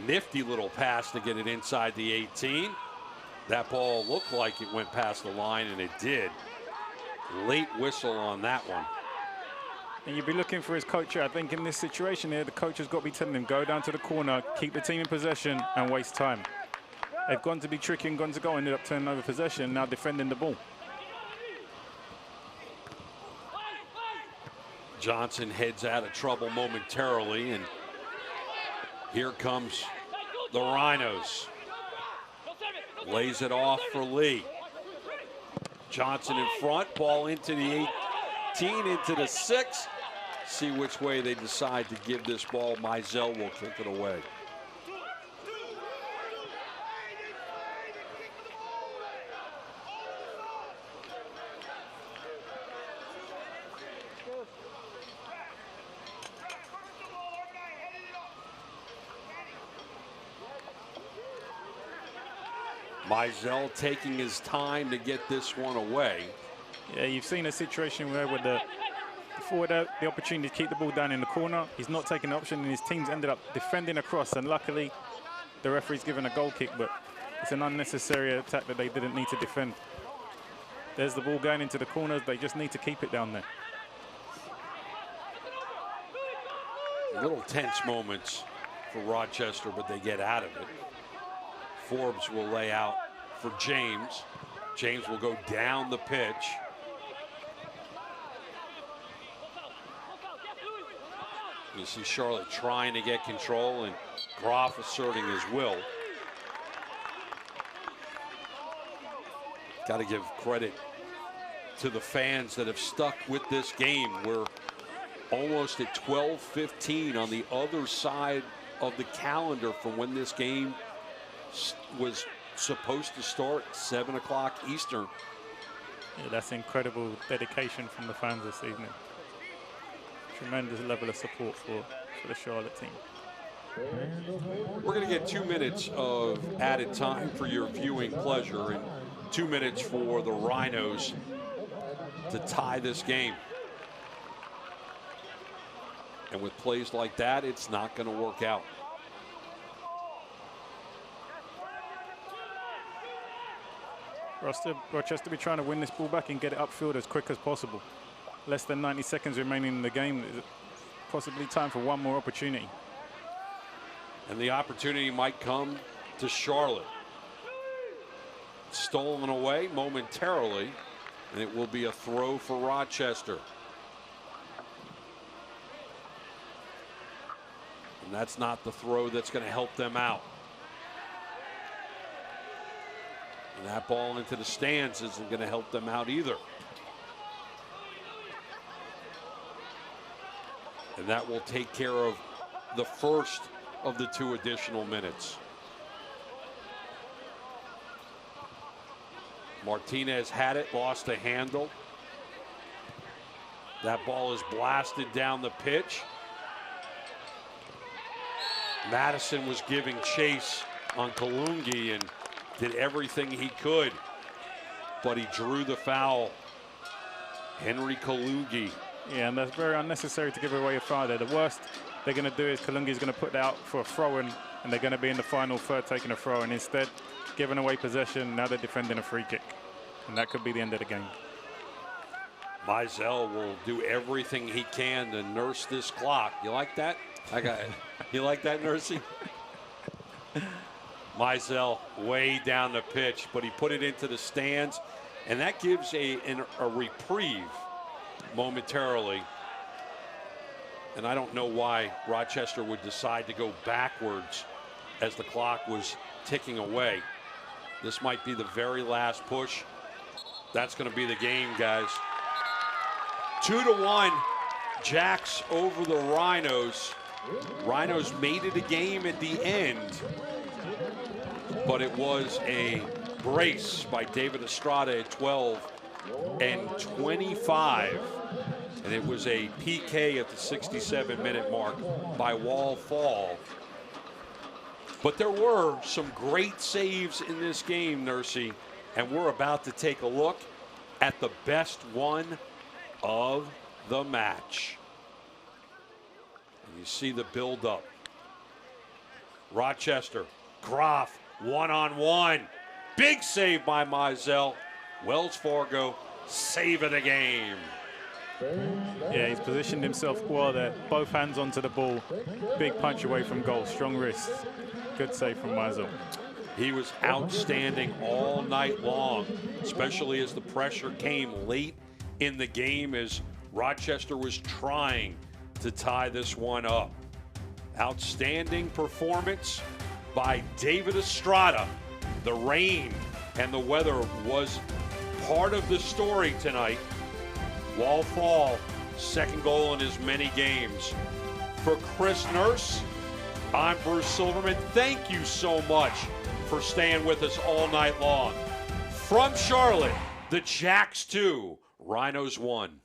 nifty little pass to get it inside the 18. That ball looked like it went past the line, and it did. Late whistle on that one. And you'd be looking for his coach. I think in this situation here, the coach has got to be telling him, go down to the corner, keep the team in possession, and waste time. They've gone to be tricky and gone to go, ended up turning over possession, now defending the ball. Johnson heads out of trouble momentarily, and here comes the Rhinos. Lays it off for Lee. Johnson in front, ball into the 18, into the 6. See which way they decide to give this ball. Mizell will kick it away. Mizell taking his time to get this one away. Yeah, you've seen a situation where with the forward the opportunity to keep the ball down in the corner. He's not taking the option, and his team's ended up defending across, and luckily the referee's given a goal kick, but it's an unnecessary attack that they didn't need to defend. There's the ball going into the corners. They just need to keep it down there. Little tense moments for Rochester, but they get out of it. Forbes will lay out for James. James will go down the pitch. You see Charlotte trying to get control, and Groff asserting his will. Got to give credit to the fans that have stuck with this game. We're almost at 12:15 on the other side of the calendar from when this game was supposed to start, 7 o'clock Eastern. Yeah, that's incredible dedication from the fans this evening. Tremendous level of support for the Charlotte team. We're going to get 2 minutes of added time for your viewing pleasure and 2 minutes for the Rhinos to tie this game. And with plays like that, it's not going to work out. Rochester be trying to win this ball back and get it upfield as quick as possible. Less than 90 seconds remaining in the game. Possibly time for one more opportunity. And the opportunity might come to Charlotte. Stolen away momentarily, and it will be a throw for Rochester. And that's not the throw that's going to help them out. And that ball into the stands isn't going to help them out either. And that will take care of the first of the 2 additional minutes. Martinez had it, lost the handle. That ball is blasted down the pitch. Madison was giving chase on Kalungi and did everything he could, but he drew the foul. Henry Kalungi. Yeah, and that's very unnecessary to give away a foul there. The worst they're going to do is Kalungi's going to put that out for a throw-in, and they're going to be in the final third taking a throw, and instead giving away possession. Now they're defending a free kick, and that could be the end of the game. Mizell will do everything he can to nurse this clock. You like that? I got it. You like that, Nursey? Mizell way down the pitch, but he put it into the stands, and that gives a reprieve momentarily. And I don't know why Rochester would decide to go backwards as the clock was ticking away. This might be the very last push. That's going to be the game, guys. 2-1, Jacks over the Rhinos. Rhinos made it a game at the end, but it was a brace by David Estrada at 12 and 25. And it was a PK at the 67-minute mark by Wall Fall. But there were some great saves in this game, Nursey, and we're about to take a look at the best one of the match. And you see the build-up. Rochester, Groff, one-on-one. Big save by Mizell. Wells Fargo, save of the game. Yeah, he's positioned himself well there. Both hands onto the ball. Big punch away from goal. Strong wrists. Good save from Mizell. He was outstanding all night long, especially as the pressure came late in the game as Rochester was trying to tie this one up. Outstanding performance by David Estrada. The rain and the weather was part of the story tonight. Wall Fall, second goal in as many games. For Chris Nurse, I'm Bruce Silverman. Thank you so much for staying with us all night long. From Charlotte, the Jacks 2, Rhinos 1.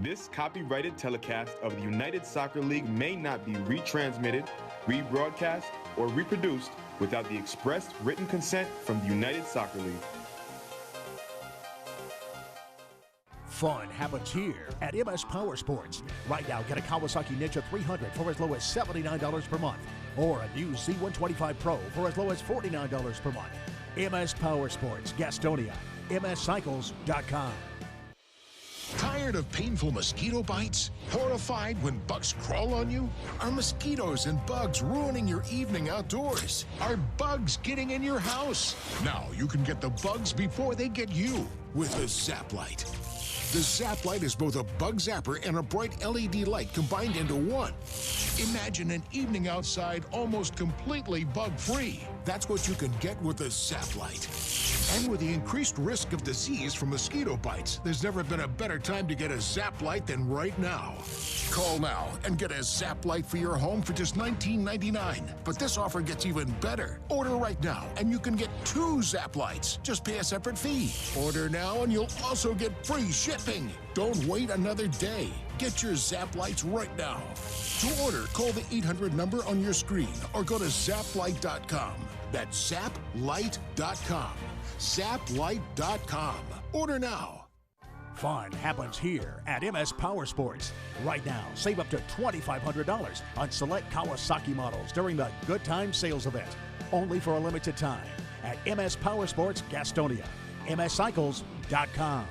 This copyrighted telecast of the United Soccer League may not be retransmitted, rebroadcast, or reproduced without the express written consent from the United Soccer League. Fun happens here at MS Power Sports. Right now, get a Kawasaki Ninja 300 for as low as $79 per month, or a new Z125 Pro for as low as $49 per month. MS Power Sports, Gastonia, mscycles.com. Tired of painful mosquito bites? Horrified when bugs crawl on you? Are mosquitoes and bugs ruining your evening outdoors? Are bugs getting in your house? Now you can get the bugs before they get you with the Zap Light. The Zap Light is both a bug zapper and a bright LED light combined into one. Imagine an evening outside almost completely bug-free. That's what you can get with the Zap Light. And with the increased risk of disease from mosquito bites, there's never been a better time to get a Zap Light than right now. Call now and get a Zap Light for your home for just $19.99. But this offer gets even better. Order right now and you can get 2 Zap Lights. Just pay a separate fee. Order now and you'll also get free shipping. Don't wait another day. Get your Zap Lights right now. To order, call the 800 number on your screen or go to zaplight.com. That's zaplight.com. zaplight.com. Order now. Fun happens here at MS Power Sports. Right now, save up to $2,500 on select Kawasaki models during the Good Time Sales Event. Only for a limited time at MS Power Sports Gastonia. mscycles.com.